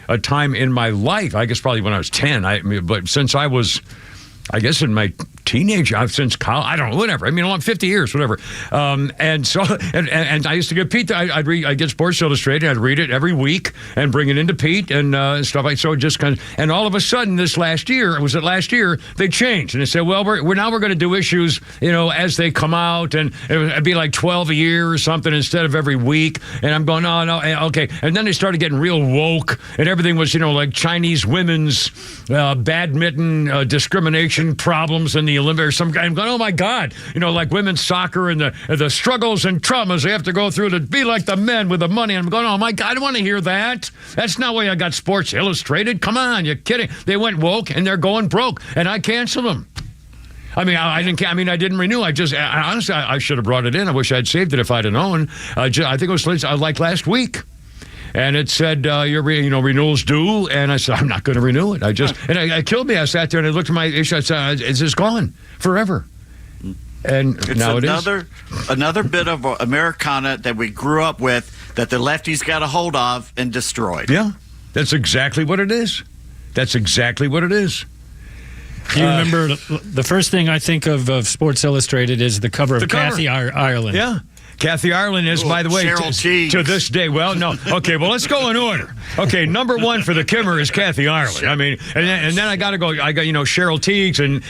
a time in my life. I guess probably when I was 10. But since I was, I guess in my teenager, since college, I don't know, whatever. I mean, I'm 50 years, whatever. And so, and I used to get Pete. I'd get Sports Illustrated. I'd read it every week and bring it into Pete and stuff like so. It just kind of, and all of a sudden, this last year, they changed and they said, well, we're going to do issues, as they come out, and it'd be like 12 a year or something insteed of every week. And I'm going, oh no, okay. And then they started getting real woke, and everything was, like Chinese women's badminton discrimination problems in the Olympics or some guy. I'm going, oh my God, like women's soccer and the struggles and traumas they have to go through to be like the men with the money. And I'm going, oh my God, I don't want to hear that. That's not why I got Sports Illustrated. Come on, you're kidding. They went woke and they're going broke, and I canceled them. I mean, I didn't renew. Honestly, I should have brought it in. I wish I'd saved it if I'd have known. I think it was like last week. And it said, your renewal's due. And I said, I'm not going to renew it. And it killed me. I sat there and I looked at my issue. I said, it's just gone forever. And it's now another bit of Americana that we grew up with that the lefties got a hold of and destroyed. Yeah, that's exactly what it is. You remember the first thing I think of Sports Illustrated is the cover of Kathy Ireland. Yeah. Kathy Ireland is, by the way, to this day. Well, no. Okay, well, let's go in order. Okay, number one for the Kimmer is Kathy Ireland. I mean, and then I got to go. I got, Cheryl Teagues and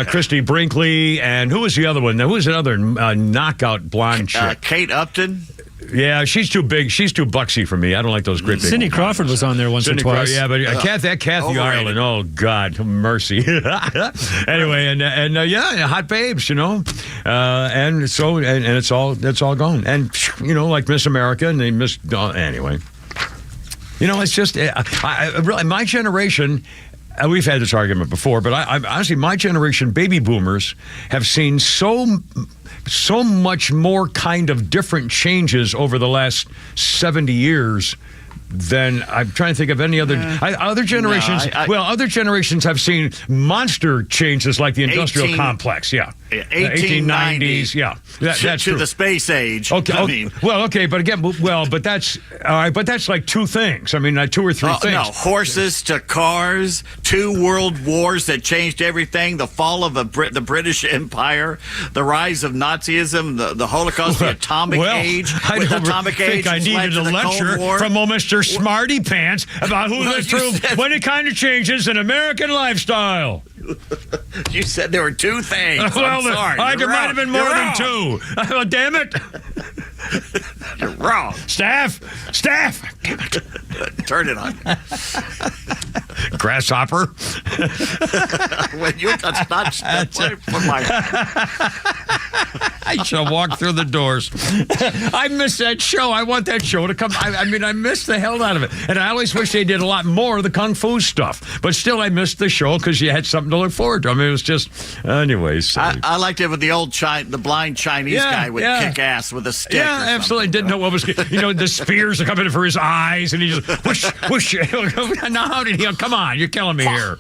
Christy Brinkley. And who was the other one? Who was another knockout blonde chick? Kate Upton. Yeah, she's too big. She's too buxy for me. I don't like those great big. Cindy Crawford was on there once or twice. Yeah, but Kathy Ireland. Oh God, mercy. Anyway, and hot babes, and so and it's all gone. And like Miss America, and they missed anyway. It's just really my generation. We've had this argument before, but I honestly, my generation, baby boomers, have seen so much more kind of different changes over the last 70 years than I'm trying to think of any other other generations. Other generations have seen monster changes like the industrial complex. Yeah. 1890s. Yeah. That's to the space age. Okay. But again, but that's all right. But that's like two things. I mean, two or three things. No, horses to cars, 2 world wars that changed everything. The fall of the British Empire, the rise of Nazism, the Holocaust, the atomic age. I don't think I needed a lecture from Mr. Smarty Pants about who lived through any kind of changes in American lifestyle. You said there were 2 things. Well, I'm sorry. There might have been more than 2. Oh, damn it. You're wrong. Staff. Damn it. Turn it on. Grasshopper. When you touch from my... I shall walk through the doors. I miss that show. I want that show to come. I miss the hell out of it. And I always wish they did a lot more of the Kung Fu stuff. But still, I missed the show because you had something to look forward to. I mean, it was just... Anyways. I liked it with the blind Chinese guy would kick ass with a stick. Yeah, absolutely. Didn't know what was... the spears are coming for his eyes, and he just... Whoosh. Now, how did he... Come on, you're killing me here.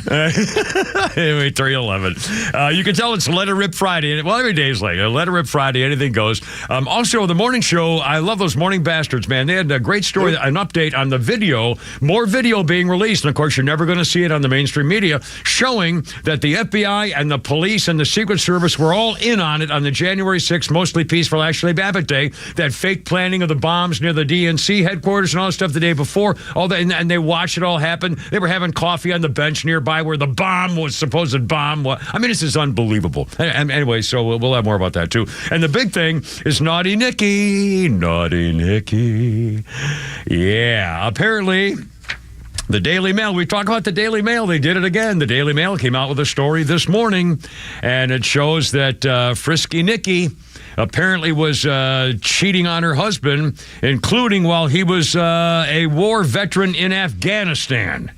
Anyway, 3:11. You can tell it's Let It Rip Friday. Well, every day is like Let It Rip Friday. Anything goes. Also, the morning show. I love those morning bastards, man. They had a great story, an update on the video. More video being released, and of course, you're never going to see it on the mainstream media, showing that the FBI and the police and the Secret Service were all in on it on the January 6th, mostly peaceful Ashley Babbitt Day. That fake planning of the bombs near the DNC headquarters and all that stuff the day before. All that, and they watched it all happen. They were having coffee on the bench nearby where the supposed bomb was. I mean, this is unbelievable. And anyway, so we'll have more about that too. And the big thing is Naughty Nikki. Yeah, apparently the Daily Mail, we talk about the Daily Mail. They did it again. The Daily Mail came out with a story this morning, and it shows that Frisky Nikki apparently was cheating on her husband, including while he was a war veteran in Afghanistan.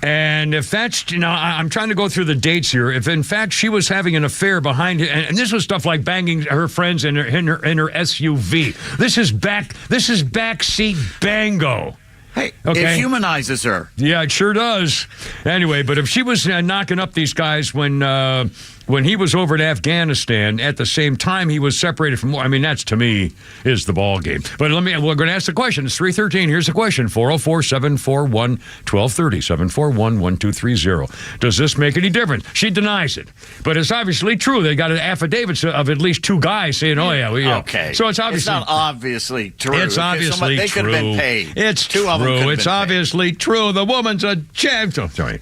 And if that's, I'm trying to go through the dates here. If in fact she was having an affair behind it, and this was stuff like banging her friends in her SUV. This is backseat bango. Hey, it humanizes her. Yeah, it sure does. Anyway, but if she was knocking up these guys when when he was over in Afghanistan, at the same time he was separated from war. I mean, that's, to me, is the ball game. But we're going to ask the question. It's 3:13. Here's the question. 404-741-1230, 741-1230. Does this make any difference? She denies it. But it's obviously true. They got an affidavit of at least two guys saying, oh, yeah. Okay. So it's obviously... It's not obviously true. It's obviously they true. They could have been paid. It's Two true. of them could have It's been obviously true. The woman's a champ. Oh, sorry.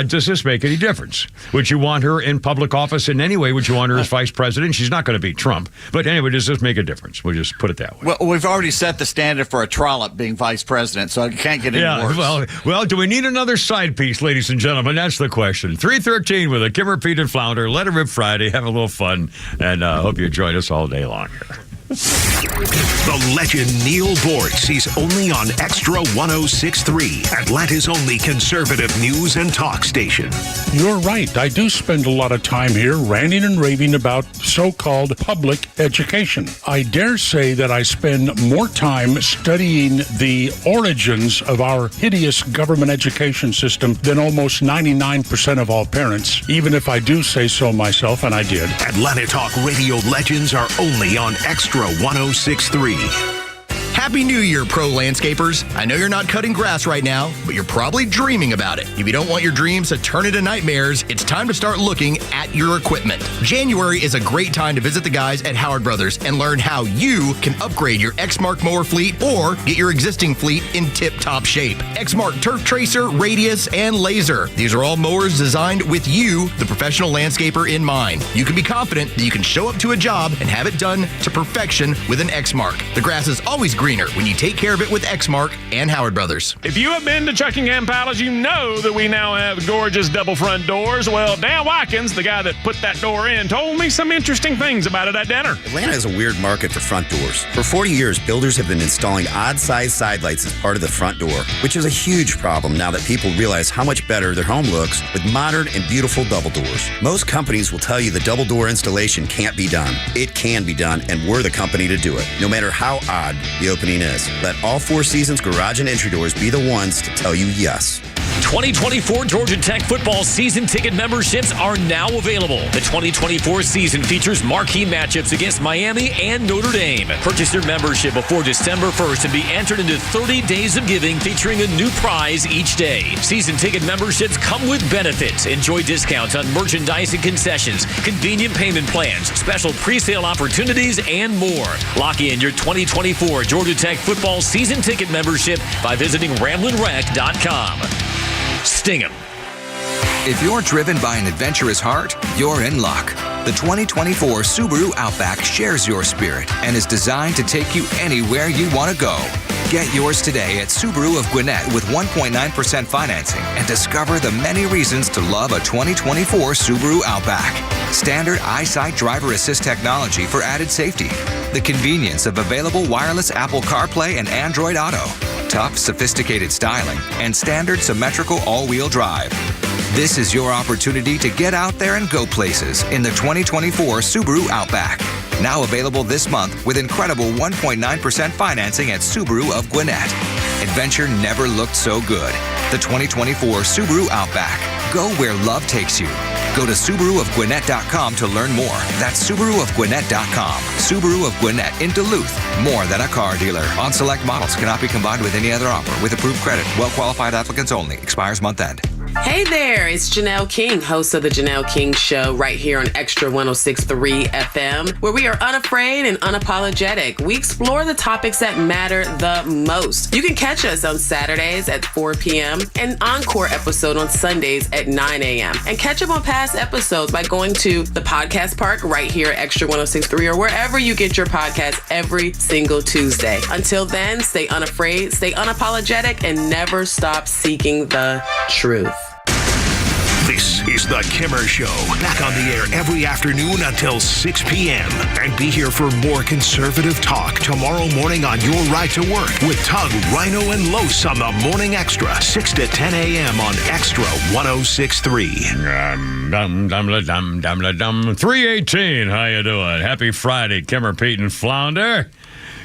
Does this make any difference? Would you want her in public office in any way? Would you want her as vice president? She's not going to beat Trump. But anyway, does this make a difference? We'll just put it that way. Well, we've already set the standard for a trollop being vice president, so it can't get any worse. Well, do we need another side piece, ladies and gentlemen? That's the question. 3:13 with a Kimmer, Pete, and Flounder. Let it rip Friday. Have a little fun. And hope you join us all day long here. The legend Neil Bortz is only on Extra 106.3, Atlanta's only conservative news and talk station. You're right. I do spend a lot of time here ranting and raving about so-called public education. I dare say that I spend more time studying the origins of our hideous government education system than almost 99% of all parents, even if I do say so myself, and I did. Atlanta Talk Radio legends are only on Extra 106.3. Happy New Year, pro landscapers. I know you're not cutting grass right now, but you're probably dreaming about it. If you don't want your dreams to turn into nightmares, it's time to start looking at your equipment. January is a great time to visit the guys at Howard Brothers and learn how you can upgrade your Exmark mower fleet or get your existing fleet in tip-top shape. Exmark Turf Tracer, Radius, and Laser. These are all mowers designed with you, the professional landscaper, in mind. You can be confident that you can show up to a job and have it done to perfection with an Exmark. The grass is always greener when you take care of it with Exmark and Howard Brothers. If you have been to Chuckingham Palace, you know that we now have gorgeous double front doors. Well, Dan Watkins, the guy that put that door in, told me some interesting things about it at dinner. Atlanta is a weird market for front doors. For 40 years, builders have been installing odd-sized side lights as part of the front door, which is a huge problem now that people realize how much better their home looks with modern and beautiful double doors. Most companies will tell you the double door installation can't be done. It can be done, and we're the company to do it, no matter how odd the opening is. Let all Four Seasons garage and entry doors be the ones to tell you yes. 2024 Georgia Tech football season ticket memberships are now available. The 2024 season features marquee matchups against Miami and Notre Dame. Purchase your membership before December 1st and be entered into 30 days of giving featuring a new prize each day. Season ticket memberships come with benefits. Enjoy discounts on merchandise and concessions, convenient payment plans, special pre-sale opportunities, and more. Lock in your 2024 Georgia Tech football season ticket membership by visiting RamblinWreck.com. Sting 'em. If you're driven by an adventurous heart, you're in luck. The 2024 Subaru Outback shares your spirit and is designed to take you anywhere you want to go. Get yours today at Subaru of Gwinnett with 1.9% financing and discover the many reasons to love a 2024 Subaru Outback. Standard EyeSight driver assist technology for added safety. The convenience of available wireless Apple CarPlay and Android Auto. Tough, sophisticated styling, and standard symmetrical all-wheel drive. This is your opportunity to get out there and go places in the 2024 Subaru Outback. Now available this month with incredible 1.9% financing at Subaru of Gwinnett. Adventure never looked so good. The 2024 Subaru Outback. Go where love takes you. Go to SubaruofGwinnett.com to learn more. That's SubaruofGwinnett.com. Subaru of Gwinnett in Duluth. More than a car dealer. On select models cannot be combined with any other offer. With approved credit. Well-qualified applicants only. Expires month end. Hey there, it's Janelle King, host of The Janelle King Show, right here on Extra 106.3 FM, where we are unafraid and unapologetic. We explore the topics that matter the most. You can catch us on Saturdays at 4 p.m. and encore episode on Sundays at 9 a.m. And catch up on past episodes by going to the podcast park right here at Extra 106.3 or wherever you get your podcast every single Tuesday. Until then, stay unafraid, stay unapologetic, and never stop seeking the truth. This is The Kimmer Show, back on the air every afternoon until 6 p.m. And be here for more conservative talk tomorrow morning on your ride to work with Tug, Rhino, and Los on the Morning Extra, 6 to 10 a.m. on Extra 106.3. 3:18. How you doing? Happy Friday, Kimmer, Pete, and Flounder.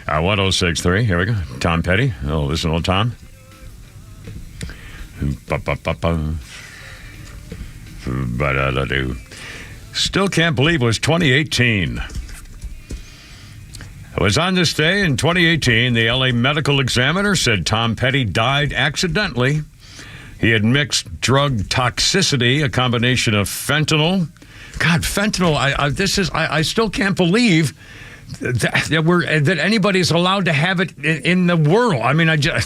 106.3. Here we go. Tom Petty. Oh, listen to old Tom. Still can't believe it was 2018. It was on this day in 2018, the LA Medical Examiner said Tom Petty died accidentally. He had mixed drug toxicity, a combination of fentanyl. God, fentanyl, I still can't believe that anybody's allowed to have it in the world. I mean, he had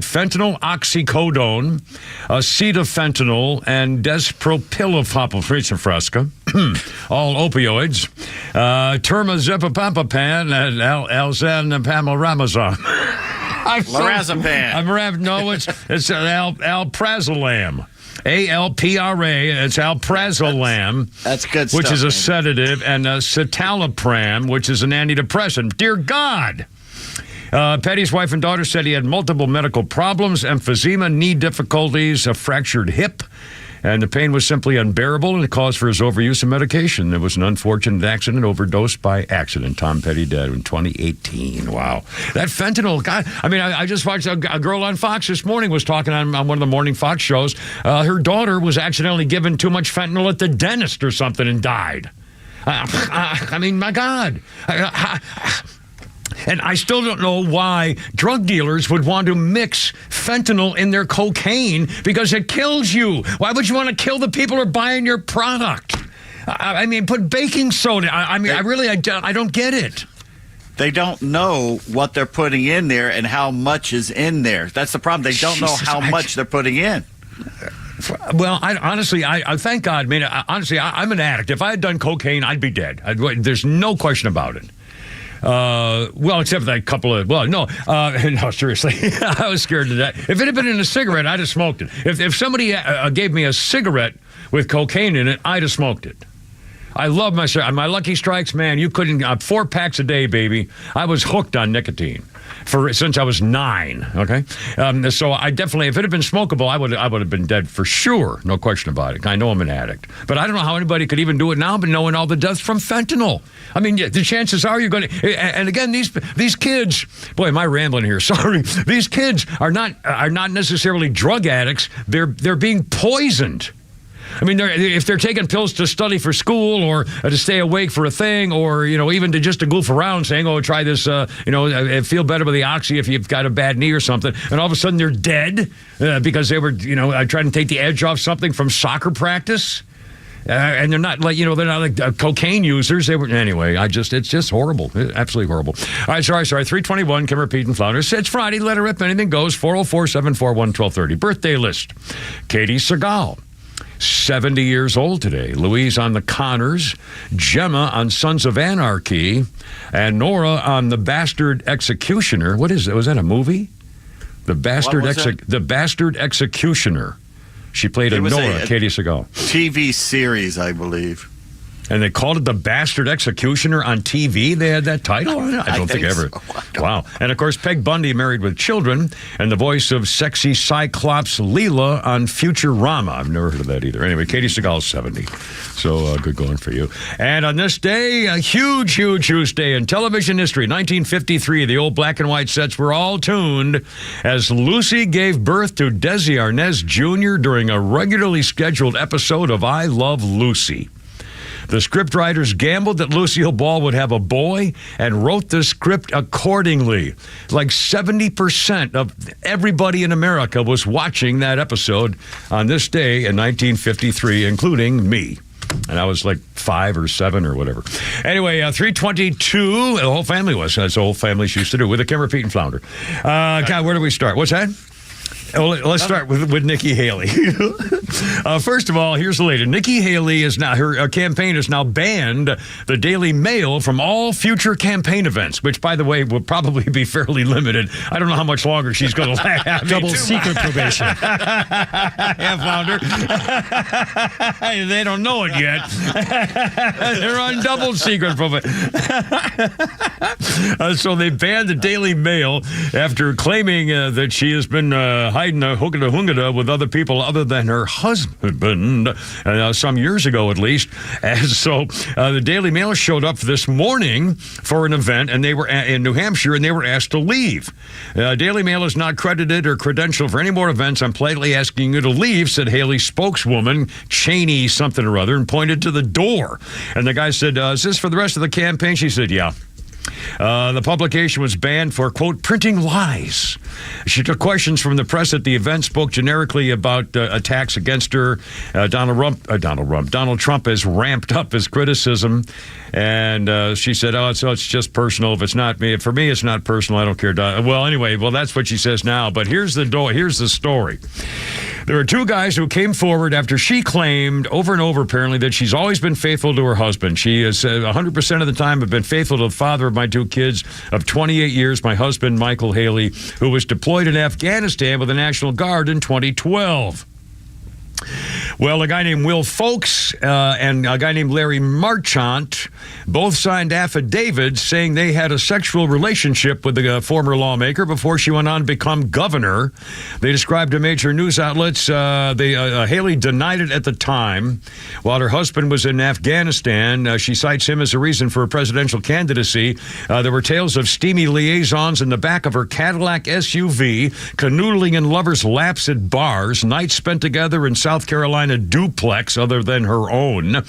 fentanyl, oxycodone, acetafentanyl, and despropilophosphate, all opioids, termazepapapan, and alzanapamramazam. Lorazepam. No, it's alprazolam. ALPRA, it's alprazolam. That's good stuff. Which is a sedative, and citalopram, which is an antidepressant. Dear God! Petty's wife and daughter said he had multiple medical problems, emphysema, knee difficulties, a fractured hip, and the pain was simply unbearable, and the cause for his overuse of medication. There was an unfortunate accident, overdose by accident. Tom Petty dead in 2018. Wow. That fentanyl, God, I mean, I just watched a girl on Fox this morning was talking on one of the morning Fox shows. Her daughter was accidentally given too much fentanyl at the dentist or something and died. I mean, my God. And I still don't know why drug dealers would want to mix fentanyl in their cocaine, because it kills you. Why would you want to kill the people who are buying your product? I mean, put baking soda. I don't get it. They don't know what they're putting in there and how much is in there. That's the problem. They don't know how much they're putting in. Well, I thank God. I mean, honestly, I'm an addict. If I had done cocaine, I'd be dead. There's no question about it. Well, except for that couple of, no, seriously, I was scared to death. If it had been in a cigarette, I'd have smoked it. If somebody gave me a cigarette with cocaine in it, I'd have smoked it. I love my Lucky Strikes, man. You couldn't, 4 packs a day, baby. I was hooked on nicotine since I was 9. Okay, so I definitely, if it had been smokable, I would have been dead for sure, no question about it. I know I'm an addict, but I don't know how anybody could even do it now, but knowing all the deaths from fentanyl. I mean, the chances are you're going to. And again, these kids, boy, am I rambling here? Sorry, these kids are not necessarily drug addicts. They're being poisoned. I mean, if they're taking pills to study for school or to stay awake for a thing, or even to goof around, saying, "Oh, try this," feel better with the oxy if you've got a bad knee or something, and all of a sudden they're dead because they were trying to take the edge off something from soccer practice, and they're not like cocaine users. They were anyway. It's just horrible, absolutely horrible. All right, sorry. 321, Kimmer, Pete, and Flounders. It's Friday. Let her rip. Anything goes. 404-741-1230. Birthday list: Katie Seagal. 70 years old today. Louise on the Connors, Gemma on Sons of Anarchy, and Nora on The Bastard Executioner. What is it? Was that a movie? The Bastard Executioner. She played Nora, Katie Seagal. TV series, I believe. And they called it The Bastard Executioner on TV? They had that title? I don't think ever. So. Wow. And, of course, Peg Bundy, Married with Children, and the voice of sexy Cyclops Leela on Futurama. I've never heard of that either. Anyway, Katie Seagal's 70. So good going for you. And on this day, a huge, huge, huge day in television history, 1953, the old black and white sets were all tuned as Lucy gave birth to Desi Arnaz Jr. during a regularly scheduled episode of I Love Lucy. The scriptwriters gambled that Lucille Ball would have a boy and wrote the script accordingly. Like 70% of everybody in America was watching that episode on this day in 1953, including me. And I was like 5 or 7 or whatever. Anyway, 322, the whole family was, as the whole family used to do, with a Kimmer, Pete, and Flounder. God, where do we start? What's that? Let's start with Nikki Haley. First of all, here's the latest. Nikki Haley is now, her campaign has now banned the Daily Mail from all future campaign events, which, by the way, will probably be fairly limited. I don't know how much longer she's going to last. Double secret probation. Yeah, Flounder. They don't know it yet. They're on double secret probation. So they banned the Daily Mail after claiming that she has been hiding a hookada with other people other than her husband, some years ago at least. And so the Daily Mail showed up this morning for an event, and they were in New Hampshire, and they were asked to leave. Daily Mail is not credited or credentialed for any more events. I'm politely asking you to leave, said Haley's spokeswoman, Cheney something or other, and pointed to the door. And the guy said, is this for the rest of the campaign? She said, yeah. The publication was banned for, quote, printing lies. She took questions from the press at the event, spoke generically about attacks against her. Donald Trump has ramped up his criticism, and she said, it's just personal. If it's not me, for me, it's not personal. I don't care. Well, anyway, that's what she says now. But here's the story. There are two guys who came forward after she claimed over and over, apparently, that she's always been faithful to her husband. She has 100% of the time have been faithful to the father of my two kids of 28 years, my husband, Michael Haley, who was deployed in Afghanistan with the National Guard in 2012. Well, a guy named Will Folks and a guy named Larry Marchant both signed affidavits saying they had a sexual relationship with the former lawmaker before she went on to become governor. They described to major news outlets. Haley denied it at the time. While her husband was in Afghanistan, she cites him as a reason for a presidential candidacy. There were tales of steamy liaisons in the back of her Cadillac SUV, canoodling in lovers' laps at bars, nights spent together in South Carolina duplex other than her own.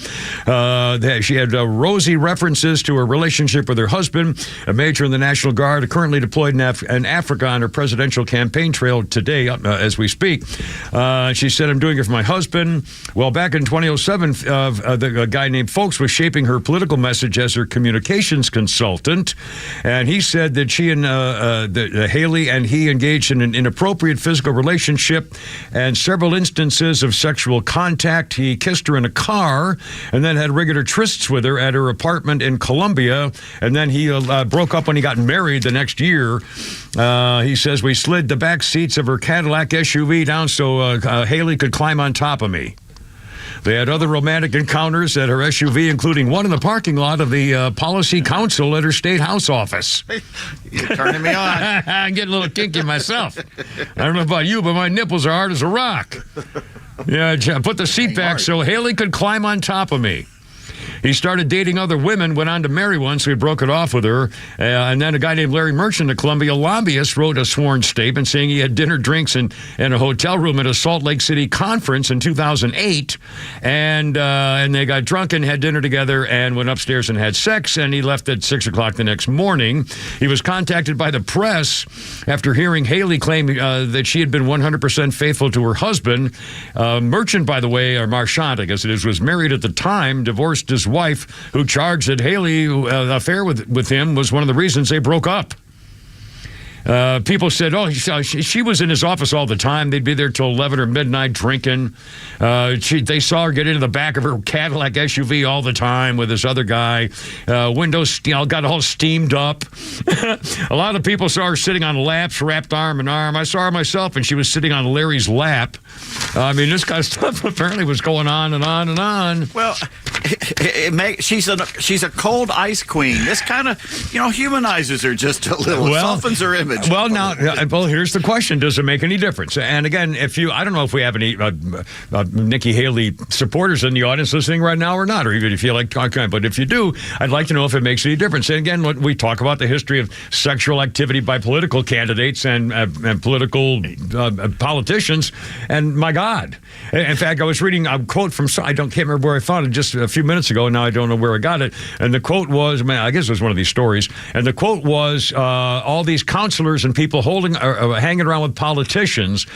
She had rosy references to her relationship with her husband, a major in the National Guard, currently deployed in Africa on her presidential campaign trail today as we speak. She said, I'm doing it for my husband. Well, back in 2007, a guy named Folks was shaping her political message as her communications consultant, and he said that she and Haley and he engaged in an inappropriate physical relationship and several instances of sexual contact. He kissed her in a car and then had regular trysts with her at her apartment in Columbia, and then he broke up when he got married the next year. He says, we slid the back seats of her Cadillac SUV down so Haley could climb on top of me. They had other romantic encounters at her SUV, including one in the parking lot of the Policy Council at her State House office. You're turning me on. I'm getting a little kinky myself. I don't know about you, but my nipples are hard as a rock. Yeah, put the seat back so Haley could climb on top of me. He started dating other women, went on to marry one, so he broke it off with her. And then a guy named Larry Merchant, a Columbia lobbyist, wrote a sworn statement saying he had dinner, drinks, in a hotel room at a Salt Lake City conference in 2008. And they got drunk and had dinner together and went upstairs and had sex, and he left at 6 o'clock the next morning. He was contacted by the press after hearing Haley claim that she had been 100% faithful to her husband. Merchant, by the way, or Marchant, I guess it is, was married at the time, divorced his wife, who charged that Haley's affair with him was one of the reasons they broke up. People said, she was in his office all the time. They'd be there till 11 or midnight drinking. They saw her get into the back of her Cadillac SUV all the time with this other guy. Windows got all steamed up. A lot of people saw her sitting on laps, wrapped arm in arm. I saw her myself, and she was sitting on Larry's lap. This kind of stuff apparently was going on and on and on. Well, she's a cold ice queen. This kind of, humanizes her just a little. Softens her image. Well, here's the question. Does it make any difference? And again, I don't know if we have any Nikki Haley supporters in the audience listening right now or not, or even if you like talking, but if you do, I'd like to know if it makes any difference. And again, we talk about the history of sexual activity by political candidates and political politicians, and my God. In fact, I was reading a quote from, can't remember where I found it just a few minutes ago, and now I don't know where I got it, and the quote was, I guess it was one of these stories, and the quote was, all these counselors and people hanging around with politicians,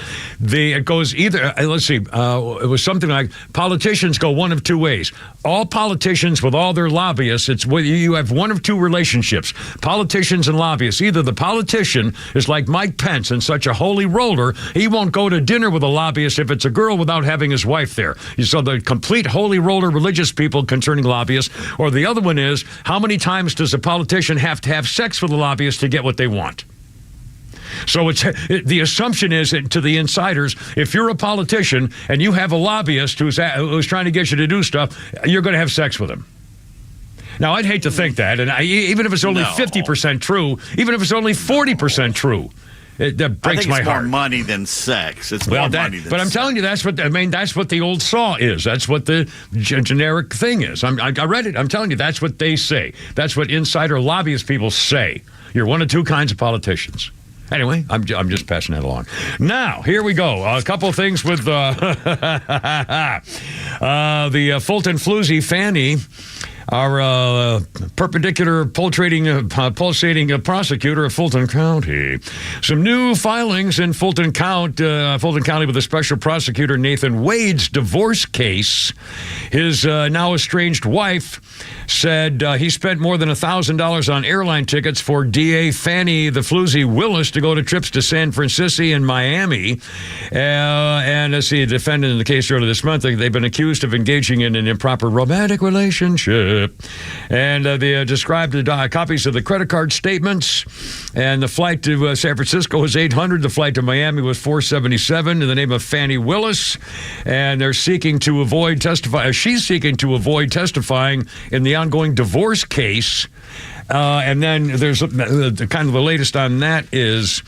it goes either, it was something like, politicians go one of two ways. All politicians with all their lobbyists, you have one of two relationships, politicians and lobbyists. Either the politician is like Mike Pence and such a holy roller, he won't go to dinner with a lobbyist if it's a girl without having his wife there. So the complete holy roller religious people concerning lobbyists. Or the other one is, how many times does a politician have to have sex with a lobbyist to get what they want? So the assumption is that to the insiders, if you're a politician and you have a lobbyist who's trying to get you to do stuff, you're going to have sex with him. Now, I'd hate to think that, and even if it's only 50% true, even if it's only 40% true, That breaks my heart. More money than sex. It's well, more money than but I'm sex. telling you, that's what the old saw is. That's what the generic thing is. I read it. I'm telling you, that's what they say. That's what insider lobbyist people say. You're one of two kinds of politicians. Anyway, I'm just passing that along. Now, here we go. A couple of things with the Fulton Floozy Fanny, our perpendicular pulsating prosecutor of Fulton County. Some new filings in Fulton County with a special prosecutor, Nathan Wade's divorce case. His now estranged wife said he spent more than $1,000 on airline tickets for DA Fanny the Floozy Willis to go to trips to San Francisco and Miami. And as the defendant in the case earlier this month, they've been accused of engaging in an improper romantic relationship. And they described copies of the credit card statements. And the flight to San Francisco was $800. The flight to Miami was $477 in the name of Fanny Willis. And they're seeking to avoid testifying. She's seeking to avoid testifying in the ongoing divorce case. And then there's kind of the latest on that is,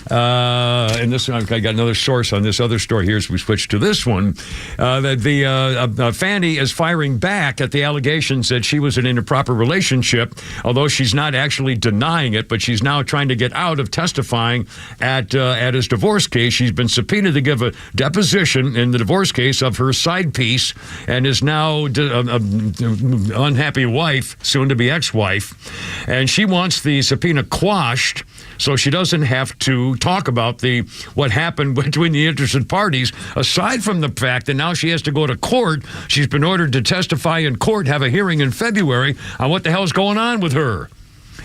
and this I got another source on this other story here as we switch to this one, that Fanny is firing back at the allegations that she was in an improper relationship, although she's not actually denying it, but she's now trying to get out of testifying at his divorce case. She's been subpoenaed to give a deposition in the divorce case of her side piece and is now unhappy wife, soon to be ex-wife. And she wants the subpoena quashed so she doesn't have to talk about what happened between the interested parties, aside from the fact that now she has to go to court. She's been ordered to testify in court, have a hearing in February on what the hell's going on with her.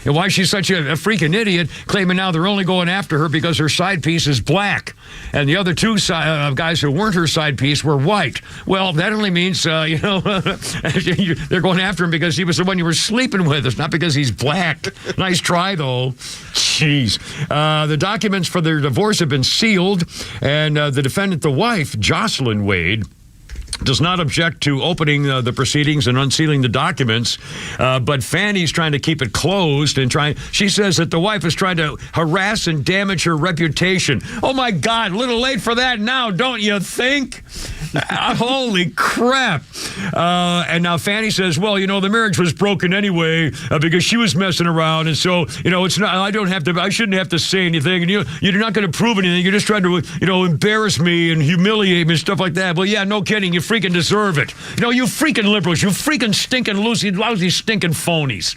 And why she's such a freaking idiot, claiming now they're only going after her because her side piece is black. And the other two guys who weren't her side piece were white. Well, that only means, they're going after him because he was the one you were sleeping with. It's not because he's black. Nice try, though. Jeez. The documents for their divorce have been sealed, and the defendant, the wife, Jocelyn Wade, does not object to opening the proceedings and unsealing the documents, but Fanny's trying to keep it closed and she says that the wife is trying to harass and damage her reputation. Oh my God, a little late for that now, don't you think? Holy crap. And now Fanny says, well, the marriage was broken anyway because she was messing around, and so, it's not, I shouldn't have to say anything, and you're not going to prove anything, you're just trying to, embarrass me and humiliate me and stuff like that. Well, yeah, no kidding, you freaking deserve it. You freaking liberals, you freaking stinking lousy stinking phonies.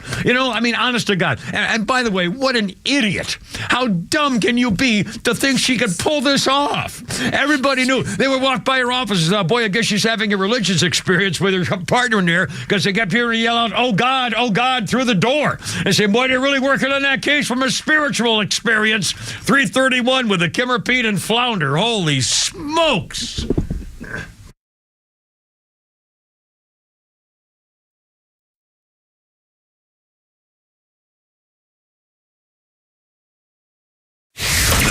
Honest to God. And by the way, what an idiot. How dumb can you be to think she could pull this off? Everybody knew. They would walk by her office and boy, I guess she's having a religious experience with her partner in there because they kept hearing her yell out, oh God, through the door. And say, boy, they're really working on that case from a spiritual experience. 331 with the Kimmer, Pete, and Flounder. Holy smokes.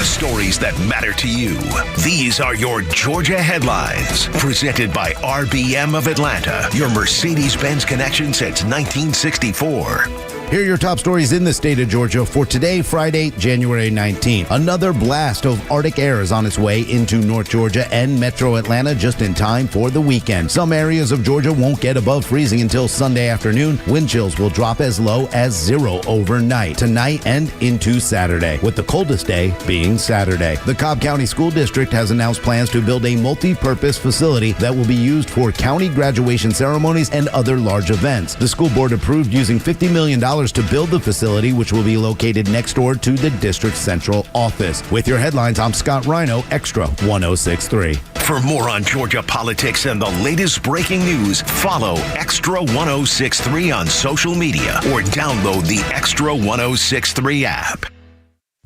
Stories that matter to you. These are your Georgia headlines, presented by RBM of Atlanta, your Mercedes-Benz connection since 1964. Here are your top stories in the state of Georgia for today, Friday, January 19th. Another blast of Arctic air is on its way into North Georgia and Metro Atlanta just in time for the weekend. Some areas of Georgia won't get above freezing until Sunday afternoon. Wind chills will drop as low as 0 overnight, tonight and into Saturday, with the coldest day being Saturday. The Cobb County School District has announced plans to build a multi-purpose facility that will be used for county graduation ceremonies and other large events. The school board approved using $50 million to build the facility, which will be located next door to the district's central office. With your headlines, I'm Scott Rhino, Extra 106.3. For more on Georgia politics and the latest breaking news, follow Extra 106.3 on social media or download the Extra 106.3 app.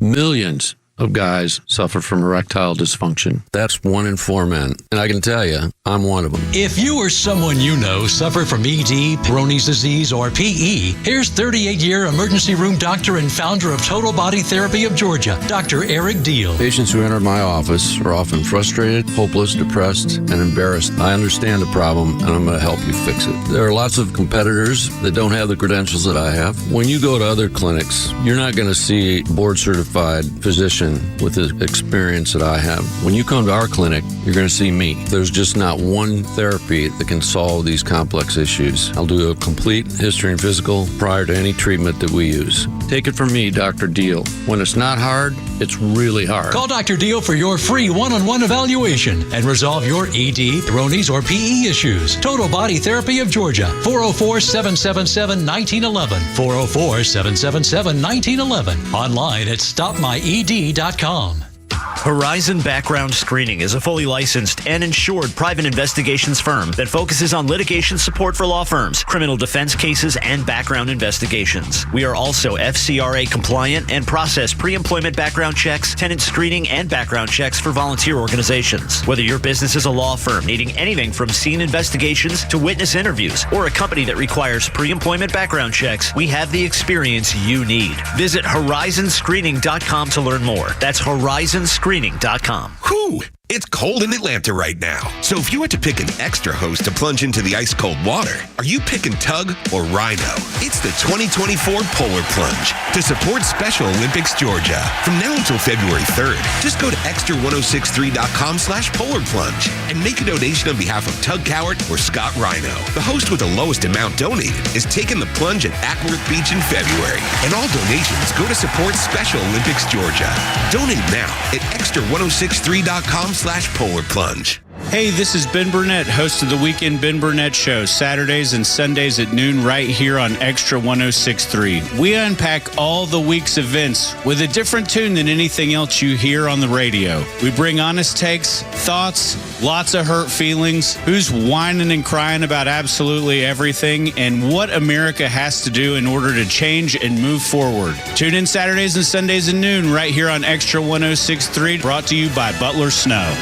Millions of guys suffer from erectile dysfunction. That's 1 in 4 men. And I can tell you, I'm one of them. If you or someone you know suffer from ED, Peyronie's disease, or PE, here's 38-year emergency room doctor and founder of Total Body Therapy of Georgia, Dr. Eric Deal. Patients who enter my office are often frustrated, hopeless, depressed, and embarrassed. I understand the problem, and I'm going to help you fix it. There are lots of competitors that don't have the credentials that I have. When you go to other clinics, you're not going to see board-certified physicians and with the experience that I have, when you come to our clinic, you're going to see me. There's just not one therapy that can solve these complex issues. I'll do a complete history and physical prior to any treatment that we use. Take it from me, Dr. Deal. When it's not hard, it's really hard. Call Dr. Deal for your free one-on-one evaluation and resolve your ED, Bronies, or PE issues. Total Body Therapy of Georgia, 404-777-1911, 404-777-1911, online at stopmyed.com. Horizon Background Screening is a fully licensed and insured private investigations firm that focuses on litigation support for law firms, criminal defense cases, and background investigations. We are also FCRA compliant and process pre-employment background checks, tenant screening, and background checks for volunteer organizations. Whether your business is a law firm needing anything from scene investigations to witness interviews, or a company that requires pre-employment background checks, we have the experience you need. Visit horizonscreening.com to learn more. That's horizonscreening.com. Whew! It's cold in Atlanta right now. So if you had to pick an extra hose to plunge into the ice cold water, are you picking Tug or Rhino? It's the 2024 Polar Plunge to support Special Olympics Georgia. From now until February 3rd, just go to extra1063.com/Polar Plunge and make a donation on behalf of Tug Cowart or Scott Rhino. The host with the lowest amount donated is taking the plunge at Ackworth Beach in February. And all donations go to support Special Olympics Georgia. Donate now at extra1063.com/Polar Plunge. Hey, this is Ben Burnett, host of the Weekend Ben Burnett Show, Saturdays and Sundays at noon right here on Extra 106.3. We unpack all the week's events with a different tune than anything else you hear on the radio. We bring honest takes, thoughts, lots of hurt feelings, who's whining and crying about absolutely everything, and what America has to do in order to change and move forward. Tune in Saturdays and Sundays at noon right here on Extra 106.3, brought to you by Butler Snow.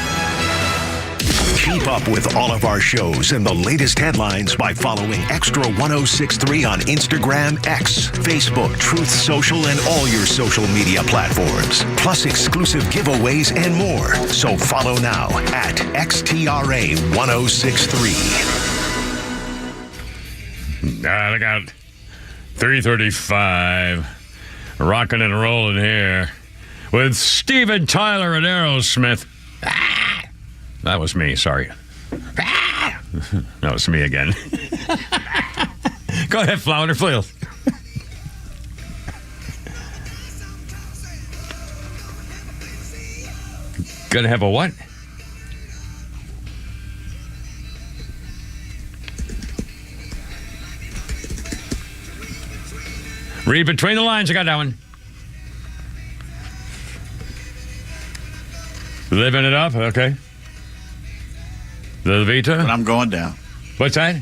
Keep up with all of our shows and the latest headlines by following Extra 106.3 on Instagram, X, Facebook, Truth Social, and all your social media platforms. Plus exclusive giveaways and more. So follow now at XTRA 106.3. I got 3:35. Rocking and rolling here with Steven Tyler and Aerosmith. That was me, sorry. That was me again. Go ahead, Flounder, please. Gonna have a what? Read between the lines. I got that one. Living it up, okay. The Vita? But I'm going down. What's that?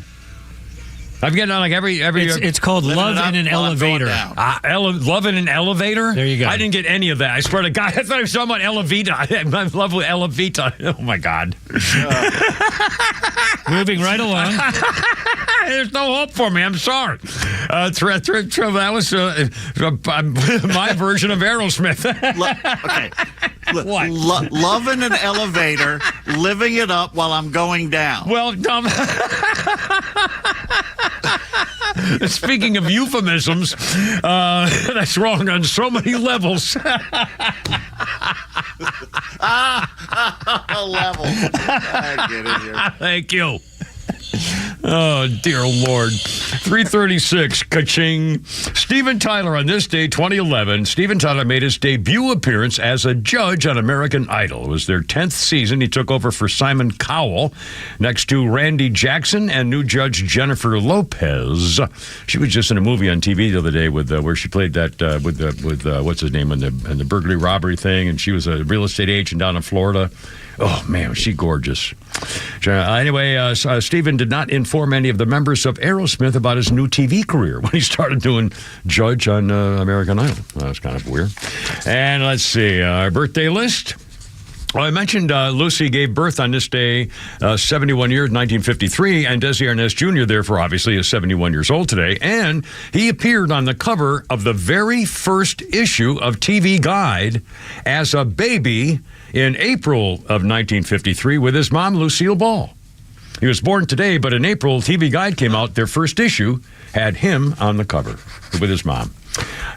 I'm getting on like every. It's called Love in an Elevator. Love in an Elevator? There you go. I didn't get any of that. I swear to God, I thought I was talking about Elevita. I'm in love with Elevita. Oh my God. Moving right along. There's no hope for me. I'm sorry. That was my version of Aerosmith. Okay. What? Love in an elevator, living it up while I'm going down. Well, speaking of euphemisms, that's wrong on so many levels. Levels. I get it here. Thank you. Oh, dear Lord. 336, ka-ching. Steven Tyler on this day, 2011. Steven Tyler made his debut appearance as a judge on American Idol. It was their 10th season. He took over for Simon Cowell next to Randy Jackson and new judge Jennifer Lopez. She was just in a movie on TV the other day with where she played that with what's his name in the burglary robbery thing, and she was a real estate agent down in Florida. Oh, man, was she gorgeous. Anyway, Steven did not inform any of the members of Aerosmith about his new TV career when he started doing Judge on American Idol. That was kind of weird. And let's see, our birthday list. Well, I mentioned Lucy gave birth on this day, 71 years, 1953, and Desi Arnaz Jr., therefore, obviously, is 71 years old today, and he appeared on the cover of the very first issue of TV Guide as a baby in April of 1953 with his mom, Lucille Ball. He was born today, but in April, TV Guide came out. Their first issue had him on the cover with his mom.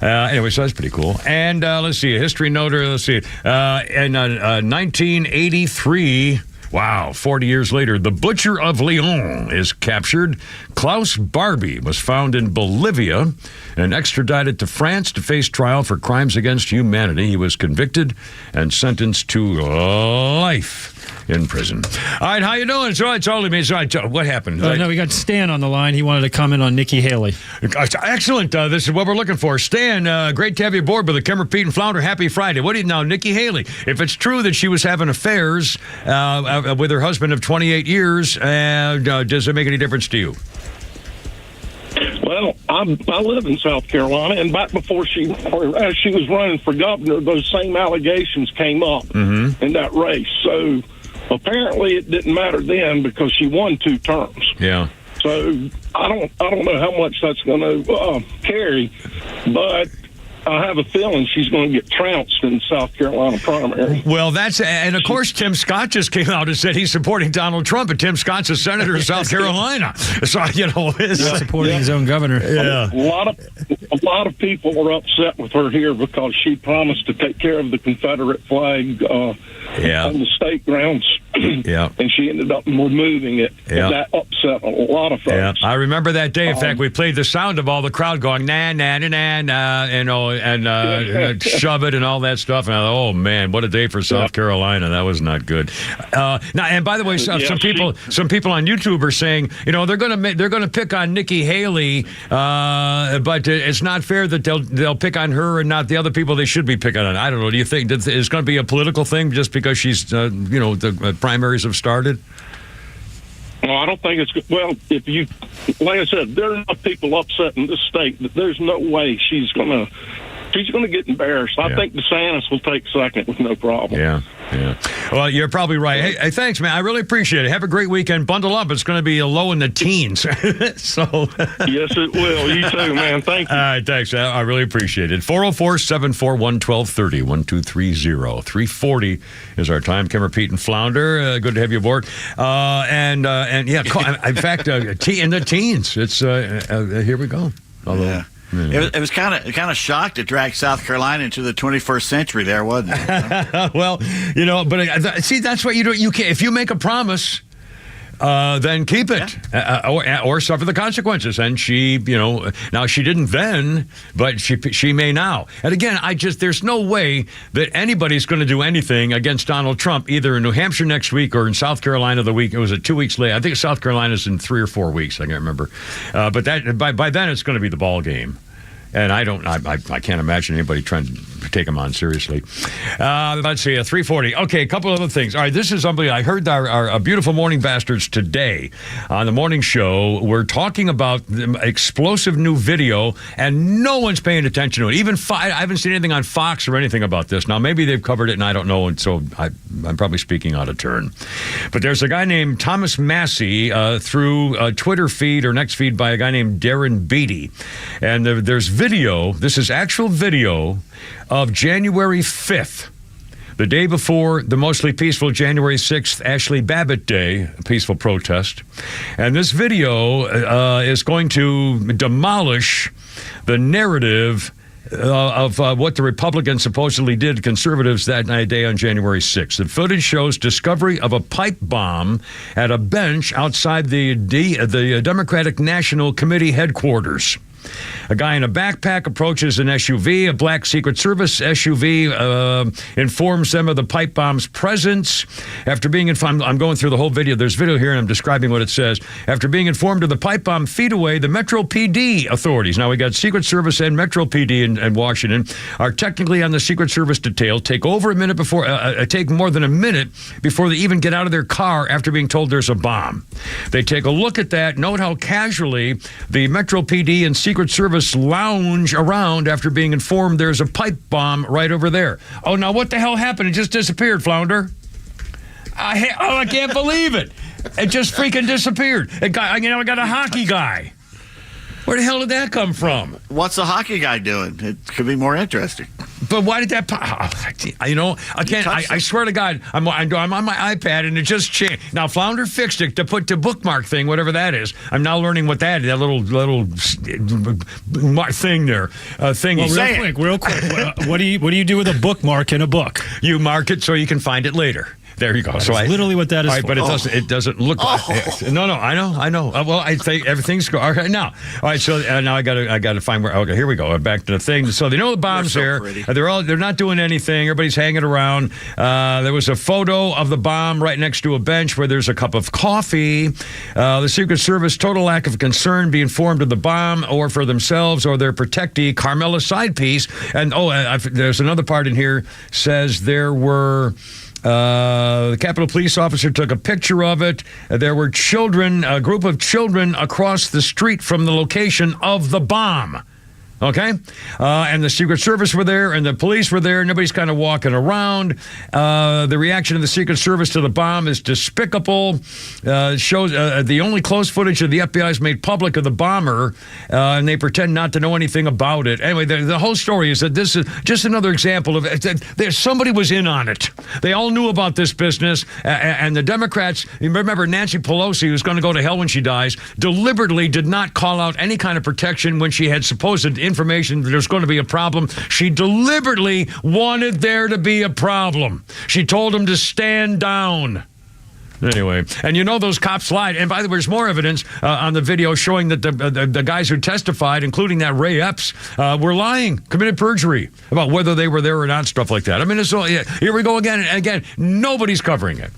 Anyway, so that's pretty cool. And let's see, a history noter. Let's see. In 1983. Wow, 40 years later, the Butcher of Lyon is captured. Klaus Barbie was found in Bolivia and extradited to France to face trial for crimes against humanity. He was convicted and sentenced to life in prison. All right, how you doing? So it's only me. So what happened? No, we got Stan on the line. He wanted to comment on Nikki Haley. Excellent. This is what we're looking for. Stan, great to have you aboard with the Kimmer, Pete, and Flounder. Happy Friday. What do you now, Nikki Haley? If it's true that she was having affairs with her husband of 28 years, does it make any difference to you? Well, I live in South Carolina, and back before as she was running for governor, those same allegations came up in that race. So apparently it didn't matter then because she won 2 terms. Yeah. So I don't know how much that's going to carry, but I have a feeling she's going to get trounced in the South Carolina primary. Well, and of course, Tim Scott just came out and said he's supporting Donald Trump, and Tim Scott's a senator in South Carolina. So, he's supporting his own governor. Yeah. A lot of people are upset with her here because she promised to take care of the Confederate flag on the state grounds. Yeah. And she ended up removing it. Yeah. And that upset a lot of folks. Yeah. I remember that day. In fact, we played the sound of all the crowd going, nah, nah, nah, nah, nah, and shove it and all that stuff. And I thought, oh, man, what a day for South Carolina. That was not good. Now, and by the way, some people on YouTube are saying, they're going to pick on Nikki Haley, but it's not fair that they'll pick on her and not the other people they should be picking on. I don't know. Do you think it's going to be a political thing just because she's, the primaries have started? No, I don't think it's good. Well, like I said, there are enough people upset in this state that there's no way she's going to get embarrassed. I think DeSantis will take second with no problem. Yeah. Well, you're probably right. Hey, thanks, man. I really appreciate it. Have a great weekend. Bundle up. It's going to be low in the teens. So. Yes, it will. You too, man. Thank you. All right, thanks. I really appreciate it. 404-741-1230, 1230. 340 is our time. Kimmer, Pete, and Flounder. Good to have you aboard. In fact, in the teens. It's here we go. Although. It was kind of shocked to drag South Carolina into the 21st century there, wasn't it? Well, but see, that's what you do. You can't, if you make a promise, then keep it, or suffer the consequences. And she, now she didn't then, but she may now. And again, there's no way that anybody's going to do anything against Donald Trump, either in New Hampshire next week or in South Carolina the week. It was 2 weeks later. I think South Carolina's in 3 or 4 weeks. I can't remember. But that by then it's going to be the ball game. And I can't imagine anybody trying to take him on seriously. Let's see, 340. Okay, a couple other things. All right, this is something I heard our beautiful morning bastards today on the morning show. We're talking about the explosive new video, and no one's paying attention to it. Even I haven't seen anything on Fox or anything about this. Now, maybe they've covered it, and I don't know, and so I'm probably speaking out of turn. But there's a guy named Thomas Massey through a Twitter feed or next feed by a guy named Darren Beatty. And there's video. This is actual video of January 5th, the day before the mostly peaceful January 6th Ashley Babbitt Day, a peaceful protest. And this video is going to demolish the narrative of what the Republicans supposedly did to conservatives that day on January 6th. The footage shows discovery of a pipe bomb at a bench outside the Democratic National Committee headquarters. A guy in a backpack approaches an SUV. A black Secret Service SUV informs them of the pipe bomb's presence. After being informed, I'm going through the whole video. There's video here, and I'm describing what it says. After being informed of the pipe bomb feet away, the Metro PD authorities, now we got Secret Service and Metro PD in Washington, are technically on the Secret Service detail, take more than a minute before they even get out of their car after being told there's a bomb. They take a look at that, note how casually the Metro PD and Secret Service lounge around after being informed there's a pipe bomb right over there. Oh, now what the hell happened? It just disappeared, Flounder. I can't believe it. It just freaking disappeared. I got a hockey guy. Where the hell did that come from? What's the hockey guy doing? It could be more interesting. But why did that pop? You know, again, I swear to God, I'm on my iPad and it just changed. Now, Flounder fixed it to put the bookmark thing, whatever that is. I'm now learning what that is, that little thing there. Thing. Well, real quick. What do you do with a bookmark in a book? You mark it so you can find it later. There you go. That's literally what that is. Right, but it doesn't look like. No, I know. Well, I think everything's all right now. All right, so now I got to find where. Okay, here we go. Back to the thing. So they know the bomb's there. Pretty. They're not doing anything. Everybody's hanging around. There was a photo of the bomb right next to a bench where there's a cup of coffee. The Secret Service total lack of concern, be informed of the bomb or for themselves or their protectee, Carmela's side piece. And there's another part in here says there were. The Capitol Police officer took a picture of it. There were children, a group of children across the street from the location of the bomb. Okay? And the Secret Service were there, and the police were there. Nobody's kind of walking around. The reaction of the Secret Service to the bomb is despicable. Shows the only close footage of the FBI has made public of the bomber, and they pretend not to know anything about it. Anyway, the whole story is that this is just another example of somebody was in on it. They all knew about this business, and the Democrats, you remember Nancy Pelosi, who's going to go to hell when she dies, deliberately did not call out any kind of protection when she had supposed information that there's going to be a problem. She deliberately wanted there to be a problem. She told them to stand down. Anyway, and you know those cops lied. And by the way, there's more evidence on the video showing that the guys who testified, including that Ray Epps, were lying, committed perjury about whether they were there or not, stuff like that. I mean, here we go again and again. Nobody's covering it.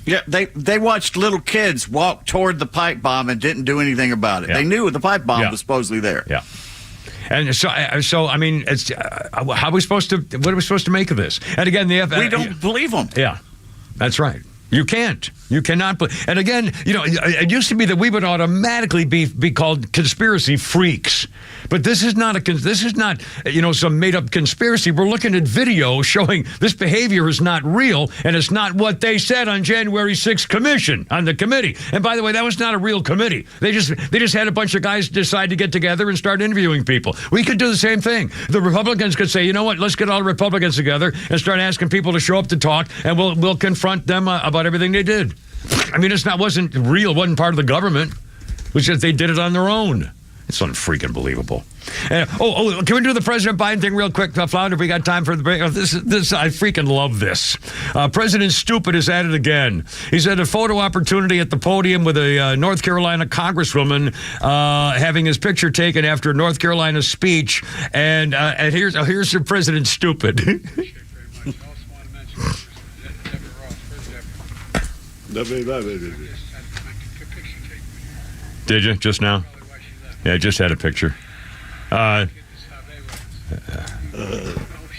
Yeah, they watched little kids walk toward the pipe bomb and didn't do anything about it. Yeah. They knew the pipe bomb was supposedly there. Yeah. And so I mean, it's what are we supposed to make of this? And again, we don't believe them. Yeah, that's right. You can't. You cannot. And again, you know, it used to be that we would automatically be called conspiracy freaks. But this is not some made up conspiracy. We're looking at video showing this behavior is not real, and it's not what they said on January 6th commission on the committee. And by the way, that was not a real committee. They just had a bunch of guys decide to get together and start interviewing people. We could do the same thing. The Republicans could say, you know what? Let's get all the Republicans together and start asking people to show up to talk, and we'll confront them about everything they did. I mean, wasn't real, wasn't part of the government. It was just they did it on their own. It's unfreaking believable. Can we do the President Biden thing real quick, Flounder? If we got time for the break. This I freaking love this. President Stupid is at it again. He's at a photo opportunity at the podium with a North Carolina congresswoman having his picture taken after North Carolina's speech. And here's the President Stupid. Did you just now? Yeah, I just had a picture. No, she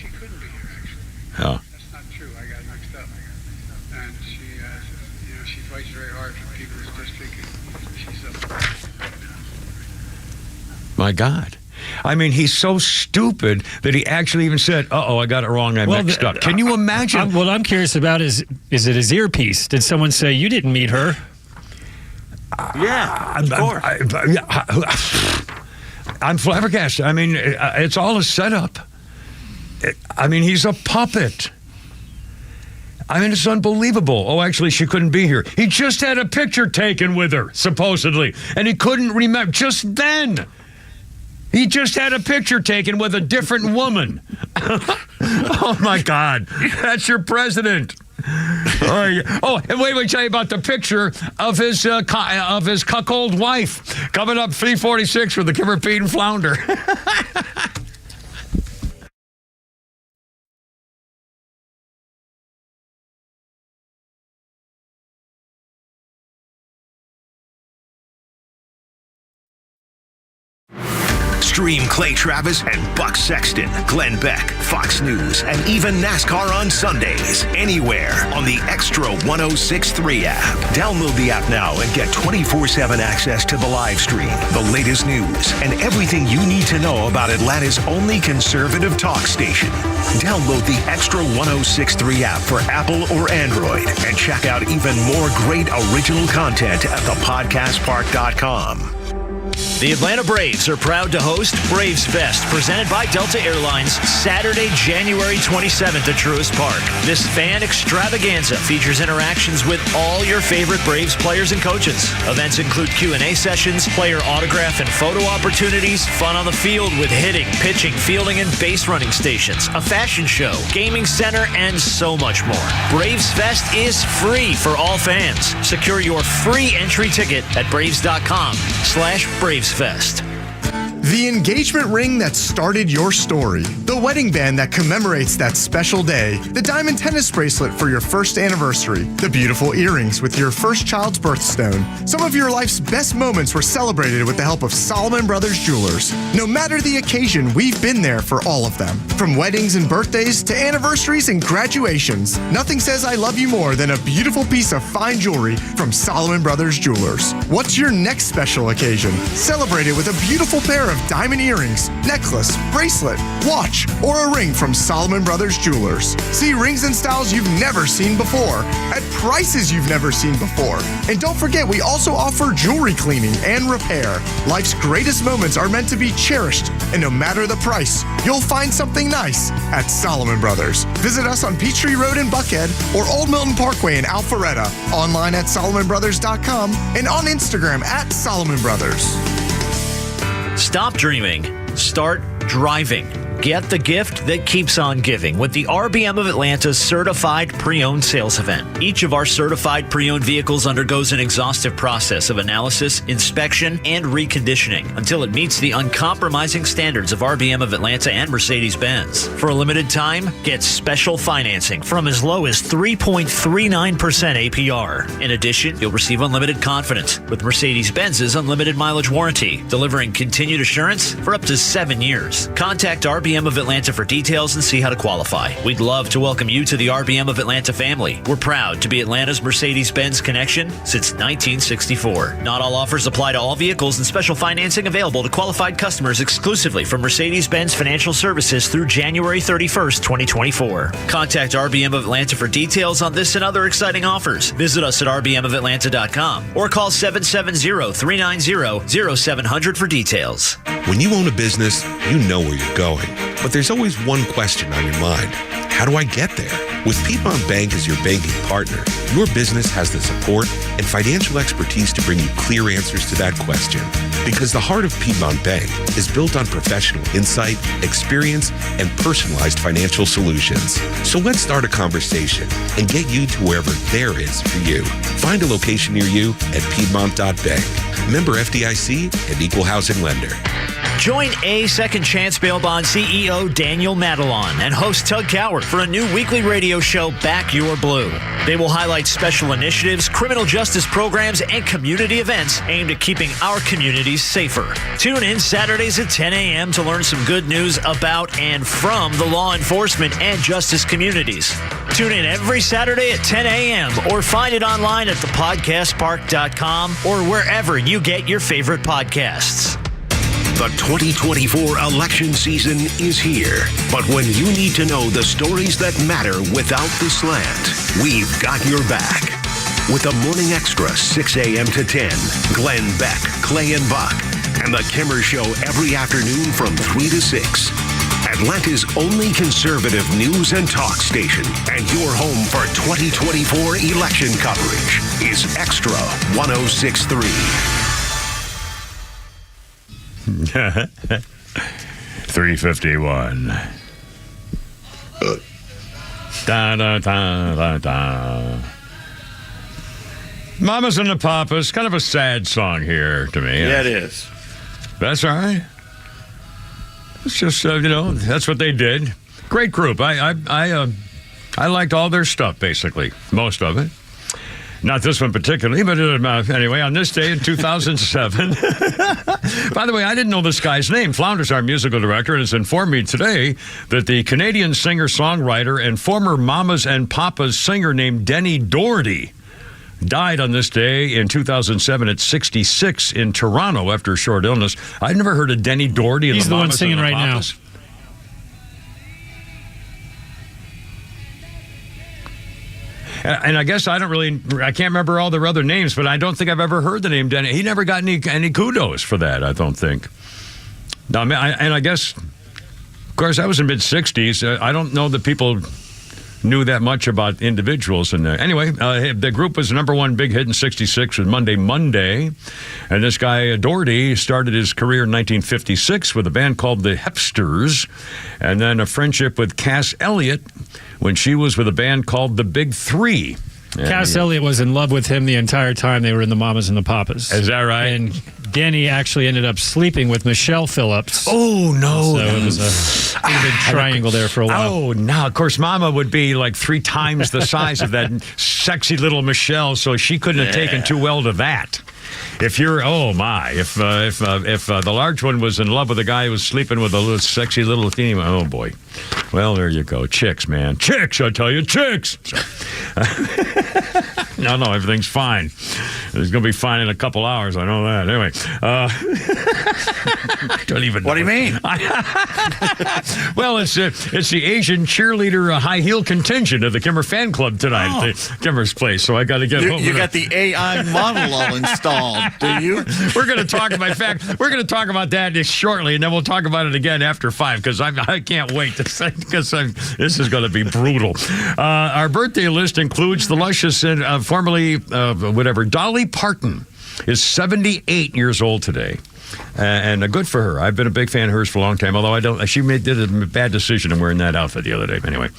couldn't be here, actually. Oh. That's not true. I got mixed up. And she fights very hard for people who just thinking she's My God. I mean, he's so stupid that he actually even said, I got it wrong. I mixed up. Can you imagine? What I'm curious about is it his earpiece? Did someone say, you didn't meet her? Yeah, of course. I'm flabbergasted. I mean, it's all a setup. He's a puppet. I mean, it's unbelievable. Oh, actually, she couldn't be here. He just had a picture taken with her, supposedly, and he couldn't remember. Just then, he just had a picture taken with a different woman. Oh, my God. That's your president. And wait, tell you about the picture of his cuckold wife coming up 346 with the Kimmer, Pete, and Flounder. Stream Clay Travis and Buck Sexton, Glenn Beck, Fox News, and even NASCAR on Sundays. Anywhere on the Extra 106.3 app. Download the app now and get 24/7 access to the live stream, the latest news, and everything you need to know about Atlanta's only conservative talk station. Download the Extra 106.3 app for Apple or Android and check out even more great original content at thepodcastpark.com. The Atlanta Braves are proud to host Braves Fest, presented by Delta Airlines, Saturday, January 27th at Truist Park. This fan extravaganza features interactions with all your favorite Braves players and coaches. Events include Q&A sessions, player autograph and photo opportunities, fun on the field with hitting, pitching, fielding, and base running stations, a fashion show, gaming center, and so much more. Braves Fest is free for all fans. Secure your free entry ticket at braves.com/BravesFest. The engagement ring that started your story, the wedding band that commemorates that special day, the diamond tennis bracelet for your first anniversary, the beautiful earrings with your first child's birthstone. Some of your life's best moments were celebrated with the help of Solomon Brothers Jewelers. No matter the occasion, we've been there for all of them. From weddings and birthdays to anniversaries and graduations, nothing says I love you more than a beautiful piece of fine jewelry from Solomon Brothers Jewelers. What's your next special occasion? Celebrate it with a beautiful pair of diamond earrings, necklace, bracelet, watch, or a ring from Solomon Brothers Jewelers. See rings and styles you've never seen before at prices you've never seen before. And don't forget, we also offer jewelry cleaning and repair. Life's greatest moments are meant to be cherished, and no matter the price, you'll find something nice at Solomon Brothers. Visit us on Peachtree Road in Buckhead or Old Milton Parkway in Alpharetta, online at SolomonBrothers.com and on Instagram at Solomon Brothers. Stop dreaming. Start driving. Get the gift that keeps on giving with the RBM of Atlanta's Certified Pre-Owned Sales Event. Each of our certified pre-owned vehicles undergoes an exhaustive process of analysis, inspection, and reconditioning until it meets the uncompromising standards of RBM of Atlanta and Mercedes-Benz. For a limited time, get special financing from as low as 3.39% APR. In addition, you'll receive unlimited confidence with Mercedes-Benz's unlimited mileage warranty, delivering continued assurance for up to 7 years. Contact RBM of Atlanta for details and see how to qualify. We'd love to welcome you to the RBM of Atlanta family. We're proud to be Atlanta's Mercedes-Benz connection since 1964. Not all offers apply to all vehicles, and special financing available to qualified customers exclusively from Mercedes-Benz Financial Services through January 31st, 2024. Contact RBM of Atlanta for details on this and other exciting offers. Visit us at rbmofatlanta.com or call 770-390-0700 for details. When you own a business, you know where you're going. But there's always one question on your mind. How do I get there? With Piedmont Bank as your banking partner, your business has the support and financial expertise to bring you clear answers to that question. Because the heart of Piedmont Bank is built on professional insight, experience, and personalized financial solutions. So let's start a conversation and get you to wherever there is for you. Find a location near you at Piedmont.bank. Member FDIC and Equal Housing Lender. Join A Second Chance Bail Bond CEO Daniel Madelon and host Tug Coward for a new weekly radio show, Back Your Blue. They will highlight special initiatives, criminal justice programs, and community events aimed at keeping our communities safer. Tune in Saturdays at 10 a.m. to learn some good news about and from the law enforcement and justice communities. Tune in every Saturday at 10 a.m. or find it online at thepodcastpark.com or wherever you get your favorite podcasts. The 2024 election season is here. But when you need to know the stories that matter without the slant, we've got your back. With the Morning Extra, 6 a.m. to 10, Glenn Beck, Clay and Buck, and The Kimmer Show every afternoon from 3 to 6. Atlanta's only conservative news and talk station, and your home for 2024 election coverage is Extra 106.3. 351. Da, da, da, da, da. Mamas and the Papas, kind of a sad song here to me. Yeah, it is. That's all right. It's just, that's what they did. Great group. I liked all their stuff, basically. Most of it. Not this one particularly, but anyway, on this day in 2007. By the way, I didn't know this guy's name. Flounder's our musical director and has informed me today that the Canadian singer-songwriter and former Mamas and Papas singer named Denny Doherty died on this day in 2007 at 66 in Toronto after a short illness. I'd never heard of Denny Doherty. He's the one singing right now. And I guess I can't remember all their other names, but I don't think I've ever heard the name Denny. He never got any kudos for that, I don't think. No, I guess, of course, that was in mid-'60s. I don't know that people knew that much about individuals. And anyway, the group was the number one big hit in '66 with Monday. And this guy, Doherty, started his career in 1956 with a band called the Hepsters, and then a friendship with Cass Elliot when she was with a band called the Big Three. Cass Elliot was in love with him the entire time they were in the Mamas and the Papas. Is that right? And Denny actually ended up sleeping with Michelle Phillips. Oh, no. So it was a big triangle there for a while. Oh, no. Of course, Mama would be like 3 times the size of that sexy little Michelle, so she couldn't have taken too well to that. If you're, if the large one was in love with a guy who was sleeping with a little sexy little teeny, oh boy. Well, there you go. Chicks, man. Chicks, I tell you, chicks. No, everything's fine. It's going to be fine in a couple hours. I know that. Anyway. I don't even know. What do you mean? Well, it's the Asian cheerleader high heel contingent of the Kimmer fan club tonight at the Kimmer's place. So I got to get home. You got the AI model all installed, do you? We're going to talk about that shortly, and then we'll talk about it again after 5 because I can't wait to say because this is going to be brutal. Our birthday list includes the luscious and formerly Dolly Parton is 78 years old today. And good for her. I've been a big fan of hers for a long time, although she did a bad decision in wearing that outfit the other day. Anyway,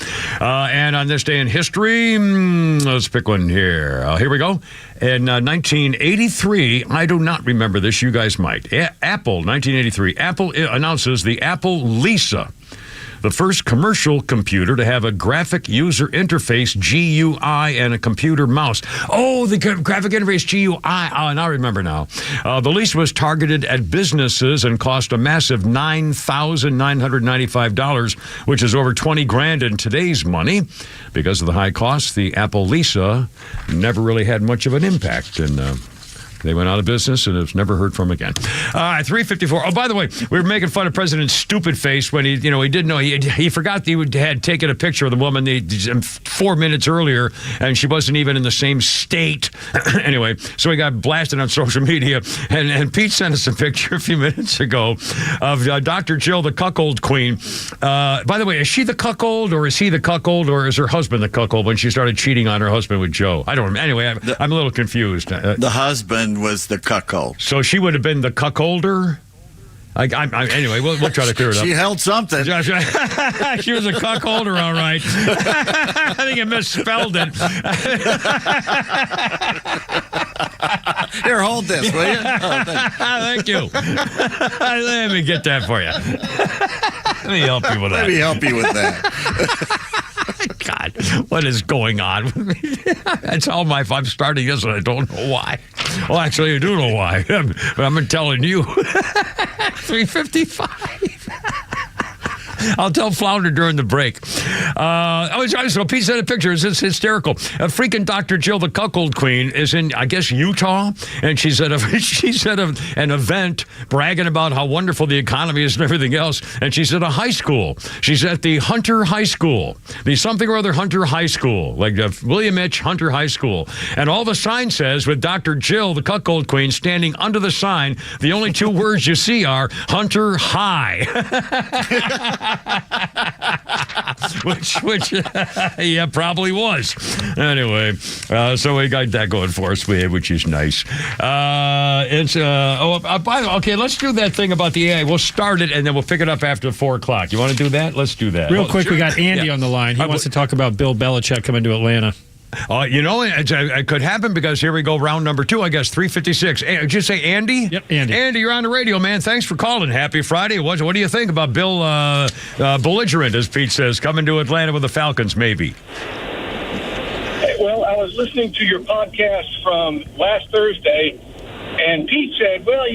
and on this day in history, let's pick one here. Here we go. In 1983, I do not remember this. You guys might. Apple, 1983. Apple announces the Apple Lisa, the first commercial computer to have a graphic user interface, GUI, and a computer mouse. Oh, the graphic interface, GUI. Oh, and I remember now. The Lisa was targeted at businesses and cost a massive $9,995, which is over $20,000 in today's money. Because of the high cost, the Apple Lisa never really had much of an impact. And they went out of business, and it was never heard from again. 3:54. Oh, by the way, we were making fun of President's stupid face when he didn't know. He forgot that he had taken a picture of the woman 4 minutes earlier, and she wasn't even in the same state. Anyway, so he got blasted on social media, and Pete sent us a picture a few minutes ago of Dr. Jill, the cuckold queen. By the way, is she the cuckold, or is he the cuckold, or is her husband the cuckold when she started cheating on her husband with Joe? I don't remember. Anyway, I'm a little confused. The husband was the cuckold. So she would have been the cuckolder? Anyway, we'll try to clear it up. She held something. She was a cuckolder, all right. I think I misspelled it. Here, hold this, will you? Oh, thank you. Let me get that for you. Let me help you with that. Let me help you with that. God, what is going on with me? That's all my fault. I'm starting this and I don't know why. Well, actually, I do know why, but I'm telling you. 3:55. I'll tell Flounder during the break. So Pete sent a picture. It's hysterical. A freaking Dr. Jill, the cuckold queen, is in, I guess, Utah, and she's at an event bragging about how wonderful the economy is and everything else. And she's at a high school. She's at the Hunter High School, the something or other Hunter High School, like William H. Hunter High School. And all the sign says, with Dr. Jill, the cuckold queen, standing under the sign, the only 2 words you see are Hunter High. which yeah, probably was. Anyway, so we got that going for us, which is nice. Okay, let's do that thing about the AI. We'll start it, and then we'll pick it up after 4 o'clock. You want to do that? Let's do that. Real quick, sure. We got Andy on the line. He wants to talk about Bill Belichick coming to Atlanta. It could happen because here we go, round number 2, I guess, 3:56. Did you say Andy? Yep, Andy. Andy, you're on the radio, man. Thanks for calling. Happy Friday. What do you think about Bill belligerent, as Pete says, coming to Atlanta with the Falcons, maybe? Well, I was listening to your podcast from last Thursday, and Pete said, well,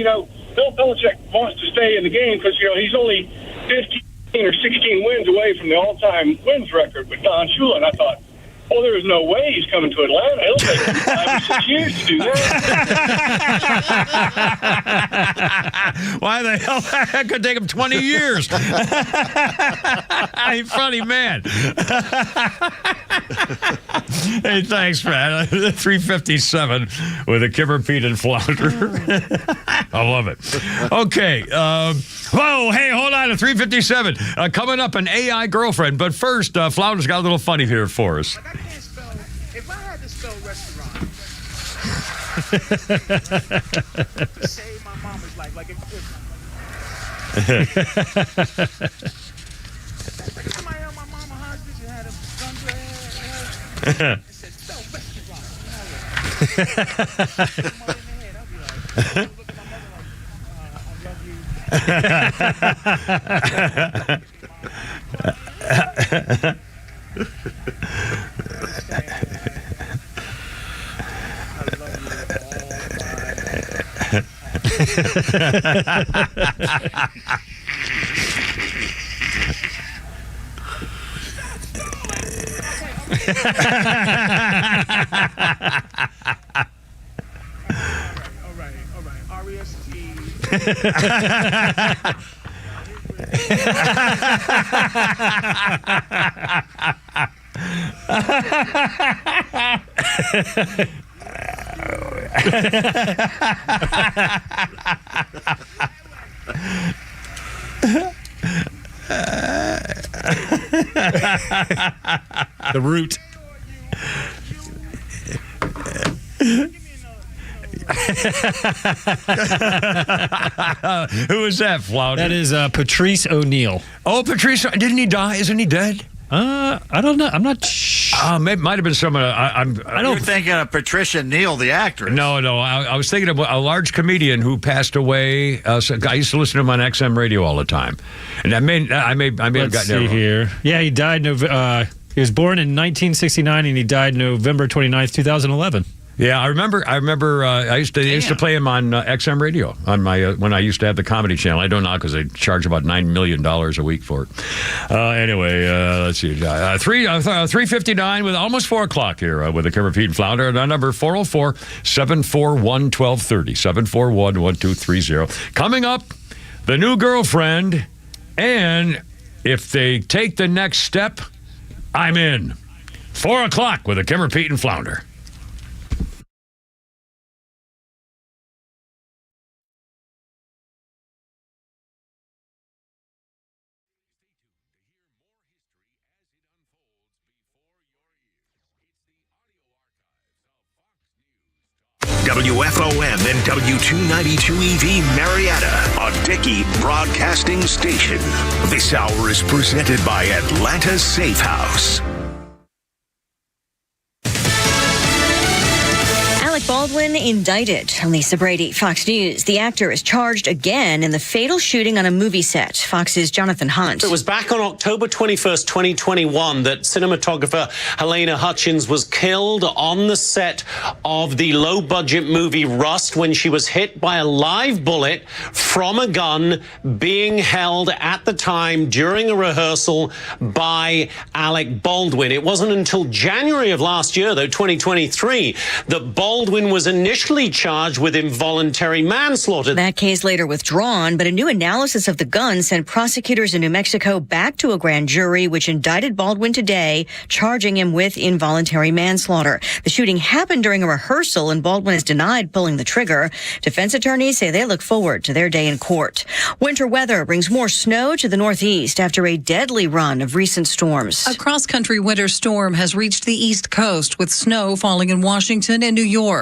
Bill Belichick wants to stay in the game because, he's only 15 or 16 wins away from the all-time wins record with Don Shula. And I thought, oh, there's no way he's coming to Atlanta. It'll take him 5 or 6 years to do that. Why the hell? That could take him 20 years. Funny man. Hey, thanks, man. 357 with a Kimmer, Pete, and Flounder. I love it. Okay. Whoa, hey, hold on. At 357. Coming up, an AI girlfriend. But first, Flounder's got a little funny here for us. Like I can't spell. If I had to spell restaurant, to save my mama's life, like if somebody on my mama's hospital and had a gun to her head, it said spell restaurant. I'll be like, look at my mother like, I love you. All right. R-E-S-T. The root. Who is that, Flounder? That is Patrice O'Neill. Oh, Patrice. Didn't he die? Isn't he dead? I don't know. I'm not sure. Might have been someone. I don't. You're thinking of Patricia Neal, the actress. No. I was thinking of a large comedian who passed away. I used to listen to him on XM radio all the time, and I may have Let's gotten see it wrong. here. Yeah, he died. He was born in 1969, and he died November 29th, 2011. Yeah, I remember. I used to play him on XM radio on my when I used to have the Comedy Channel. I don't know because they charge about $9 million a week for it. Anyway, let's see. 3:59 with almost 4 o'clock here with the Kimmer, Pete, and Flounder. And our number 404-741-1230 741-1230. Coming up, the new girlfriend, and if they take the next step, I'm in. 4 o'clock with the Kimmer, Pete, and Flounder. WFOM and W292EV Marietta, a Dickey Broadcasting Station. This hour is presented by Atlanta's Safe House. Alec Baldwin indicted. Lisa Brady, Fox News. The actor is charged again in the fatal shooting on a movie set. Fox's Jonathan Hunt. It was back on October 21st, 2021 that cinematographer Helena Hutchins was killed on the set of the low-budget movie Rust when she was hit by a live bullet from a gun being held at the time during a rehearsal by Alec Baldwin. It wasn't until January of last year, though, 2023, that Baldwin was initially charged with involuntary manslaughter. That case later withdrawn, but a new analysis of the gun sent prosecutors in New Mexico back to a grand jury, which indicted Baldwin today, charging him with involuntary manslaughter. The shooting happened during a rehearsal, and Baldwin has denied pulling the trigger. Defense attorneys say they look forward to their day in court. Winter weather brings more snow to the Northeast after a deadly run of recent storms. A cross-country winter storm has reached the East Coast, with snow falling in Washington and New York.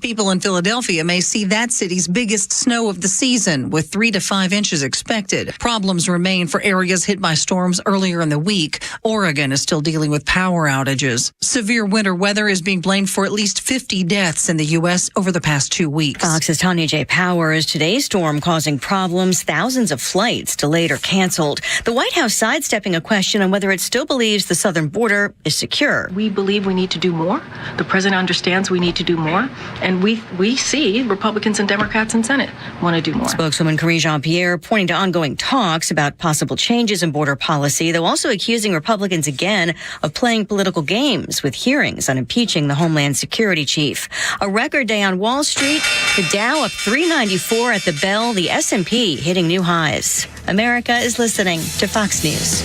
People in Philadelphia may see that city's biggest snow of the season, with 3 to 5 inches expected. Problems remain for areas hit by storms earlier in the week. Oregon is still dealing with power outages. Severe winter weather is being blamed for at least 50 deaths in the U.S. over the past 2 weeks. Fox's Tanya J. Powers. Today's storm causing problems, thousands of flights delayed or canceled. The White House sidestepping a question on whether it still believes the southern border is secure. We believe we need to do more. The president understands we need to do more. And we see Republicans and Democrats in Senate want to do more. Spokeswoman Karine Jean-Pierre pointing to ongoing talks about possible changes in border policy, though also accusing Republicans again of playing political games with hearings on impeaching the Homeland Security chief. A record day on Wall Street, the Dow up 394 at the bell, the S&P hitting new highs. America is listening to Fox News.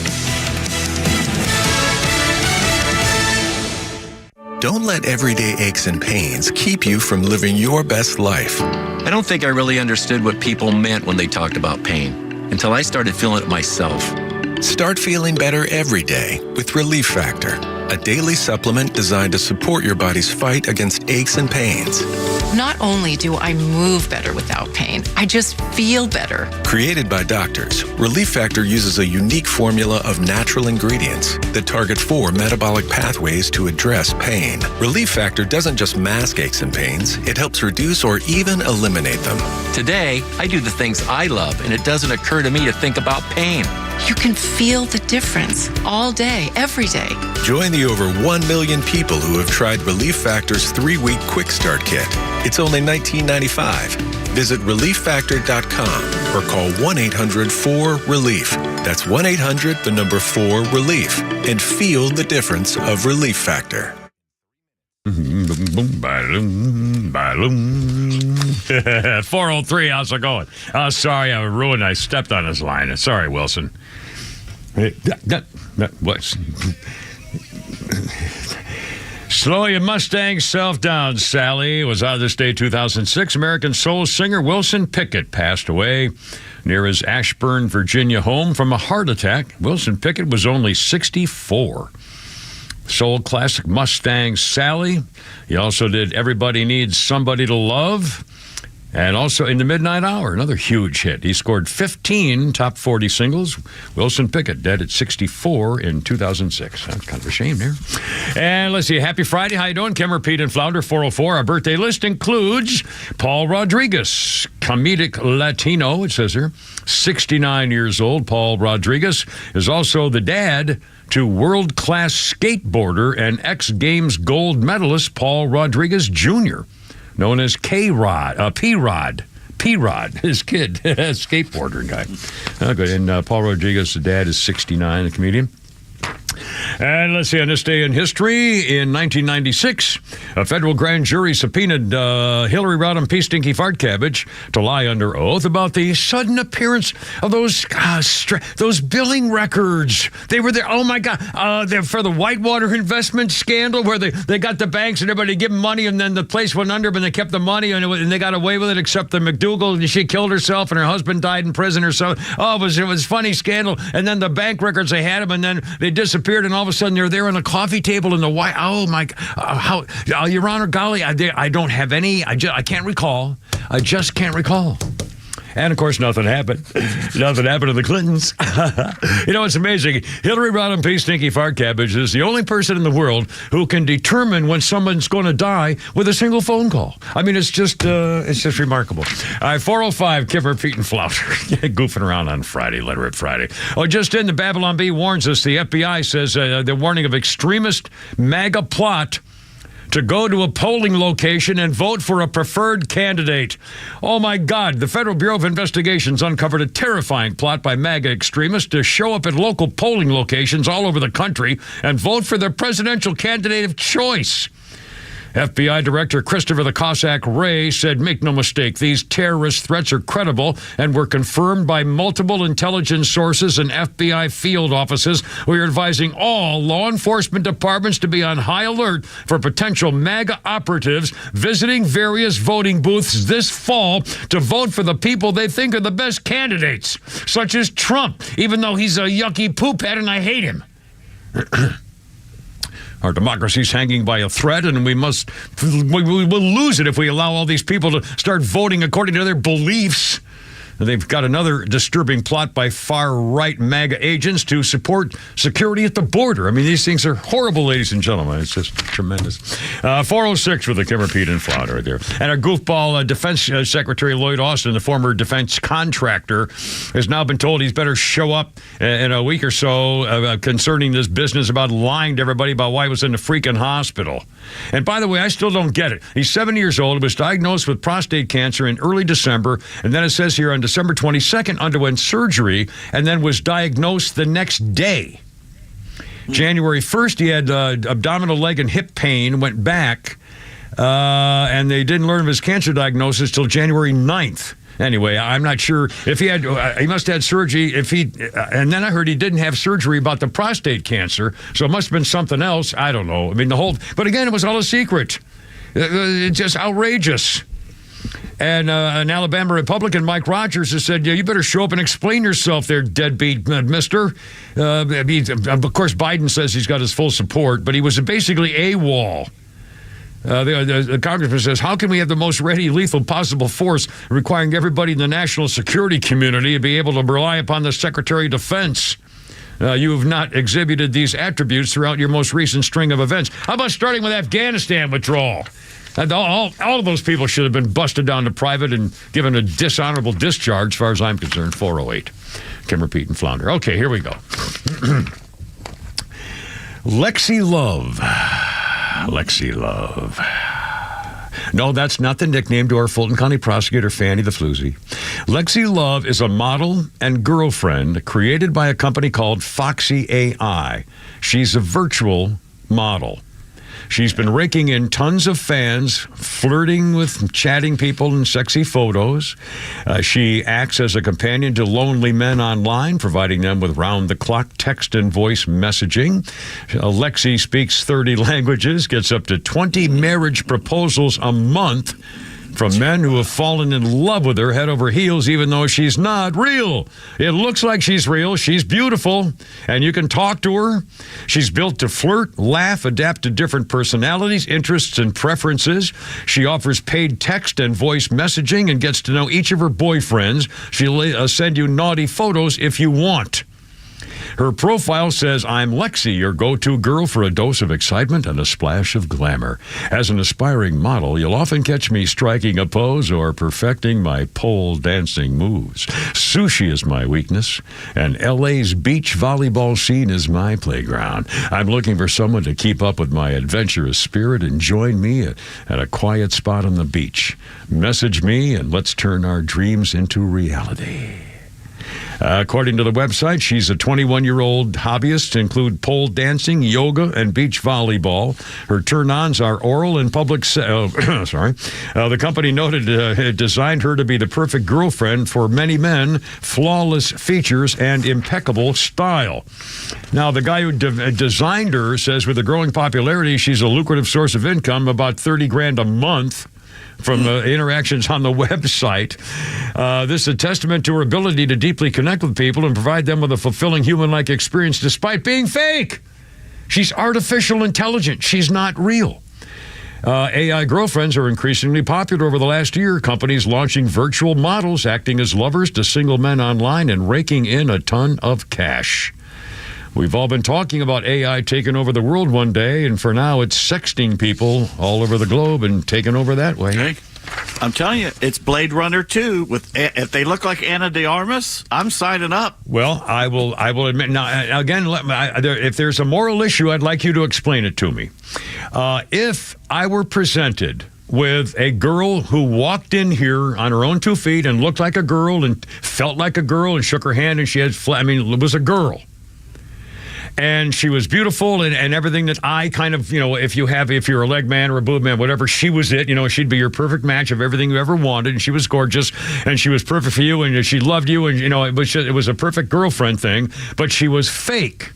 Don't let everyday aches and pains keep you from living your best life. I don't think I really understood what people meant when they talked about pain until I started feeling it myself. Start feeling better every day with Relief Factor, a daily supplement designed to support your body's fight against aches and pains. Not only do I move better without pain, I just feel better. Created by doctors, Relief Factor uses a unique formula of natural ingredients that target 4 metabolic pathways to address pain. Relief Factor doesn't just mask aches and pains, it helps reduce or even eliminate them. Today, I do the things I love, and it doesn't occur to me to think about pain. You can feel the difference all day, every day. Join the over 1 million people who have tried Relief Factor's 3-week Quick Start Kit. It's only $19.95. Visit ReliefFactor.com or call 1-800-4-RELIEF. That's 1-800-4-RELIEF. And feel the difference of Relief Factor. 403, how's it going? Oh, sorry, I ruined. I stepped on his line. Sorry, Wilson. What? Slow your Mustang self down, Sally. It was Father's Day 2006. American soul singer Wilson Pickett passed away near his Ashburn, Virginia home from a heart attack. Wilson Pickett was only 64. Soul classic Mustang Sally. He also did Everybody Needs Somebody to Love. And also In the Midnight Hour, another huge hit. He scored 15 top 40 singles. Wilson Pickett, dead at 64 in 2006. That's kind of a shame there. And let's see, happy Friday. How you doing? Kimmer, Pete, and Flounder, 404. Our birthday list includes Paul Rodriguez, comedic Latino, it says here. 69 years old. Paul Rodriguez is also the dad to world-class skateboarder and X Games gold medalist Paul Rodriguez Jr., known as P-Rod, his kid, skateboarder guy. Good. And Paul Rodriguez, the dad, is 69, the comedian. And let's see, on this day in history, in 1996, a federal grand jury subpoenaed Hillary Rodham P. Stinky Fart Cabbage to lie under oath about the sudden appearance of those billing records. They were there, oh my God, for the Whitewater investment scandal where they got the banks and everybody give them money and then the place went under, but they kept the money and they got away with it except the McDougal, she killed herself and her husband died in prison or so. Oh, it was a funny scandal. And then the bank records, they had them and then they disappeared and all of a sudden they're there on a coffee table in the White. Oh my! Your Honor, golly, I don't have any. I can't recall. I just can't recall. And, of course, nothing happened. Nothing happened to the Clintons. You know, it's amazing. Hillary Rodham P. Stinky Fart Cabbage is the only person in the world who can determine when someone's going to die with a single phone call. I mean, it's just remarkable. All right, 405, Kipper, Pete, and Flounder. Goofing around on Friday, Letter at Friday. Oh, just in, the Babylon Bee warns us. The FBI says they're warning of extremist MAGA plot to go to a polling location and vote for a preferred candidate. Oh, my God. The Federal Bureau of Investigations uncovered a terrifying plot by MAGA extremists to show up at local polling locations all over the country and vote for their presidential candidate of choice. FBI Director Christopher the Cossack Ray said, make no mistake, these terrorist threats are credible and were confirmed by multiple intelligence sources and FBI field offices. We are advising all law enforcement departments to be on high alert for potential MAGA operatives visiting various voting booths this fall to vote for the people they think are the best candidates, such as Trump, even though he's a yucky poophead and I hate him. Our democracy's hanging by a thread, and we will lose it if we allow all these people to start voting according to their beliefs. They've got another disturbing plot by far-right MAGA agents to support security at the border. I mean, these things are horrible, ladies and gentlemen. It's just tremendous. 406 with the Kimmer, Pete, and Flounder right there. And our goofball Defense Secretary Lloyd Austin, the former defense contractor, has now been told he's better show up in a week or so concerning this business about lying to everybody about why he was in the freaking hospital. And by the way, I still don't get it. He's 70 years old, was diagnosed with prostate cancer in early December, and then it says here on December 22nd underwent surgery and then was diagnosed the next day. January 1st, he had abdominal, leg, and hip pain, went back. And they didn't learn of his cancer diagnosis till January 9th. Anyway, I'm not sure if he must have had surgery. And then I heard he didn't have surgery about the prostate cancer, so it must have been something else. I don't know. I mean, but again, it was all a secret. It's just outrageous. And an Alabama Republican, Mike Rogers, has said, you better show up and explain yourself there, deadbeat mister. Of course, Biden says he's got his full support, but he was basically AWOL. The congressman says, how can we have the most ready, lethal possible force requiring everybody in the national security community to be able to rely upon the Secretary of Defense? You have not exhibited these attributes throughout your most recent string of events. How about starting with Afghanistan withdrawal? All of those people should have been busted down to private and given a dishonorable discharge, as far as I'm concerned. 408. Kimmer, Pete, and Flounder. Okay, here we go. Lexi Love. No, that's not the nickname to our Fulton County prosecutor, Fanny the Floozy. Lexi Love is a model and girlfriend created by a company called Foxy AI. She's a virtual model. She's been raking in tons of fans, flirting with chatting people in sexy photos. She acts as a companion to lonely men online, providing them with round-the-clock text and voice messaging. Lexi speaks 30 languages, gets up to 20 marriage proposals a month from men who have fallen in love with her head over heels, even though she's not real. It looks like she's real. She's beautiful, and you can talk to her. She's built to flirt, laugh, adapt to different personalities, interests, and preferences. She offers paid text and voice messaging and gets to know each of her boyfriends. She'll send you naughty photos if you want. Her profile says, I'm Lexi, your go-to girl for a dose of excitement and a splash of glamour. As an aspiring model, you'll often catch me striking a pose or perfecting my pole dancing moves. Sushi is my weakness, and LA's beach volleyball scene is my playground. I'm looking for someone to keep up with my adventurous spirit and join me at a quiet spot on the beach. Message me and let's turn our dreams into reality. According to the website, she's a 21-year-old hobbyist, include pole dancing, yoga, and beach volleyball. Her turn-ons are oral and public The company noted it designed her to be the perfect girlfriend for many men, flawless features, and impeccable style. Now, the guy who designed her says with the growing popularity, she's a lucrative source of income, about $30,000 a month. From interactions on the website. This is a testament to her ability to deeply connect with people and provide them with a fulfilling human-like experience despite being fake. She's artificial intelligence. She's not real. AI girlfriends are increasingly popular over the last year. Companies launching virtual models, acting as lovers to single men online, and raking in a ton of cash. We've all been talking about AI taking over the world one day, and for now, it's sexting people all over the globe and taking over that way. Okay. I'm telling you, it's Blade Runner 2. If they look like Ana de Armas, I'm signing up. Well, I will admit. Now, again, if there's a moral issue, I'd like you to explain it to me. If I were presented with a girl who walked in here on her own 2 feet and looked like a girl and felt like a girl and shook her hand and she had, it was a girl. And she was beautiful and everything that I kind of, if you're a leg man or a boob man, whatever, she was it. She'd be your perfect match of everything you ever wanted. And she was gorgeous and she was perfect for you and she loved you. And, it was a perfect girlfriend thing, but she was fake.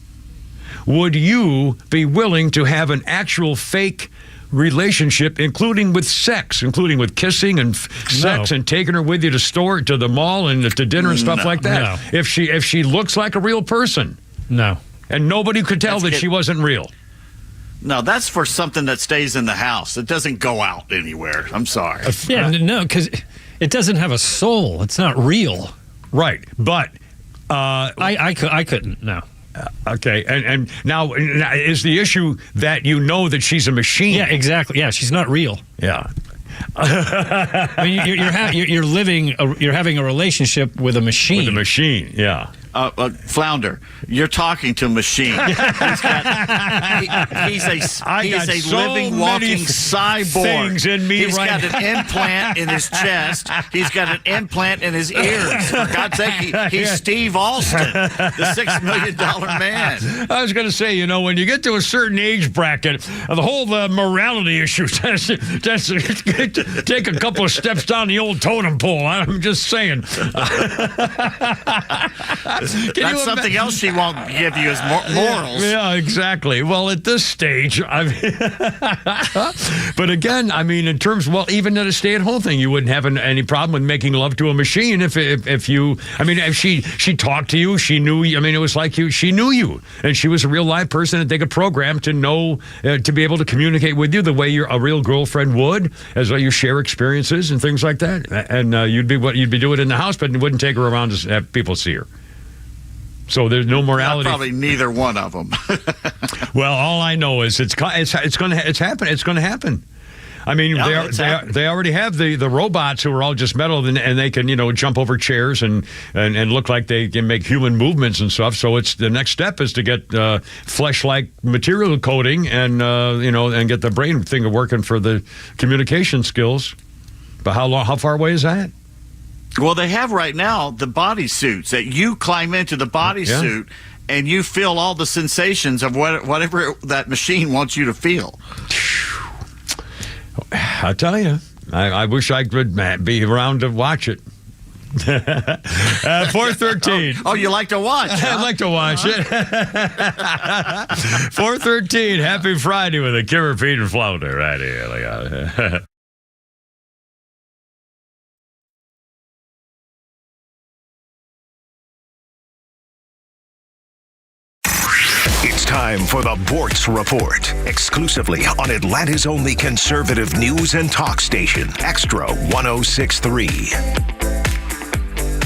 Would you be willing to have an actual fake relationship, including with sex, including with kissing and sex and taking her with you to the mall and to dinner and stuff like that? No. If she looks like a real person. No. And nobody could tell that she wasn't real. No, that's for something that stays in the house. It doesn't go out anywhere. I'm sorry. No, because it doesn't have a soul. It's not real. Right, but I couldn't. No. Okay, and now is the issue that that she's a machine? Yeah, exactly. Yeah, she's not real. Yeah. You're having a relationship with a machine. With a machine, yeah. Flounder, you're talking to a machine. He's a living, walking cyborg. Things in me He's got an implant in his chest. He's got an implant in his ears. For God's sake, he's Steve Austin, the $6 million man. I was going to say, when you get to a certain age bracket, the whole morality issue tends to take a couple of steps down the old totem pole. I'm just saying. That's something else she won't give you as morals. Yeah, exactly. Well, at this stage, but again, in terms, even at a stay-at-home thing, you wouldn't have any problem with making love to a machine if she talked to you, she knew you. It was like she knew you, and she was a real live person that they could program to know, to be able to communicate with you the way a real girlfriend would, as you share experiences and things like that. And you'd be doing in the house, but it wouldn't take her around to have people see her. So there's no morality. Probably neither one of them. Well, all I know is it's going to happen. They already have the robots who are all just metal and they can jump over chairs and look like they can make human movements and stuff. So it's the next step is to get flesh-like material coding and get the brain thing working for the communication skills. But how far away is that? Well, they have right now the body suits that you climb into the body suit and you feel all the sensations of whatever that machine wants you to feel. I tell you, I wish I could be around to watch it. 4:13. Oh, you like to watch? Huh? I like to watch it. 4:13. Happy Friday with a Kimmer, Pete, and Flounder right here. Look out. It's time for the Bortz Report, exclusively on Atlanta's only conservative news and talk station, Extra 106.3.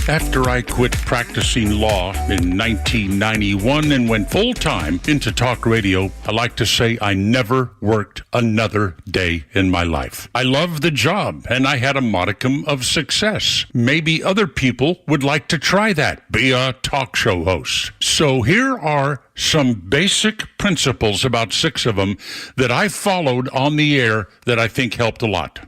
After I quit practicing law in 1991 and went full-time into talk radio, I like to say I never worked another day in my life. I loved the job, and I had a modicum of success. Maybe other people would like to try that, be a talk show host. So here are some basic principles, about 6 of them, that I followed on the air that I think helped a lot.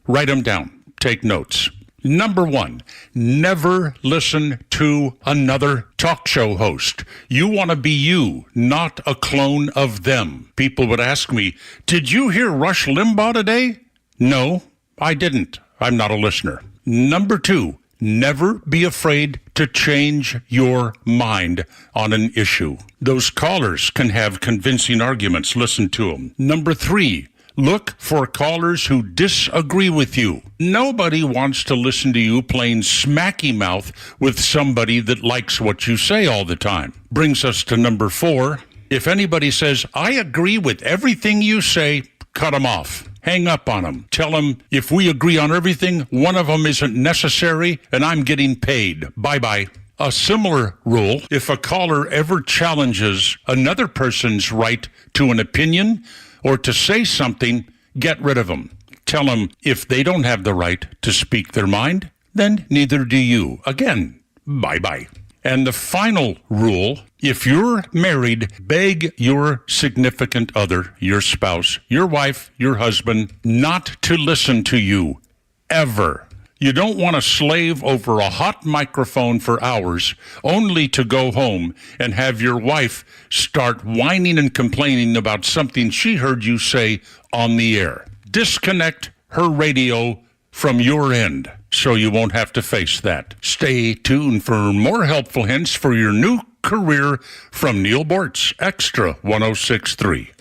Write them down. Take notes. Number 1, never listen to another talk show host. You want to be you, not a clone of them. People would ask me, did you hear Rush Limbaugh today? No, I didn't. I'm not a listener. Number 2, never be afraid to change your mind on an issue. Those callers can have convincing arguments. Listen to them. Number 3, look for callers who disagree with you. Nobody wants to listen to you playing smacky mouth with somebody that likes what you say all the time. Brings us to number 4. If anybody says, I agree with everything you say, cut them off. Hang up on them. Tell them, if we agree on everything, one of them isn't necessary and I'm getting paid. Bye-bye. A similar rule, if a caller ever challenges another person's right to an opinion or to say something, get rid of them. Tell them if they don't have the right to speak their mind, then neither do you. Again, bye-bye. And the final rule, if you're married, beg your significant other, your spouse, your wife, your husband, not to listen to you, ever. You don't want to slave over a hot microphone for hours only to go home and have your wife start whining and complaining about something she heard you say on the air. Disconnect her radio from your end so you won't have to face that. Stay tuned for more helpful hints for your new career from Neil Bortz, Extra 106.3.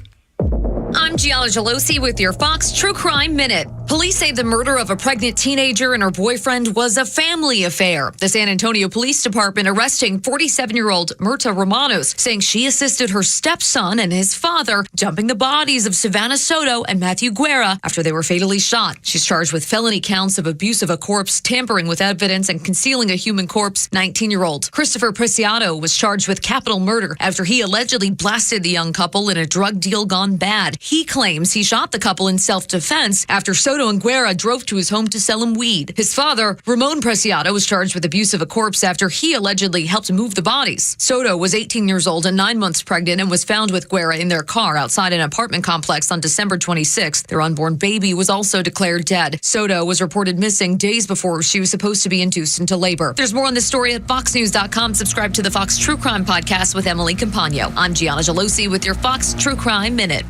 I'm Gianna Gelosi with your Fox True Crime Minute. Police say the murder of a pregnant teenager and her boyfriend was a family affair. The San Antonio Police Department arresting 47-year-old Myrta Romanos, saying she assisted her stepson and his father dumping the bodies of Savannah Soto and Matthew Guerra after they were fatally shot. She's charged with felony counts of abuse of a corpse, tampering with evidence, and concealing a human corpse. 19-year-old Christopher Preciado was charged with capital murder after he allegedly blasted the young couple in a drug deal gone bad. He claims he shot the couple in self-defense after Soto Soto and Guerra drove to his home to sell him weed. His father, Ramon Preciado, was charged with abuse of a corpse after he allegedly helped move the bodies. Soto was 18 years old and 9 months pregnant and was found with Guerra in their car outside an apartment complex on December 26th. Their unborn baby was also declared dead. Soto was reported missing days before she was supposed to be induced into labor. There's more on this story at foxnews.com. Subscribe to the Fox True Crime Podcast with Emily Compagno. I'm Gianna Gelosi with your Fox True Crime Minute.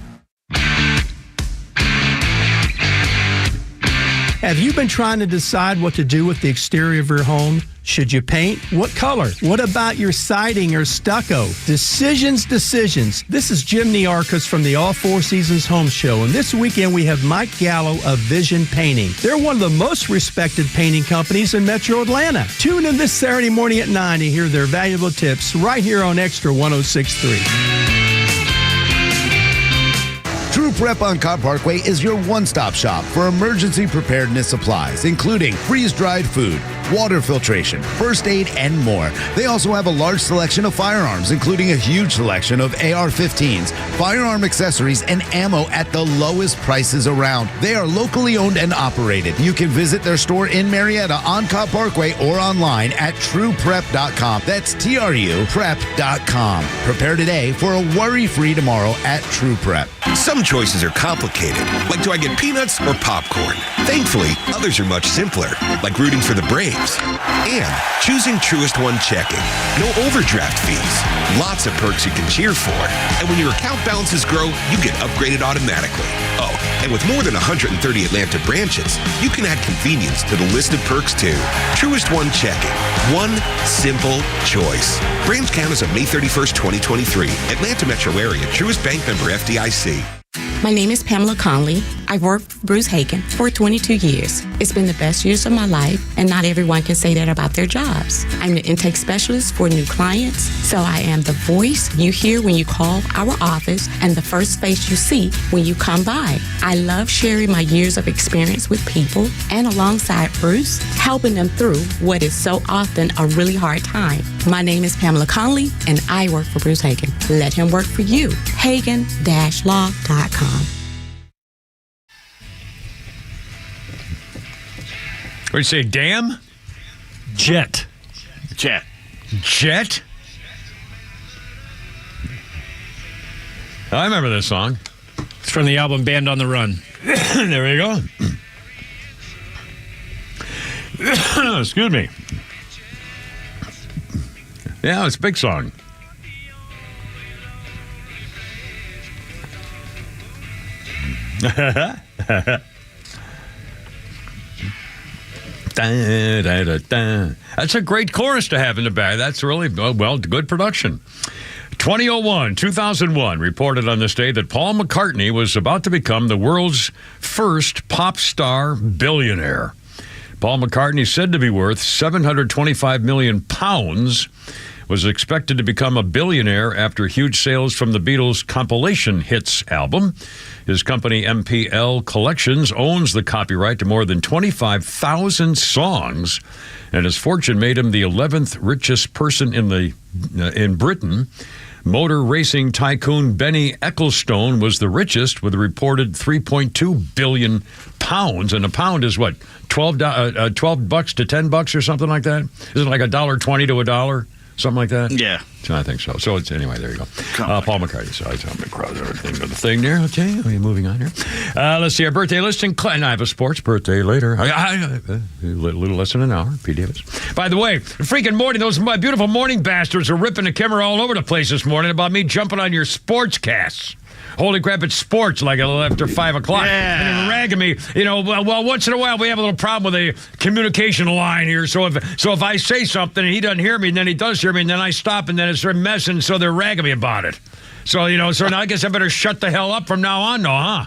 Have you been trying to decide what to do with the exterior of your home? Should you paint? What color? What about your siding or stucco? Decisions. This is Jim Niarchos from the All Four Seasons Home Show, and this weekend we have Mike Gallo of Vision Painting. They're one of the most respected painting companies in Metro Atlanta. Tune in this Saturday morning at 9 to hear their valuable tips right here on Extra 106.3. True Prep on Cobb Parkway is your one-stop shop for emergency preparedness supplies, including freeze-dried food, water filtration, first aid, and more. They also have a large selection of firearms, including a huge selection of AR-15s, firearm accessories, and ammo at the lowest prices around. They are locally owned and operated. You can visit their store in Marietta on Cobb Parkway or online at trueprep.com. That's TRU-prep.com. Prepare today for a worry-free tomorrow at True Prep. Some choices are complicated, like do I get peanuts or popcorn? Thankfully, others are much simpler, like rooting for the Braves and choosing Truist One checking. No overdraft fees, lots of perks you can cheer for, and when your account balances grow, you get upgraded automatically. Oh, and with more than 130 Atlanta branches, you can add convenience to the list of perks too. Truist One checking, one simple choice. Branch count as of May 31st, 2023. Atlanta metro area. Truist Bank member FDIC. My name is Pamela Conley. I've worked for Bruce Hagen for 22 years. It's been the best years of my life, and not everyone can say that about their jobs. I'm the intake specialist for new clients, so I am the voice you hear when you call our office and the first face you see when you come by. I love sharing my years of experience with people and alongside Bruce, helping them through what is so often a really hard time. My name is Pamela Conley, and I work for Bruce Hagen. Let him work for you. Hagen-law.com. What do you say, dam? Jet. Jet. I remember this song. It's from the album Band on the Run. There we go. Excuse me. Yeah, it's a big song. That's a great chorus to have in the back. That's really, well, good production. 2001 reported on this day that Paul McCartney was about to become the world's first pop star billionaire. Paul McCartney, said to be worth £725 million, was expected to become a billionaire after huge sales from the Beatles' compilation hits album. His company, MPL Collections, owns the copyright to more than 25,000 songs, and his fortune made him the 11th richest person in Britain. Motor racing tycoon Benny Ecclestone was the richest with a reported £3.2 billion. And a pound is what, $12 to $10 or something like that? Isn't it like $1.20 to $1? Something like that? Yeah. I think so. So it's, anyway, there you go. Paul McCartney. So I'm going to cross everything to the thing there. Okay, we're moving on here. Let's see our birthday list. And I have a sports birthday later. A little less than an hour. P. Davis. By the way, freaking morning, those beautiful morning bastards are ripping the camera all over the place this morning about me jumping on your sports casts. Holy crap, it's sports like a little after 5 o'clock. Yeah. And ragging me, well, once in a while we have a little problem with a communication line here. So if I say something and he doesn't hear me, and then he does hear me, and then I stop, and then it's a mess, and so they're ragging me about it. So, so now I guess I better shut the hell up from now on, huh?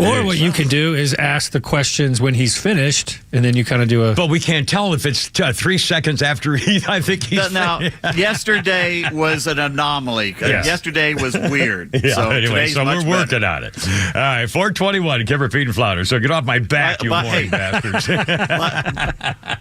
Or what you can do is ask the questions when he's finished, and then you kind of do a... But we can't tell if it's 3 seconds after I think he's... Now, yesterday was an anomaly. Yes. Yesterday was weird. Yeah, so anyway, so we're working on it. All right, 421, Kimber, Pete, and Flounder. So get off my back, you morning bastards.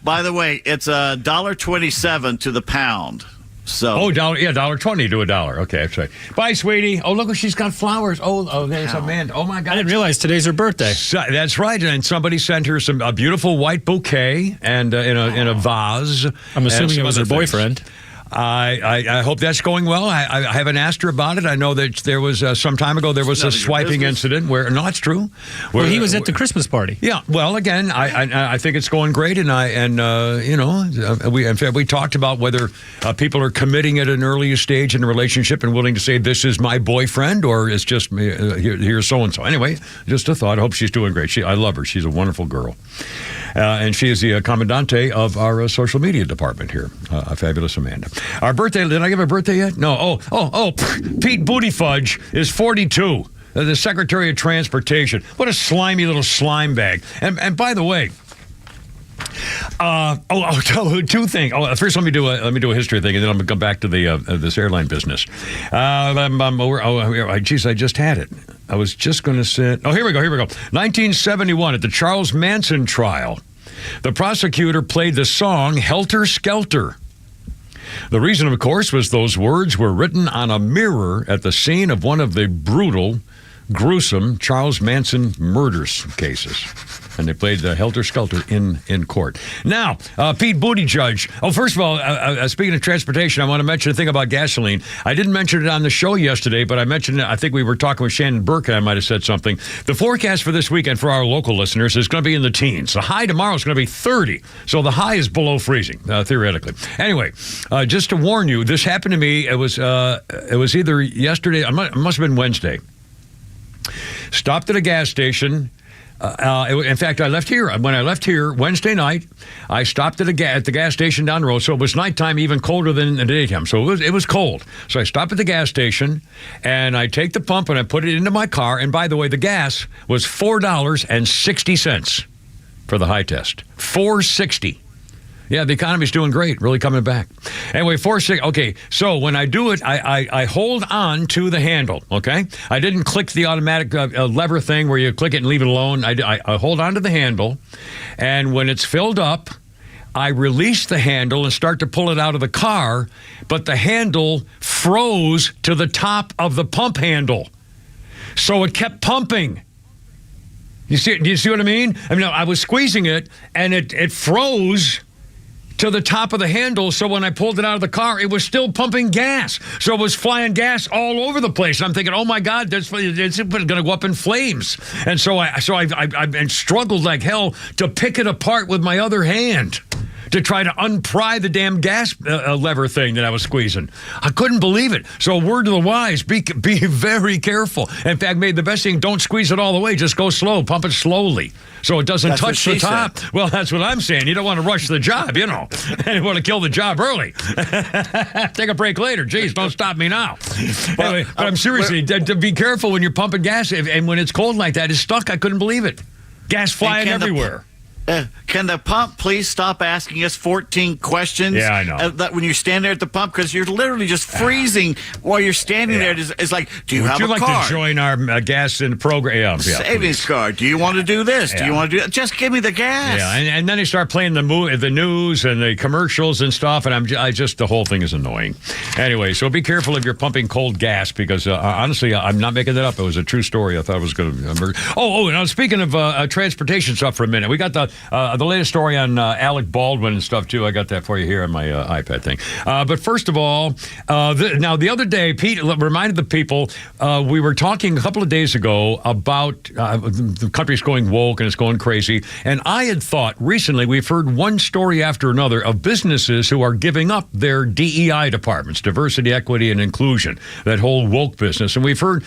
By the way, it's $1.27 to the pound So $1.20 to $1. Okay, that's right. Bye, sweetie. Oh, look, she's got flowers. Oh, there's Amanda. Oh my God, I didn't realize today's her birthday. That's right. And somebody sent her a beautiful white bouquet and in a vase. I'm assuming it was her boyfriend. I hope that's going well. I haven't asked her about it. I know that there was some time ago there was a swiping incident where it's true. Well, he was at the Christmas party. Yeah. Well, again, I think it's going great, we talked about whether people are committing at an earlier stage in a relationship and willing to say this is my boyfriend or it's just here's so and so. Anyway, just a thought. I hope she's doing great. I love her. She's a wonderful girl. And she is the commandante of our social media department here. A fabulous Amanda. Our birthday, did I give a birthday yet? No. Pete Bootyfudge is 42. The Secretary of Transportation. What a slimy little slime bag. And by the way, two things. First, let me do a history thing, and then I'm going to come back to this airline business. Geez, I just had it. I was just going to say. Oh, here we go. 1971 at the Charles Manson trial, the prosecutor played the song "Helter Skelter." The reason, of course, was those words were written on a mirror at the scene of one of the brutal, gruesome Charles Manson murders cases. And they played the Helter Skelter in court. Now, Pete Buttigieg. Oh, first of all, speaking of transportation, I want to mention a thing about gasoline. I didn't mention it on the show yesterday, but I mentioned it. I think we were talking with Shannon Burke, and I might have said something. The forecast for this weekend for our local listeners is going to be in the teens. The high tomorrow is going to be 30, so the high is below freezing, theoretically. Anyway, just to warn you, this happened to me. It was either yesterday. It must have been Wednesday. Stopped at a gas station. In fact, I left here. When I left here Wednesday night, I stopped at the gas station down the road. So it was nighttime, even colder than the daytime. So it was cold. So I stopped at the gas station, and I take the pump and I put it into my car. And by the way, the gas was $4.60 for the high test. $4.60. Yeah, the economy's doing great, really coming back. Anyway, 4.6. Okay, so when I do it, I hold on to the handle, okay? I didn't click the automatic lever thing where you click it and leave it alone. I hold on to the handle, and when it's filled up, I release the handle and start to pull it out of the car, but the handle froze to the top of the pump handle. So it kept pumping. Do you see what I mean? I mean, I was squeezing it, and it froze to the top of the handle, so when I pulled it out of the car, it was still pumping gas. So it was flying gas all over the place. And I'm thinking, oh my God, it's going to go up in flames. And so I struggled like hell to pick it apart with my other hand to try to unpry the damn gas lever thing that I was squeezing. I couldn't believe it. So a word to the wise, be very careful. In fact, the best thing, don't squeeze it all the way. Just go slow. Pump it slowly so it doesn't touch the top. Said. Well, that's what I'm saying. You don't want to rush the job, and you want to kill the job early. Take a break later. Jeez, don't stop me now. Anyway, but I'm seriously, to be careful when you're pumping gas, and when it's cold like that, it's stuck. I couldn't believe it. Gas flying everywhere. Can the pump please stop asking us 14 questions? Yeah, I know. When you stand there at the pump, because you're literally just freezing while you're standing there. It's like, do you have a car? Would you like to join our gas in the program? Yeah, savings card. Do you want to do this? Yeah. Do you want to do that? Just give me the gas. Yeah, and then they start playing the news and the commercials and stuff, and the whole thing is annoying. Anyway, so be careful if you're pumping cold gas, because honestly, I'm not making that up. It was a true story. I thought it was going to. And speaking of transportation stuff for a minute, we got the latest story on Alec Baldwin and stuff, too. I got that for you here on my iPad thing. But first of all, the other day, Pete reminded the people, we were talking a couple of days ago about the country's going woke and it's going crazy. And I had thought recently we've heard one story after another of businesses who are giving up their DEI departments, diversity, equity, and inclusion, that whole woke business. And we've heard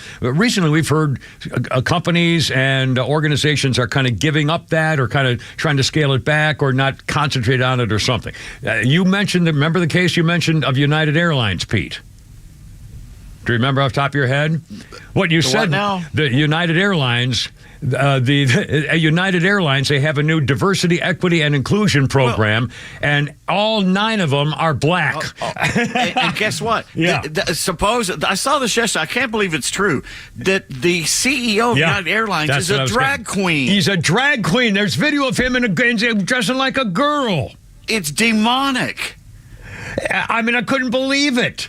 companies and organizations are kind of giving up that, or kind of trying to scale it back, or not concentrate on it, or something. You mentioned, remember the case you mentioned of United Airlines, Pete? Do you remember off the top of your head? What you said now? The United Airlines, United Airlines, they have a new diversity, equity, and inclusion program, and all 9 of them are black. And guess what? Yeah. Suppose I saw this yesterday. I can't believe it's true. That the CEO of United Airlines is a drag queen. He's a drag queen. There's video of him dressing like a girl. It's demonic. I mean, I couldn't believe it.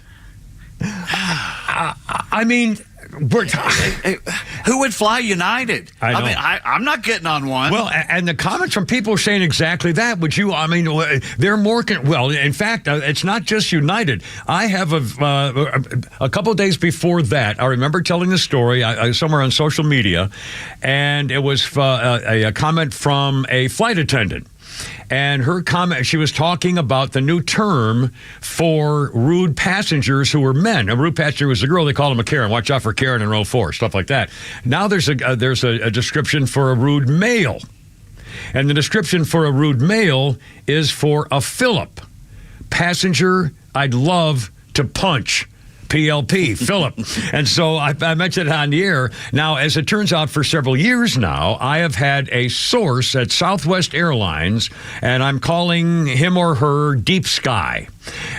I mean, who would fly United? I know. I mean, I'm not getting on one. Well, and the comments from people are saying exactly that. Would you? I mean, they're more. Well, in fact, it's not just United. I have a couple of days before that. I remember telling the story somewhere on social media, and it was a comment from a flight attendant. And her comment, she was talking about the new term for rude passengers who were men. A rude passenger was a girl. They call them a Karen. Watch out for Karen in row 4, stuff like that. Now there's a description for a rude male. And the description for a rude male is for a Philip. Passenger I'd love to punch. PLP, Philip. And so I mentioned it on the air. Now, as it turns out, for several years now, I have had a source at Southwest Airlines, and I'm calling him or her Deep Sky.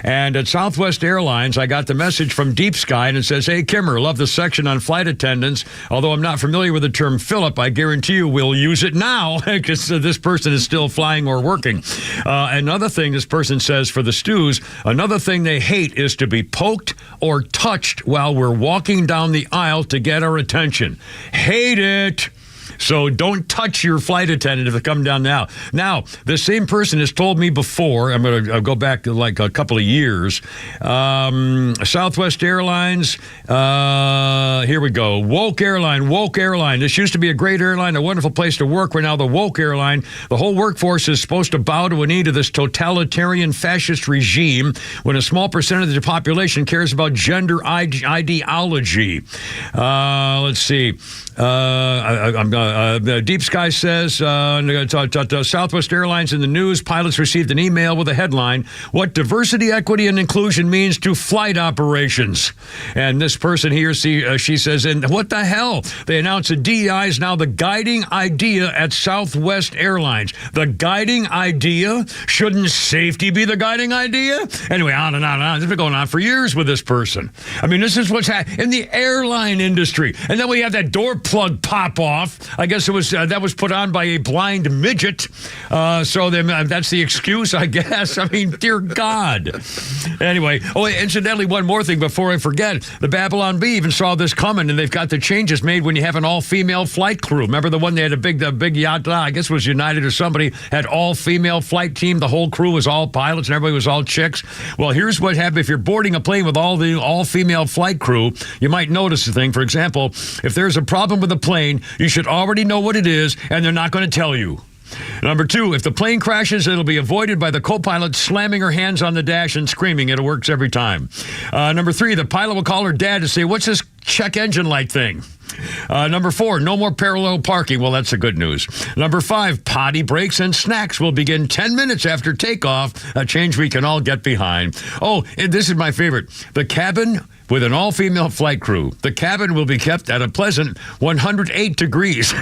And at Southwest Airlines, I got the message from Deep Sky, and it says, "Hey, Kimmer, love the section on flight attendants. Although I'm not familiar with the term Philip, I guarantee you we'll use it now because this person is still flying or working." Another thing this person says for the stews, another thing they hate is to be poked or touched while we're walking down the aisle to get our attention. Hate it. So don't touch your flight attendant if they come down now. Now, the same person has told me before, I'm going to go back to like a couple of years, Southwest Airlines, here we go, Woke Airline. This used to be a great airline, a wonderful place to work. We're now the Woke Airline. The whole workforce is supposed to bow to a knee to this totalitarian fascist regime when a small percentage of the population cares about gender ideology. Let's see. Deep Sky says, Southwest Airlines in the news, pilots received an email with a headline, "What diversity, equity, and inclusion means to flight operations." And this person here, she says, and what the hell? They announced that DEI is now the guiding idea at Southwest Airlines. The guiding idea? Shouldn't safety be the guiding idea? Anyway, on and on and on. This has been going on for years with this person. I mean, this is what's happening in the airline industry. And then we have that door plug pop off. I guess it was that was put on by a blind midget. So then that's the excuse, I guess. I mean, dear God. Anyway, incidentally, one more thing before I forget. The Babylon Bee even saw this coming, and they've got the changes made when you have an all-female flight crew. Remember the one they had the big yacht? I guess it was United or somebody had all-female flight team. The whole crew was all pilots, and everybody was all chicks. Well, here's what happened. If you're boarding a plane with all-female flight crew, you might notice a thing. For example, if there's a problem with the plane, you should already know what it is, and they're not going to tell you. Number 2, if the plane crashes, it'll be avoided by the co-pilot slamming her hands on the dash and screaming. It works every time. Number 3, the pilot will call her dad to say, "What's this check engine light thing?" Number 4, no more parallel parking. Well, that's the good news. Number 5, potty breaks and snacks will begin 10 minutes after takeoff, a change we can all get behind. Oh, and this is my favorite. The cabin with an all-female flight crew. The cabin will be kept at a pleasant 108 degrees.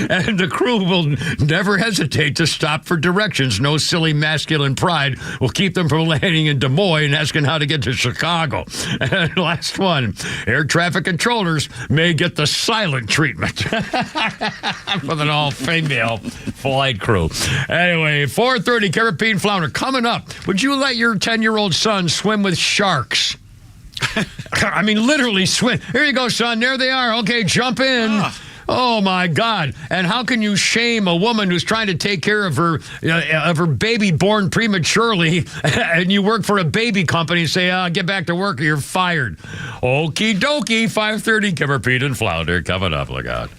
And the crew will never hesitate to stop for directions. No silly masculine pride will keep them from landing in Des Moines and asking how to get to Chicago. And last one, air traffic controllers may get the silent treatment with an all-female flight crew. Anyway, 4:30, Caribbean Flounder coming up. Would you let your 10-year-old son swim with sharks? I mean, literally swim. Here you go, son. There they are. Okay, jump in. Oh, my God. And how can you shame a woman who's trying to take care of her baby born prematurely, and you work for a baby company and say, get back to work or you're fired? Okie dokie, 5:30, Kimmer, Pete, and Flounder coming up. Look out.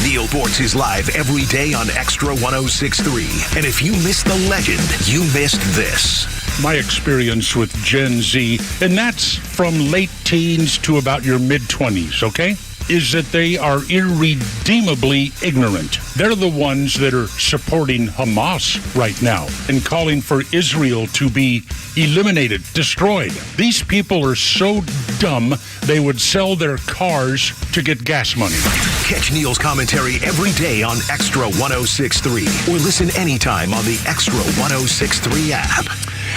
Neil Bortz is live every day on Extra 106.3. And if you missed the legend, you missed this. My experience with Gen Z, and that's from late teens to about your mid-20s, okay, is that they are irredeemably ignorant. They're the ones that are supporting Hamas right now and calling for Israel to be eliminated, destroyed. These people are so dumb, they would sell their cars to get gas money. Catch Neil's commentary every day on Extra 106.3 or listen anytime on the Extra 106.3 app.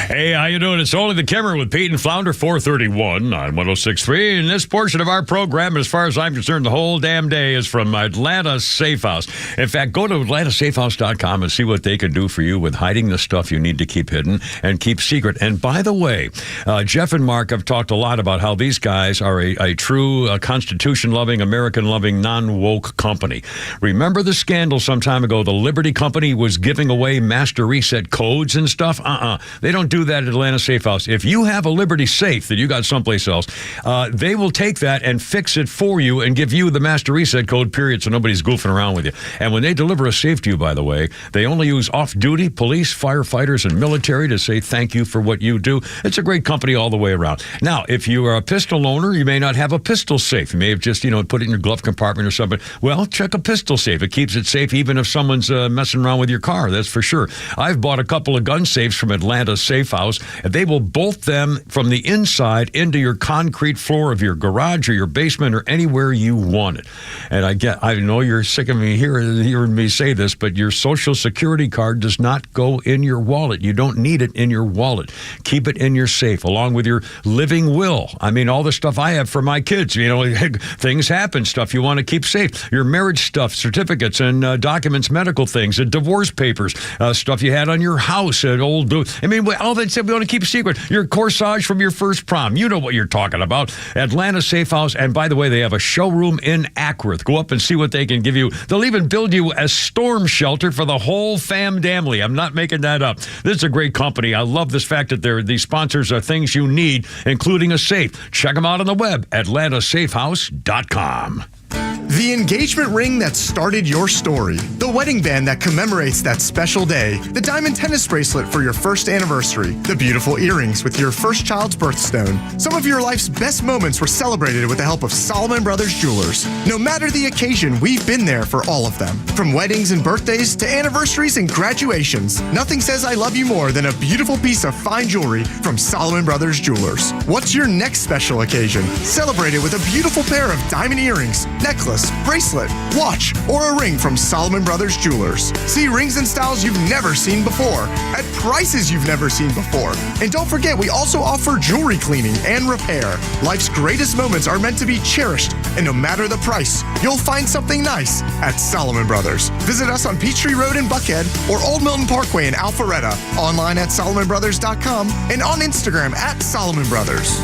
Hey, how you doing? It's Only the Kimmer with Pete and Flounder, 431 on 106.3. And this portion of our program, as far as I'm concerned, the whole damn day is from Atlanta Safe House. In fact, go to AtlantaSafeHouse.com and see what they can do for you with hiding the stuff you need to keep hidden and keep secret. And by the way, Jeff and Mark have talked a lot about how these guys are a true Constitution-loving, American-loving, non-woke company. Remember the scandal some time ago? The Liberty Company was giving away master reset codes and stuff? They don't do that at Atlanta Safe House. If you have a Liberty safe that you got someplace else, they will take that and fix it for you and give you the master reset code, period, so nobody's goofing around with you. And when they deliver a safe to you, by the way, they only use off-duty police, firefighters, and military to say thank you for what you do. It's a great company all the way around. Now, if you are a pistol owner, you may not have a pistol safe. You may have just, put it in your glove compartment or something. Well, check a pistol safe. It keeps it safe even if someone's messing around with your car, that's for sure. I've bought a couple of gun safes from Atlanta Safe House, and they will bolt them from the inside into your concrete floor of your garage or your basement or anywhere you want it. And I know you're sick of me hearing me say this, but your Social Security card does not go in your wallet. You don't need it in your wallet. Keep it in your safe, along with your living will. I mean, all the stuff I have for my kids, things happen, stuff you want to keep safe. Your marriage stuff, certificates and documents, medical things, and divorce papers, stuff you had on your house, all that stuff we want to keep secret. Your corsage from your first prom. You know what you're talking about. Atlanta Safe House. And by the way, they have a showroom in Ackworth. Go up and see what they can give you. They'll even build you a storm shelter for the whole family. I'm not making that up. This is a great company. I love this fact that these sponsors are things you need, including a safe. Check them out on the web, AtlantaSafeHouse.com. The engagement ring that started your story, the wedding band that commemorates that special day, the diamond tennis bracelet for your first anniversary, the beautiful earrings with your first child's birthstone. Some of your life's best moments were celebrated with the help of Solomon Brothers Jewelers. No matter the occasion, we've been there for all of them. From weddings and birthdays to anniversaries and graduations, nothing says I love you more than a beautiful piece of fine jewelry from Solomon Brothers Jewelers. What's your next special occasion? Celebrate it with a beautiful pair of diamond earrings, necklace, bracelet, watch, or a ring from Solomon Brothers Jewelers. See rings and styles you've never seen before at prices you've never seen before. And don't forget, we also offer jewelry cleaning and repair. Life's greatest moments are meant to be cherished, and no matter the price, you'll find something nice at Solomon Brothers. Visit us on Peachtree Road in Buckhead or Old Milton Parkway in Alpharetta, online at SolomonBrothers.com and on Instagram at Solomon Brothers.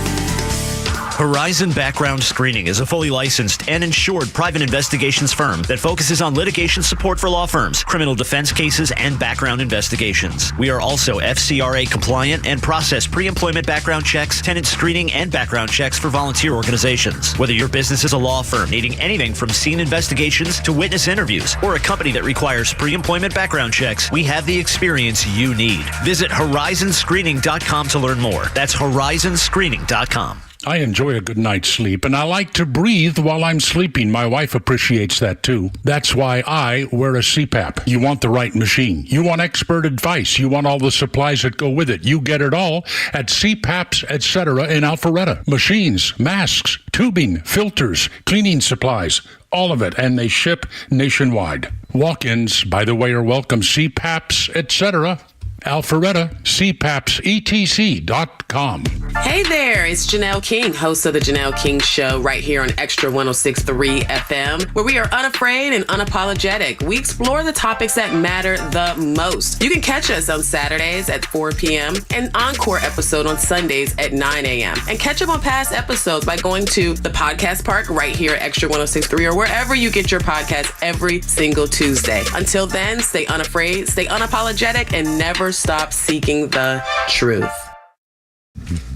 Horizon Background Screening is a fully licensed and insured private investigations firm that focuses on litigation support for law firms, criminal defense cases, and background investigations. We are also FCRA compliant and process pre-employment background checks, tenant screening, and background checks for volunteer organizations. Whether your business is a law firm needing anything from scene investigations to witness interviews, or a company that requires pre-employment background checks, we have the experience you need. Visit horizonscreening.com to learn more. That's horizonscreening.com. I enjoy a good night's sleep, and I like to breathe while I'm sleeping. My wife appreciates that, too. That's why I wear a CPAP. You want the right machine. You want expert advice. You want all the supplies that go with it. You get it all at CPAPs, etc. in Alpharetta. Machines, masks, tubing, filters, cleaning supplies, all of it, and they ship nationwide. Walk-ins, by the way, are welcome. CPAPs, etc. Alpharetta, CPAPSETC.com. Hey there, it's Janelle King, host of The Janelle King Show, right here on Extra 106.3 FM, where we are unafraid and unapologetic. We explore the topics that matter the most. You can catch us on Saturdays at 4 p.m. and encore episode on Sundays at 9 a.m. And catch up on past episodes by going to the podcast park right here at Extra 106.3 or wherever you get your podcasts every single Tuesday. Until then, stay unafraid, stay unapologetic, and never stop seeking the truth.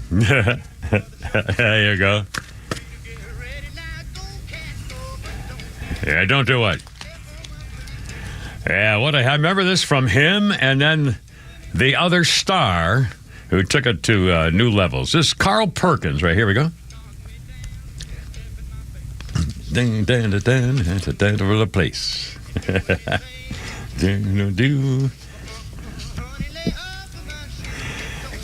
There you go. Yeah, don't do it. Yeah, I remember this from him and then the other star who took it to new levels. This is Carl Perkins right here. We go. Ding, ding, ding, ding, ding, over the place.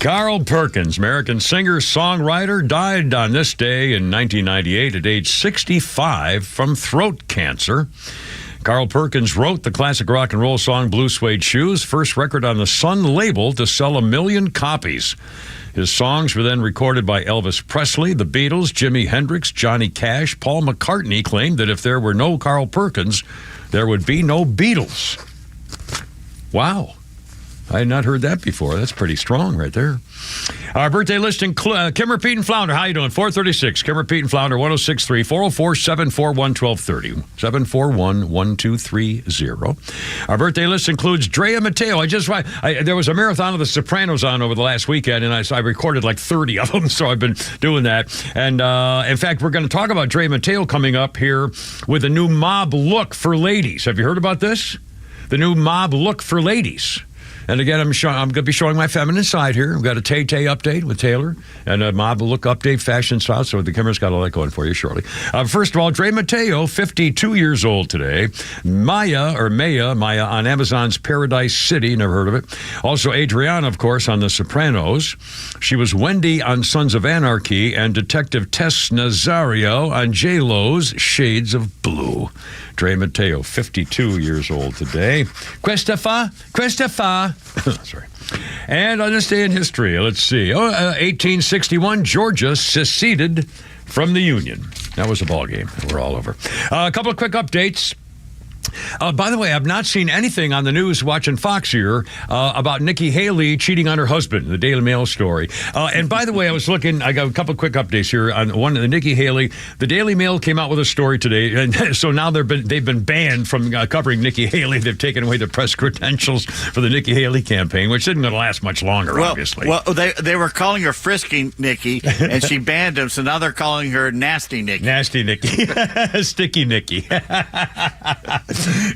Carl Perkins, American singer, songwriter, died on this day in 1998 at age 65 from throat cancer. Carl Perkins wrote the classic rock and roll song Blue Suede Shoes, first record on the Sun label to sell 1 million copies. His songs were then recorded by Elvis Presley, the Beatles, Jimi Hendrix, Johnny Cash. Paul McCartney claimed that if there were no Carl Perkins, there would be no Beatles. Wow. I had not heard that before. That's pretty strong right there. Our birthday list includes Kimmer, Pete, and Flounder. How you doing? 436. Kimmer, Pete, and Flounder, 1063 404 741 1230. 741 1230. Our birthday list includes Drea Mateo. There was a marathon of The Sopranos on over the last weekend, and I recorded like 30 of them, so I've been doing that. And in fact, we're going to talk about Drea Mateo coming up here with a new mob look for ladies. Have you heard about this? The new mob look for ladies. And again, I'm going to be showing my feminine side here. We've got a Tay-Tay update with Taylor and a mob look update fashion style. So the camera's got all that going for you shortly. First of all, Drea Mateo, 52 years old today. Maya on Amazon's Paradise City. Never heard of it. Also, Adriana, of course, on The Sopranos. She was Wendy on Sons of Anarchy and Detective Tess Nazario on J-Lo's Shades of Blue. Drea Mateo, 52 years old today. Christopher. Sorry. And on this day in history, let's see. 1861, Georgia seceded from the Union. That was a ball game. We're all over. A couple of quick updates. By the way, I've not seen anything on the news watching Fox here about Nikki Haley cheating on her husband, the Daily Mail story. And by the way, I got a couple quick updates here on one of the Nikki Haley. The Daily Mail came out with a story today, and so now they've been banned from covering Nikki Haley. They've taken away the press credentials for the Nikki Haley campaign, which isn't going to last much longer, obviously. Well, they were calling her Frisky Nikki, and she banned them, so now they're calling her Nasty Nikki. Nasty Nikki. Sticky Nikki.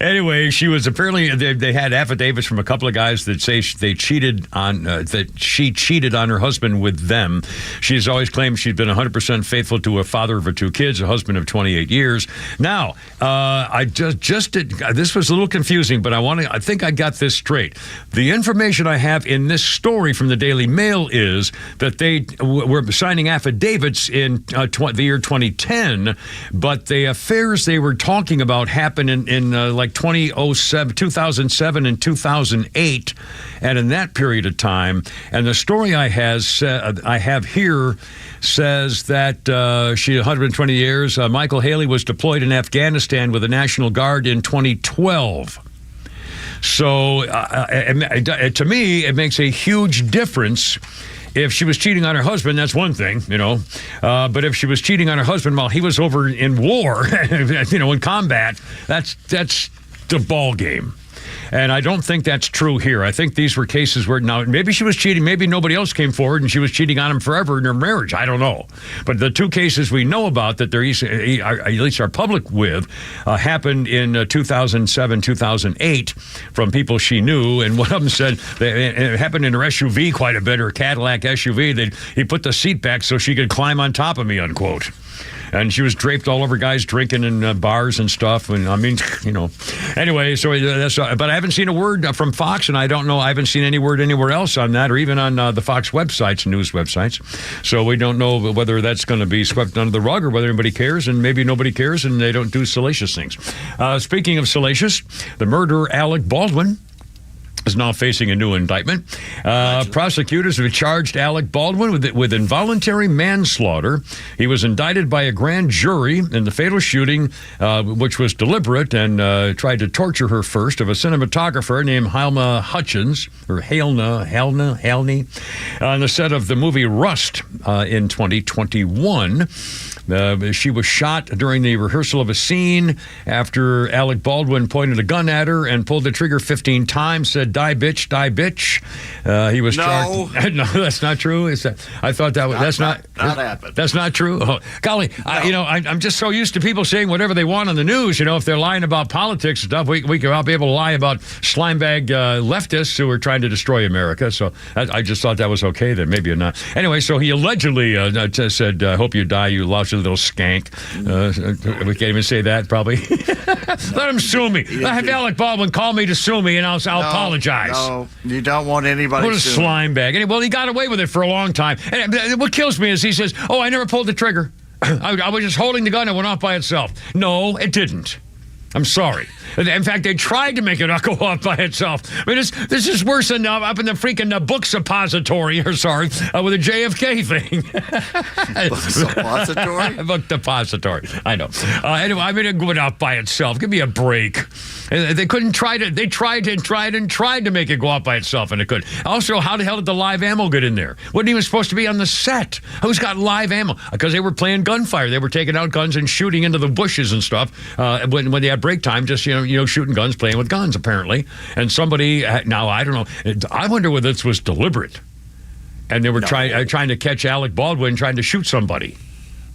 Anyway, she was apparently, they had affidavits from a couple of guys that say they cheated on, that she cheated on her husband with them. She's always claimed she's been 100% faithful to a father of her 2 kids, a husband of 28 years. Now, I just did, this was a little confusing, but I think I got this straight. The information I have in this story from the Daily Mail is that they were signing affidavits in the year 2010, but the affairs they were talking about happened in like 2007 and 2008, and in that period of time. And the story I have here says that she 120 years. Michael Haley was deployed in Afghanistan with the National Guard in 2012. So to me, it makes a huge difference. If she was cheating on her husband, that's one thing, But if she was cheating on her husband while he was over in war, in combat, that's the ball game. And I don't think that's true here. I think these were cases where, now, maybe she was cheating, maybe nobody else came forward and she was cheating on him forever in their marriage. I don't know. But the 2 cases we know about that at least are public with happened in 2007, 2008 from people she knew. And one of them said it happened in her SUV quite a bit, her Cadillac SUV. He put the seat back so she could climb on top of me, unquote. And she was draped all over guys drinking in bars and stuff. And anyway, so that's, but I haven't seen a word from Fox, and I don't know, I haven't seen any word anywhere else on that, or even on the Fox websites, news websites. So we don't know whether that's going to be swept under the rug or whether anybody cares, and maybe nobody cares and they don't do salacious things. Speaking of salacious, the murderer Alec Baldwin is now facing a new indictment. Prosecutors have charged Alec Baldwin with involuntary manslaughter. He was indicted by a grand jury in the fatal shooting, which was deliberate and tried to torture her first, of a cinematographer named Halna Hutchins, or Halney, on the set of the movie Rust in 2021. She was shot during the rehearsal of a scene after Alec Baldwin pointed a gun at her and pulled the trigger 15 times, said, "Die, bitch, die, bitch." He was charged. No, that's not true. I thought that's not happened. That's not true. Oh, golly, no. I'm just so used to people saying whatever they want on the news. If they're lying about politics and stuff, we could all be able to lie about slimebag leftists who are tcan't destroy America. So I just thought that was okay. Then maybe not. Anyway, so he allegedly said, "Hope you die, you lousy little skank." We can't even say that, probably. Let him sue me. Have Alec Baldwin call me to sue me, and I'll apologize. apologize. No, you don't want anybody. What a slime bag. Well, he got away with it for a long time. And what kills me is he says, "Oh, I never pulled the trigger. I was just holding the gun and it went off by itself." No, it didn't. I'm sorry. In fact, they tried to make it go off by itself. I mean, this is worse than up in the freaking book suppository, with a JFK thing. Book suppository? Book depository. I know. Anyway, I mean, it went off by itself. Give me a break. They couldn't try to. They tried to make it go off by itself, and it couldn't. Also, how the hell did the live ammo get in there? Wasn't even supposed to be on the set. Who's got live ammo? Because they were playing gunfire. They were taking out guns and shooting into the bushes and stuff when they had break time. Just shooting guns, playing with guns, apparently. And somebody now, I don't know. I wonder whether this was deliberate, and they were trying to catch Alec Baldwin trying to shoot somebody.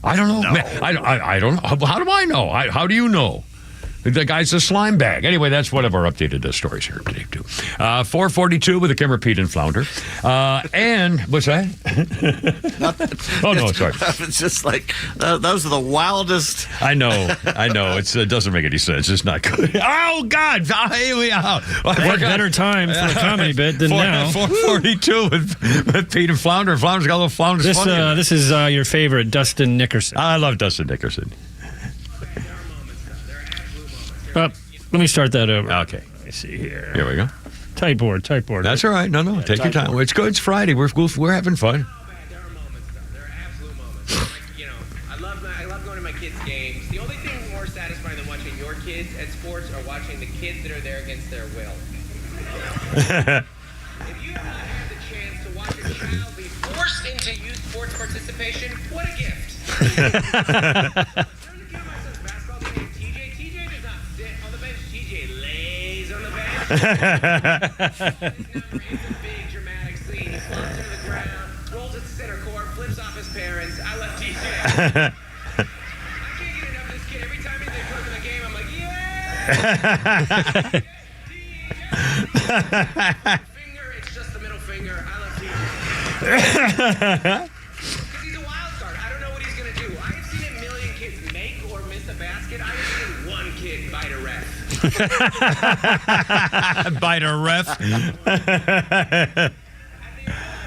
I don't know. No. I don't know. How do I know? How do you know? The guy's a slime bag. Anyway, that's one of our updated stories here today, too. 442 with a Kimmer, Pete, and Flounder. And, what's that? Oh, no, sorry. It's just like, those are the wildest. I know. It doesn't make any sense. It's not good. Oh, God. Better time for a comedy bit than now. 442 with Pete and Flounder. Flounder's got a little Flounder's This is your favorite, Dustin Nickerson. I love Dustin Nickerson. Let me start that over. Okay. Let me see here. Here we go. Tight board. That's all right. No. Take your time. It's good. It's Friday. We're having fun. There are moments, though. There are absolute moments. Like, I love going to my kids' games. The only thing more satisfying than watching your kids at sports are watching the kids that are there against their will. If you have not had the chance to watch a child be forced into youth sports participation, what a gift. Big dramatic scene. He falls to the ground, rolls at center court, flips off his parents. I love TJ. I can't get enough of this kid. Every time they put him in the game, I'm like, yeah! Finger, it's just the middle finger. I love TJ. Because he's a wild card. I don't know what he's going to do. I have seen a million kids make or miss a basket. I have seen one kid bite a ref. Bite a ref. I think last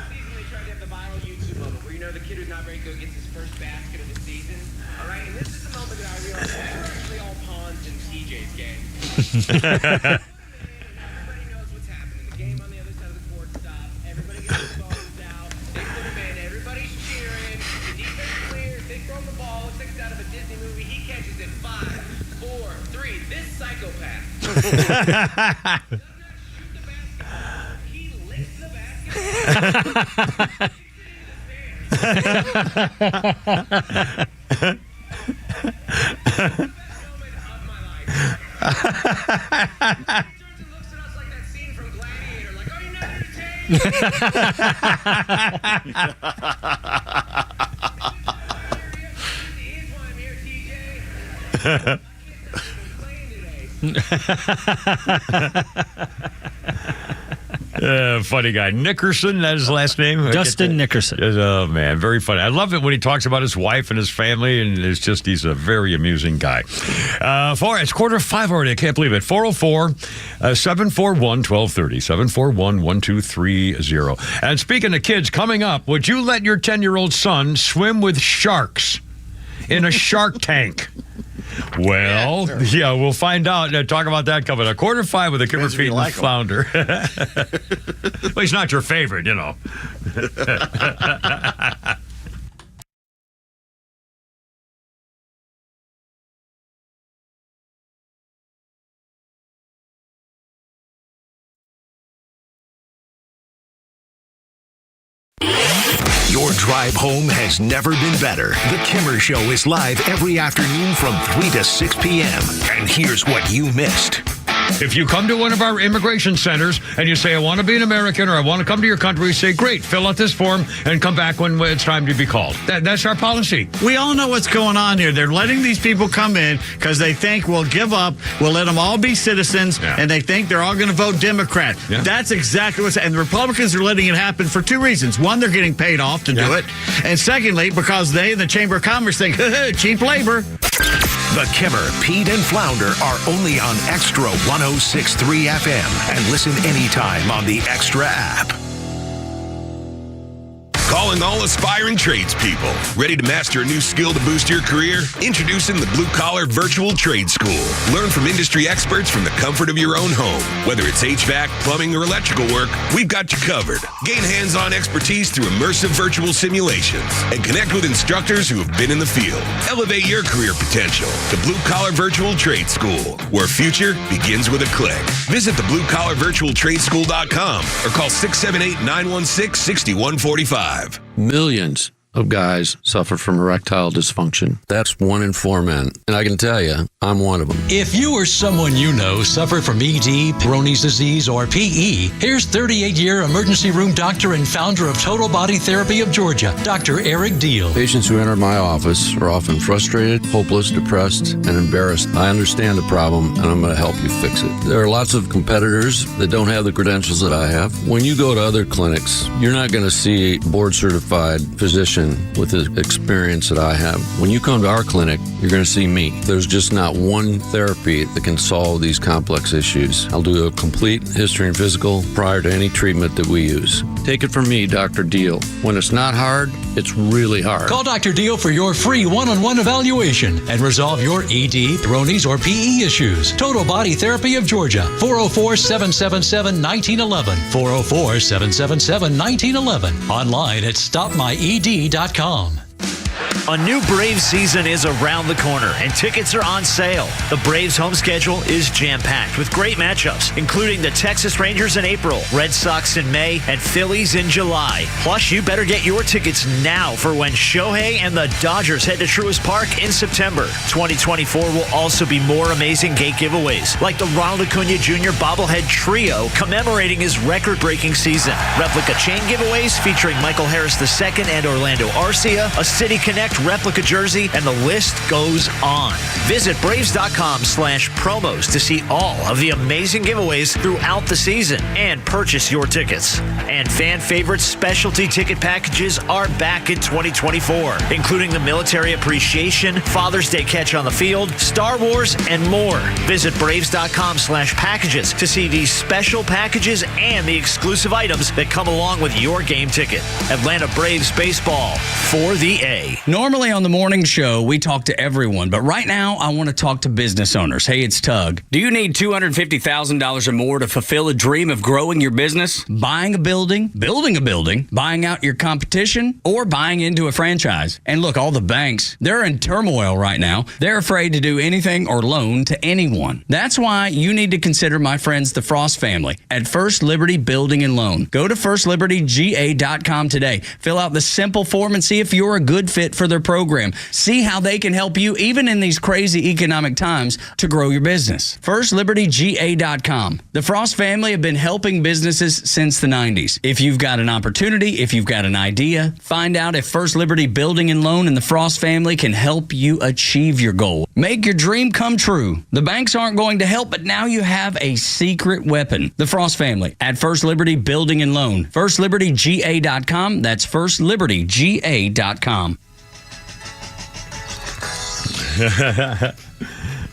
season they tried to have the viral YouTube moment where the kid who's not very good gets his first basket of the season. All right, and this is the moment that I realized we're actually all pawns in TJ's game. Everybody knows what's happening. The game on the other side of the court stops. Everybody gets their phones out. They put him in. Everybody's cheering. The defense clears. They throw the ball. It's like it's out of a Disney movie. He catches it. 5, 4, 3. This psychopath. Does not shoot the basketball. He licks the basketball. Funny guy. Nickerson, that is his last name? Dustin Nickerson. Oh, man, very funny. I love it when he talks about his wife and his family, and he's a very amusing guy. It's 4:45 already. I can't believe it. 404-741-1230, 741-1230. And speaking of kids, coming up, would you let your 10-year-old son swim with sharks in a shark tank? Well, yeah, we'll find out. Talk about that coming up. 4:45 with a Kimmer, Pete, and Flounder. Well, he's not your favorite, Your drive home has never been better. The Kimmer Show is live every afternoon from 3 to 6 p.m. And here's what you missed. If you come to one of our immigration centers and you say, I want to be an American or I want to come to your country, we say, great, fill out this form and come back when it's time to be called. That's our policy. We all know what's going on here. They're letting these people come in because they think we'll give up, we'll let them all be citizens, and they think they're all going to vote Democrat. Yeah. That's exactly what's happening. And the Republicans are letting it happen for two reasons. One, they're getting paid off to do it. And secondly, because they, the Chamber of Commerce, think, cheap labor. The Kimmer, Pete, and Flounder are only on Extra 106.3 FM and listen anytime on the Extra app. Calling all aspiring tradespeople. Ready to master a new skill to boost your career? Introducing the Blue Collar Virtual Trade School. Learn from industry experts from the comfort of your own home. Whether it's HVAC, plumbing, or electrical work, we've got you covered. Gain hands-on expertise through immersive virtual simulations and connect with instructors who have been in the field. Elevate your career potential. The Blue Collar Virtual Trade School, where future begins with a click. Visit thebluecollarvirtualtradeschool.com or call 678-916-6145. Millions of guys suffer from erectile dysfunction. That's 1 in 4 men. And I can tell you, I'm one of them. If you or someone you know suffer from ED, Peyronie's disease, or PE, here's 38-year emergency room doctor and founder of Total Body Therapy of Georgia, Dr. Eric Deal. Patients who enter my office are often frustrated, hopeless, depressed, and embarrassed. I understand the problem, and I'm going to help you fix it. There are lots of competitors that don't have the credentials that I have. When you go to other clinics, you're not going to see a board-certified physician with the experience that I have. When you come to our clinic, you're going to see me. There's just not one therapy that can solve these complex issues. I'll do a complete history and physical prior to any treatment that we use. Take it from me, Dr. Deal. When it's not hard, it's really hard. Call Dr. Deal for your free one-on-one evaluation and resolve your ED, Peyronie's, or PE issues. Total Body Therapy of Georgia, 404-777-1911, 404-777-1911, online at stopmyed.com. A new Braves season is around the corner, and tickets are on sale. The Braves home schedule is jam-packed with great matchups, including the Texas Rangers in April, Red Sox in May, and Phillies in July. Plus, you better get your tickets now for when Shohei and the Dodgers head to Truist Park in September. 2024 will also be more amazing gate giveaways, like the Ronald Acuna Jr. bobblehead trio commemorating his record-breaking season. Replica chain giveaways featuring Michael Harris II and Orlando Arcia, a City Connect replica jersey, and the list goes on. Visit Braves.com/promos to see all of the amazing giveaways throughout the season and purchase your tickets. And fan favorite specialty ticket packages are back in 2024, including the Military Appreciation, Father's Day Catch on the Field, Star Wars, and more. Visit Braves.com/packages to see these special packages and the exclusive items that come along with your game ticket. Atlanta Braves baseball for the A. Normally on the morning show, we talk to everyone, but right now I want to talk to business owners. Hey, it's Tug. Do you need $250,000 or more to fulfill a dream of growing your business? Buying a building, building a building, buying out your competition, or buying into a franchise? And look, all the banks, they're in turmoil right now. They're afraid to do anything or loan to anyone. That's why you need to consider my friends, the Frost family, at First Liberty Building and Loan. Go to FirstLibertyGA.com today. Fill out the simple form and see if you're a good fit for their program. See how they can help you, even in these crazy economic times, to grow your business. FirstLibertyGA.com. The Frost family have been helping businesses since the 90s. If you've got an opportunity, if you've got an idea, find out if First Liberty Building and Loan and the Frost family can help you achieve your goal. Make your dream come true. The banks aren't going to help, but now you have a secret weapon. The Frost family at First Liberty Building and Loan. FirstLibertyGA.com. That's FirstLibertyGA.com. Oh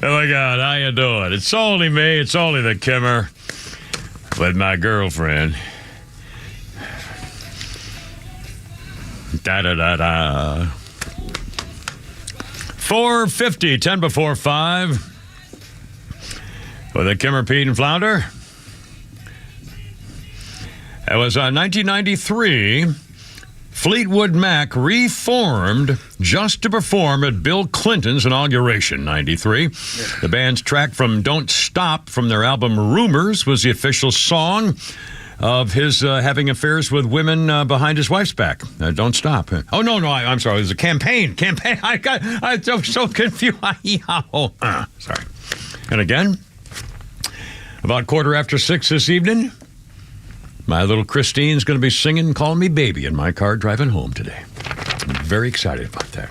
my God, how you doing? It's only me. It's only the Kimmer with my girlfriend. Da-da-da-da. 4:50, 10 before 5. With the Kimmer, Pete, and Flounder. It was 1993. Fleetwood Mac reformed just to perform at Bill Clinton's inauguration, 93. The band's track from Don't Stop from their album Rumors was the official song of his having affairs with women behind his wife's back. Don't Stop. Oh, no, I'm sorry. It was a campaign. I'm so confused. Sorry. And again, about 6:15 this evening, my little Christine's going to be singing Call Me Baby in my car driving home today. I'm very excited about that.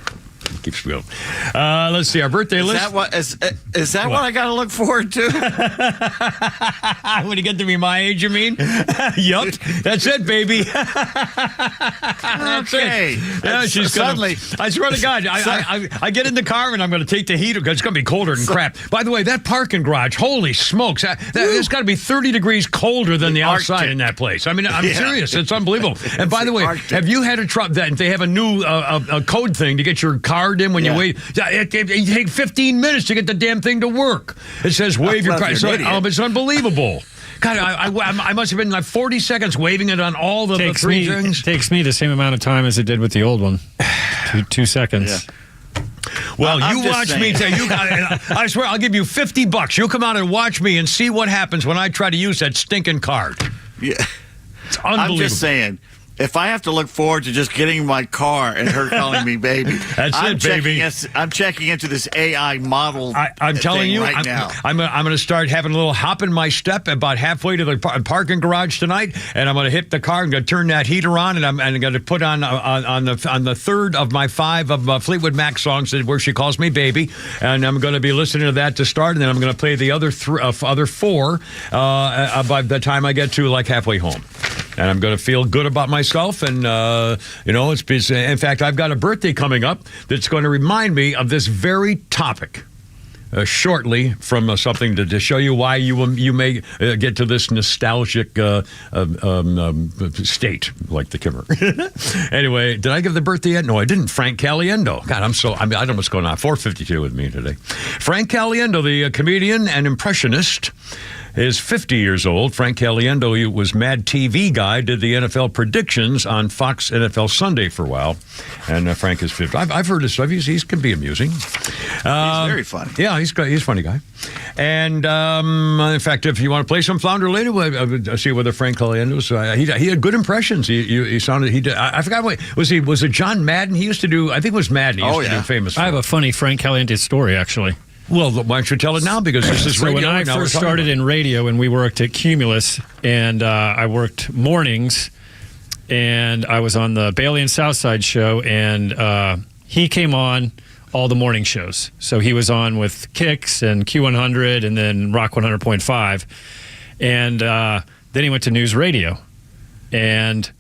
keeps going. Let's see, our birthday list. Is that what I got to look forward to? When you get to be my age, you mean? Yup. That's it, baby. Okay. Yeah, she's suddenly. I swear to God, I get in the car and I'm going to take the heater because it's going to be colder than crap. By the way, that parking garage, holy smokes, it's got to be 30 degrees colder than the outside in that place. I mean, I'm serious. It's unbelievable. And by the way, have you had a truck that they have a new a code thing to get your card in when you wait? It takes 15 minutes to get the damn thing to work. It says wave your card. It's unbelievable. God, I must have been like 40 seconds waving it on all the three things. It takes me the same amount of time as it did with the old one. 2 seconds. Yeah. Well, you watch me. I swear, I'll give you $50. You'll come out and watch me and see what happens when I try to use that stinking card. Yeah. It's unbelievable. I'm just saying, if I have to look forward to just getting in my car and her calling me baby, I'm checking into this AI model. I'm telling you, right now. I'm going to start having a little hop in my step about halfway to the parking garage tonight, and I'm going to hit the car. I'm going to turn that heater on, and I'm going to put on the third of my 5 of Fleetwood Mac songs where she calls me baby, and I'm going to be listening to that to start, and then I'm going to play the other 4 by the time I get to like halfway home. And I'm going to feel good about myself. And, it's in fact, I've got a birthday coming up that's going to remind me of this very topic shortly from something to show you why you may get to this nostalgic state, like the Kimmer. Anyway, did I give the birthday yet? No, I didn't. Frank Caliendo. God, I don't know what's going on. 4:52 with me today. Frank Caliendo, the comedian and impressionist, is 50 years old. Frank Caliendo, he was Mad TV guy, did the NFL predictions on Fox NFL Sunday for a while. And Frank is 50. I've heard his stuff. He can be amusing. He's very funny. Yeah, he's a funny guy. And in fact, if you want to play some Flounder later, we'll see whether Frank Caliendo's. He had good impressions. He sounded. He did. I forgot what was he. Was it John Madden? He used to do. I think it was Madden. He used to do famous. I have a funny Frank Caliendo story actually. Well, why don't you tell it now? Because this is radio. So when I first started in radio, and we worked at Cumulus, and I worked mornings, and I was on the Bailey and Southside show, and he came on all the morning shows. So he was on with Kicks and Q100 and then Rock 100.5. And then he went to News Radio. And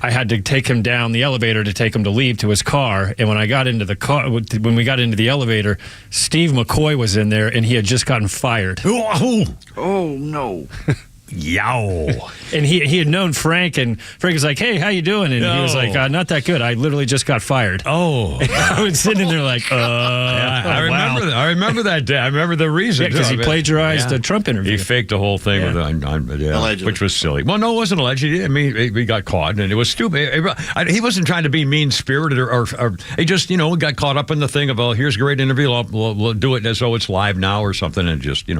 I had to take him down the elevator to take him to leave to his car. And when I got into the car, when we got into the elevator, Steve McCoy was in there, and he had just gotten fired. Oh no. Yow. And he had known Frank, and Frank was like, hey, how you doing? And he was like, not that good. I literally just got fired. Oh. And I was sitting there like, I remember that. I remember that day. I remember the reason. Yeah, because he plaplagiarized a Trump interview. He faked the whole thing which was silly. Well, no, it wasn't alleged. I mean, he got caught, and it was stupid. He wasn't trying to be mean-spirited, or he just, got caught up in the thing of, here's a great interview. We'll do it as though it's live now or something, and just,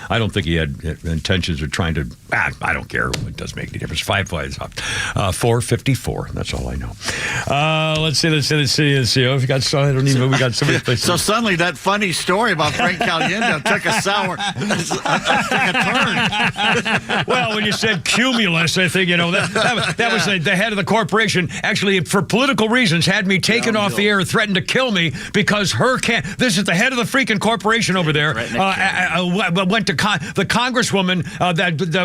I don't think he had intentions of trying to. I don't care. It doesn't make any difference. 5 plays up. 4:54. That's all I know. Let's see. Oh, we got so many places. So suddenly that funny story about Frank Caliendo took a turn. Well, when you said Cumulus, I think, that was the head of the corporation. Actually, for political reasons, had me taken off the air, threatened to kill me because this is the head of the freaking corporation over there. Went to the congresswoman,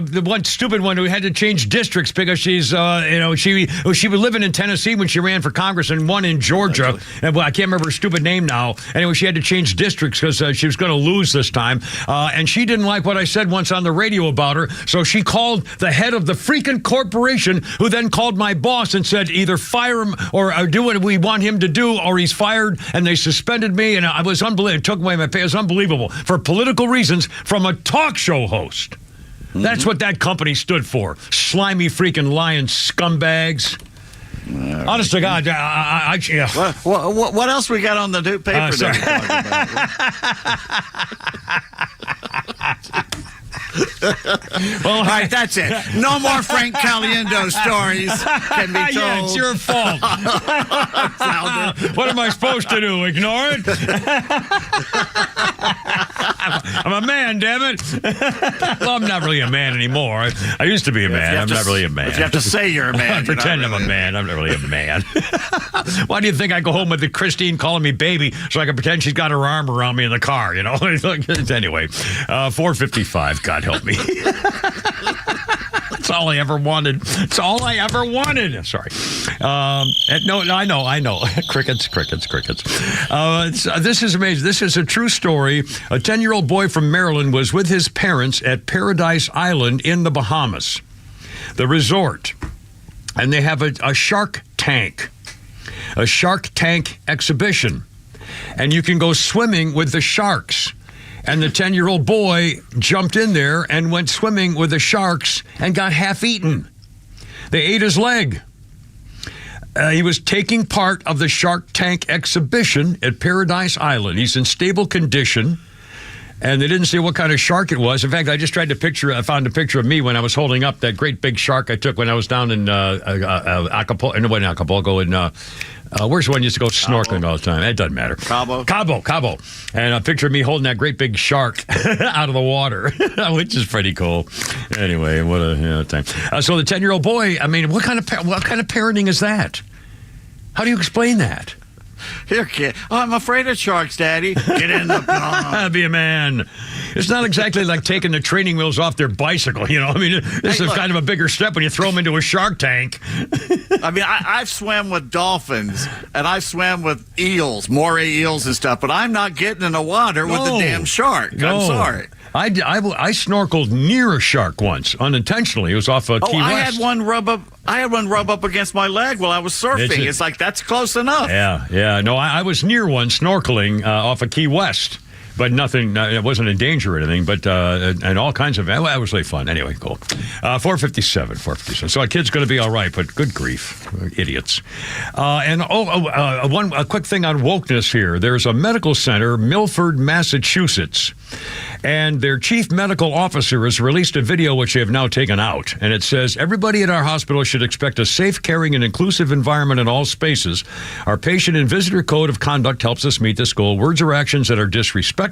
the one stupid one who had to change districts because she's, she was living in Tennessee when she ran for Congress and won in Georgia. And I can't remember her stupid name now. Anyway, she had to change districts because she was going to lose this time. And she didn't like what I said once on the radio about her. So she called the head of the freaking corporation, who then called my boss and said, either fire him or do what we want him to do, or he's fired. And they suspended me. And I was unbelievable. It took away my pay. It was unbelievable for political reasons from a talk show host. Mm-hmm. That's what that company stood for. Slimy freaking lying scumbags. Right. Honest to God, what else we got on the paper sorry. Well, all right, that's it. No more Frank Caliendo stories can be told. Yeah, it's your fault. What am I supposed to do? Ignore it? I'm a man, damn it. Well, I'm not really a man anymore. I used to be a man. I'm not really a man. But you have to say you're a man. I pretend I'm a man. I'm not really a man. Why do you think I go home with Christine calling me baby so I can pretend she's got her arm around me in the car, you know? Anyway, 4:55. God help me. That's all I ever wanted. It's all I ever wanted. Sorry. No, I know. Crickets. This is amazing. This is a true story. A 10-year-old boy from Maryland was with his parents at Paradise Island in the Bahamas, the resort. And they have a shark tank exhibition. And you can go swimming with the sharks. And the 10-year-old boy jumped in there and went swimming with the sharks and got half eaten. They ate his leg. He was taking part of the Shark Tank exhibition at Paradise Island. He's in stable condition. And they didn't say what kind of shark it was. In fact, I just found a picture of me when I was holding up that great big shark I took when I was down in Acapulco. No, in Acapulco. Where's the one used to go snorkeling all the time? It doesn't matter. Cabo. And a picture of me holding that great big shark out of the water, which is pretty cool. Anyway, what a time. So the 10-year-old boy, I mean, what kind of parenting is that? How do you explain that? Here, kid. Oh, I'm afraid of sharks, Daddy. Get in the pond. Be a man. It's not exactly like taking the training wheels off their bicycle, you know? I mean, this is kind of a bigger step when you throw them into a shark tank. I mean, I've swam with dolphins, and I've swam with eels, moray eels and stuff, but I'm not getting in the water with the damn shark. No. I'm sorry. I snorkeled near a shark once, unintentionally. It was off Key West. I had one rub up against my leg while I was surfing. It's like, that's close enough. Yeah. No, I was near one snorkeling off of Key West. But nothing, it wasn't in danger or anything, but, and all kinds of, that was really fun. Anyway, cool. 4:57. So our kid's going to be all right, but good grief, idiots. A quick thing on wokeness here. There's a medical center, Milford, Massachusetts, and their chief medical officer has released a video which they have now taken out. And it says, everybody at our hospital should expect a safe, caring, and inclusive environment in all spaces. Our patient and visitor code of conduct helps us meet this goal. Words or actions that are disrespectful,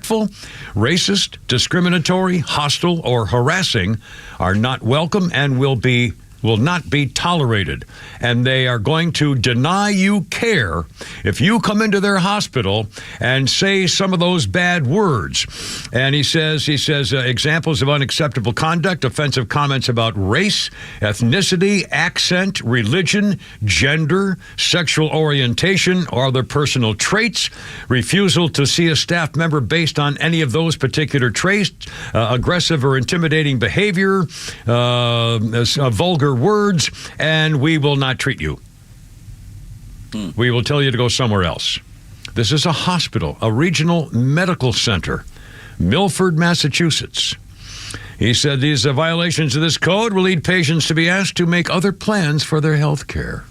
racist, discriminatory, hostile, or harassing are not welcome and will not be tolerated. And they are going to deny you care if you come into their hospital and say some of those bad words. And he says examples of unacceptable conduct, offensive comments about race, ethnicity, accent, religion, gender, sexual orientation, or other personal traits, refusal to see a staff member based on any of those particular traits, aggressive or intimidating behavior, vulgar words, and we will not treat you. We will tell you to go somewhere else. This is a hospital, a regional medical center, Milford, Massachusetts. He said these violations of this code will lead patients to be asked to make other plans for their health care.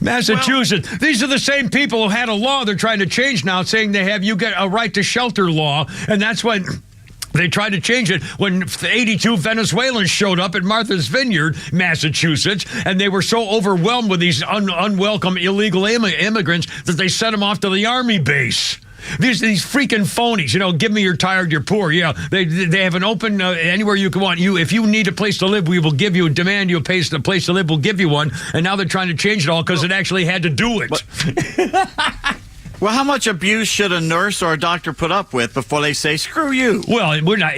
Massachusetts. These are the same people who had a law they're trying to change now, saying you get a right to shelter law, and that's when they tried to change it when 82 Venezuelans showed up at Martha's Vineyard, Massachusetts, and they were so overwhelmed with these unwelcome illegal immigrants that they sent them off to the army base. These freaking phonies, give me you're tired, you're poor. Yeah, they have an open anywhere you can want. If you need a place to live, we will give you, demand you a place to live, we'll give you one. And now they're trying to change it all because it actually had to do it. Well, how much abuse should a nurse or a doctor put up with before they say, screw you? Well, we're not,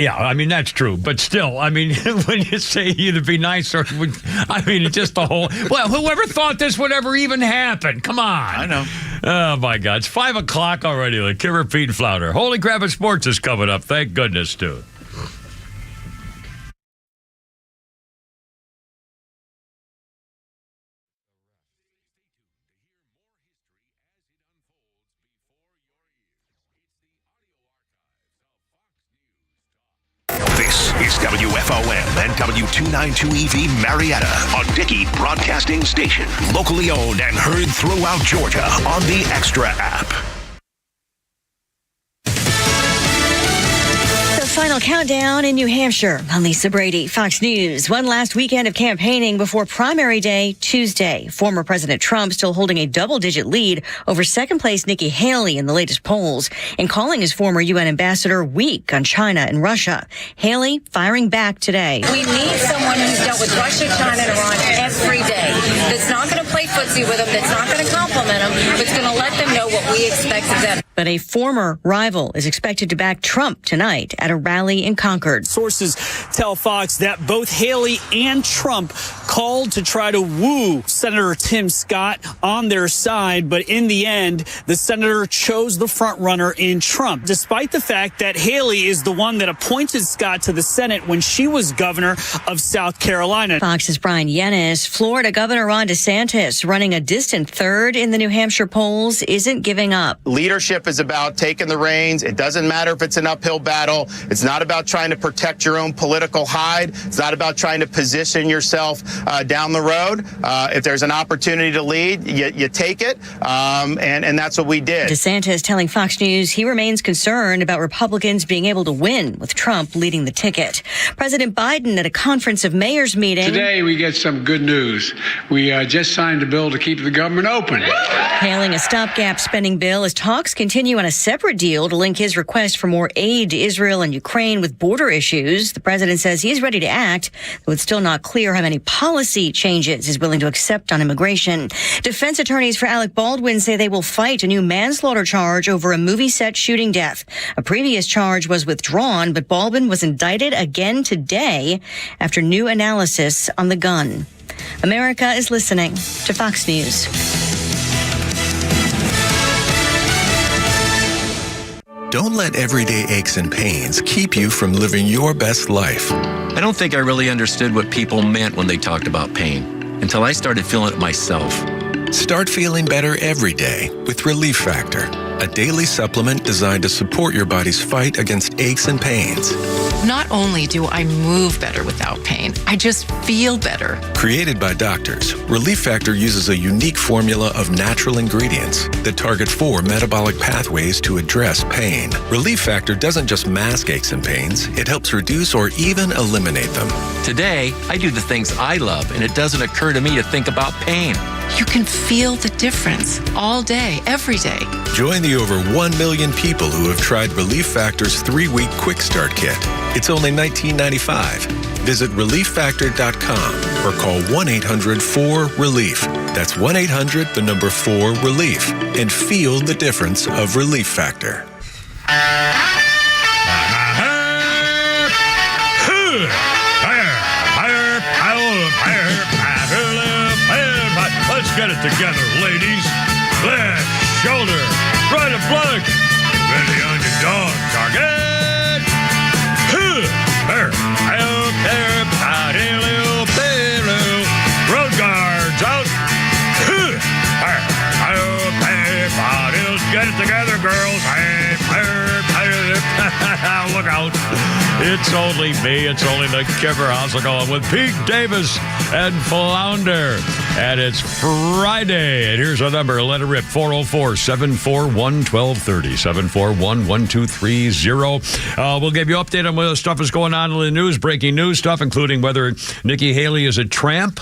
that's true. But still, when you say either be nice or, it's just the whole, whoever thought this would ever even happen? Come on. I know. Oh, my God. It's 5 o'clock already. Like Kimmer, Pete, and Flounder. Holy crap, sports is coming up. Thank goodness, too. This is WFOM and W292EV Marietta, a Dickey Broadcasting Station. Locally owned and heard throughout Georgia on the Extra app. The final countdown in New Hampshire. I'm Lisa Brady, Fox News. One last weekend of campaigning before primary day Tuesday. Former President Trump still holding a double-digit lead over second-place Nikki Haley in the latest polls and calling his former UN ambassador weak on China and Russia. Haley firing back today. We need someone who's dealt with Russia, China, and Iran every day. That's not going to play footsie with them, that's not going to compliment them, but it's going to let them know what we expect of them. But a former rival is expected to back Trump tonight at a rally in Concord. Sources tell Fox that both Haley and Trump called to try to woo Senator Tim Scott on their side, but in the end, the senator chose the frontrunner in Trump, despite the fact that Haley is the one that appointed Scott to the Senate when she was governor of South Carolina. Fox's Brian Yennis. Florida Governor Ron DeSantis, running a distant third in the New Hampshire polls, isn't giving up. Leadership is about taking the reins. It doesn't matter if it's an uphill battle. It's not about trying to protect your own political hide. It's not about trying to position yourself down the road. If there's an opportunity to lead, you take it, and that's what we did. DeSantis telling Fox News he remains concerned about Republicans being able to win with Trump leading the ticket. President Biden at a conference of mayors meeting. Today we get some good news. We just signed a bill to keep the government open. Hailing a stopgap spending bill as talks continue on a separate deal to link his request for more aid to Israel and Ukraine with border issues. The president says he's ready to act, though it's still not clear how many policy changes he's willing to accept on immigration. Defense attorneys for Alec Baldwin say they will fight a new manslaughter charge over a movie set shooting death. A previous charge was withdrawn, but Baldwin was indicted again today after new analysis on the gun. America is listening to Fox News. Don't let everyday aches and pains keep you from living your best life. I don't think I really understood what people meant when they talked about pain until I started feeling it myself. Start feeling better every day with Relief Factor, a daily supplement designed to support your body's fight against aches and pains. Not only do I move better without pain, I just feel better. Created by doctors, Relief Factor uses a unique formula of natural ingredients that target 4 metabolic pathways to address pain. Relief Factor doesn't just mask aches and pains, it helps reduce or even eliminate them. Today, I do the things I love, and it doesn't occur to me to think about pain. You can feel the difference all day, every day. Join the over 1 million people who have tried Relief Factor's 3-week Quick Start Kit. It's only $19.95. Visit ReliefFactor.com or call 1-800-4RELIEF. That's 1-800-4RELIEF. And feel the difference of Relief Factor. Let's get it together, ladies. Left shoulder, right of flank. Ready on your dog, target. Road guards out. Get it together, girls. Look out. It's only me. It's only the Kipper. How's it going? With Pete Davis and Flounder. And it's Friday. And here's our number. Let it rip. 404-741-1230. 741-1230. We'll give you an update on what stuff is going on in the news. Breaking news stuff, including whether Nikki Haley is a tramp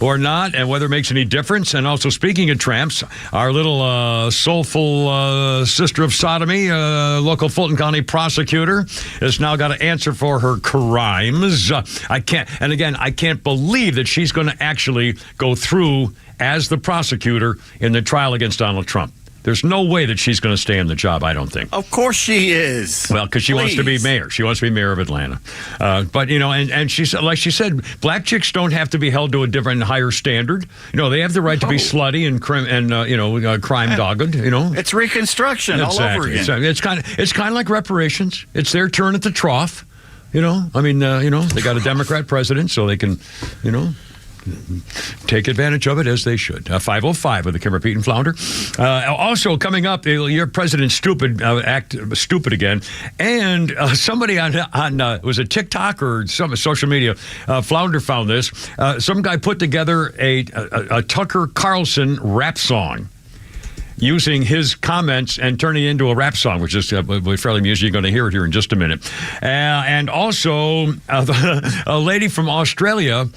or not, and whether it makes any difference. And also, speaking of tramps, our little soulful sister of sodomy, local Fulton County prosecutor, has now got to answer for her crimes. I can't believe that she's going to actually go through as the prosecutor in the trial against Donald Trump. There's no way that she's going to stay in the job, I don't think. Of course she is. Well, because she wants to be mayor. She wants to be mayor of Atlanta. But, and she said, like she said, black chicks don't have to be held to a different, higher standard. They have the right to be slutty and crime dogged, It's Reconstruction all over again. It's kind of like reparations. It's their turn at the trough. They got a Democrat president, so they can, take advantage of it as they should. 505 with the Kimmer, Pete, and Flounder. Also coming up, your president's stupid, act stupid again. And somebody on was it TikTok or some social media, Flounder found this. Some guy put together a Tucker Carlson rap song. using his comments and turning it into a rap song, which is fairly amusing. You're going to hear it here in just a minute. And also, a lady from Australia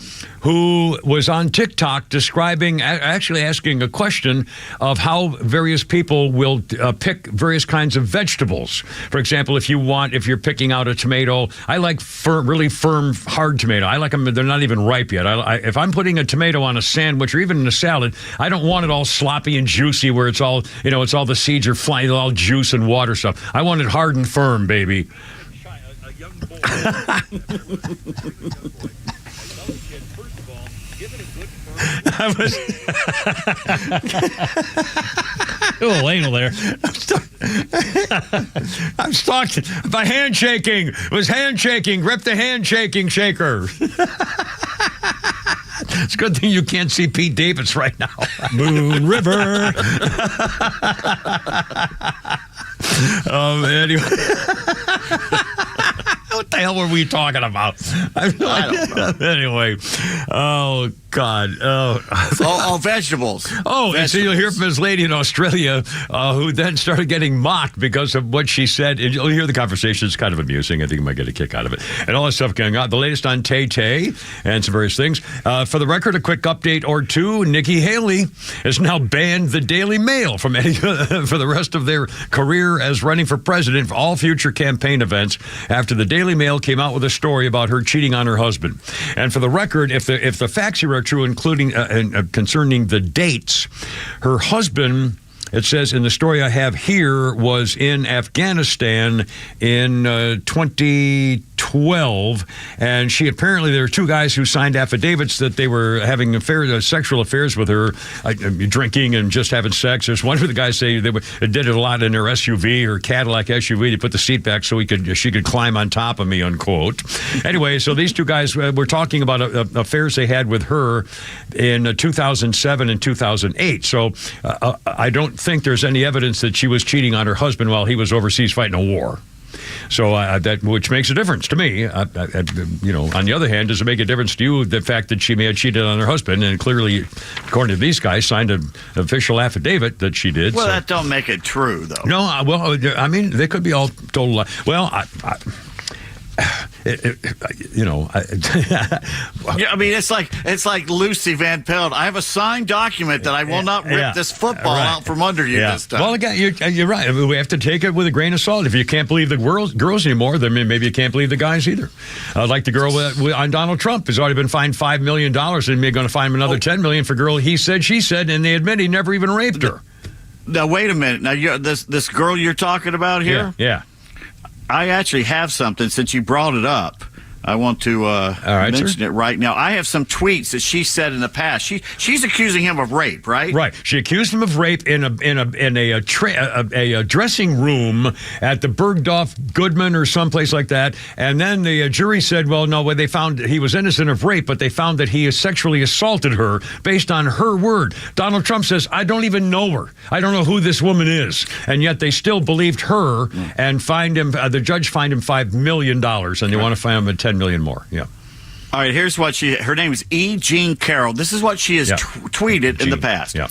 who was on TikTok describing, actually asking a question of how various people will pick various kinds of vegetables. For example, if you're picking out a tomato, I like really firm, hard tomato. I like them, they're not even ripe yet. If I'm putting a tomato on a sandwich or even in a salad, I don't want it all sloppy and juicy where it's all the seeds are flying, all juice and water stuff. I want it hard and firm, baby. I was a little anal there. I'm stalked by handshaking. It was handshaking. Rip the handshaking shaker. It's a good thing you can't see Pete Davis right now. Moon River. Anyway. What the hell were we talking about? I don't know. Anyway. Oh, God. All vegetables. Oh, and so you'll hear from this lady in Australia who then started getting mocked because of what she said. And you'll hear the conversation. It's kind of amusing. I think you might get a kick out of it. And all this stuff going on. The latest on Tay-Tay and some various things. For the record, a quick update or two. Nikki Haley has now banned the Daily Mail from for the rest of their career as running for president for all future campaign events after the Daily Mail came out with a story about her cheating on her husband. And for the record, if the facts here are true, including concerning the dates, her husband, it says in the story I have here, was in Afghanistan in 2012, and there were two guys who signed affidavits that they were having sexual affairs with her, drinking and just having sex. There's one of the guys say they did it a lot in their SUV, her Cadillac SUV. They put the seat back so she could climb on top of me, unquote. Anyway, so these two guys were talking about affairs they had with her in 2007 and 2008. So I don't think there's any evidence that she was cheating on her husband while he was overseas fighting a war. So which makes a difference to me. On the other hand, does it make a difference to you the fact that she may have cheated on her husband and clearly, according to these guys, signed an official affidavit that she did? Well, that don't make it true, though. No, well, I mean, they could be all total. Well, it's like Lucy Van Pelt. I have a signed document that I will not rip this football out from under you this time. Well, again, you're right. I mean, we have to take it with a grain of salt. If you can't believe the girls anymore, then maybe you can't believe the guys either. Like the girl on Donald Trump has already been fined $5 million, and they're going to fine him another $10 million for girl he said, she said, and they admit he never even raped her. Now wait a minute. Now this girl you're talking about here? Yeah. I actually have something since you brought it up. I want to mention it right now. I have some tweets that she said in the past. She's accusing him of rape, right? Right. She accused him of rape in a dressing room at the Bergdorf Goodman or someplace like that. And then the jury said, well, no, they found he was innocent of rape, but they found that he sexually assaulted her based on her word. Donald Trump says, I don't even know her. I don't know who this woman is. And yet they still believed her and fined him. The judge fined him $5 million, and they want to fine him at $10 million more. Yeah. All right, here's what her name is E. Jean Carroll. This is what she has tweeted in the past. Yeah.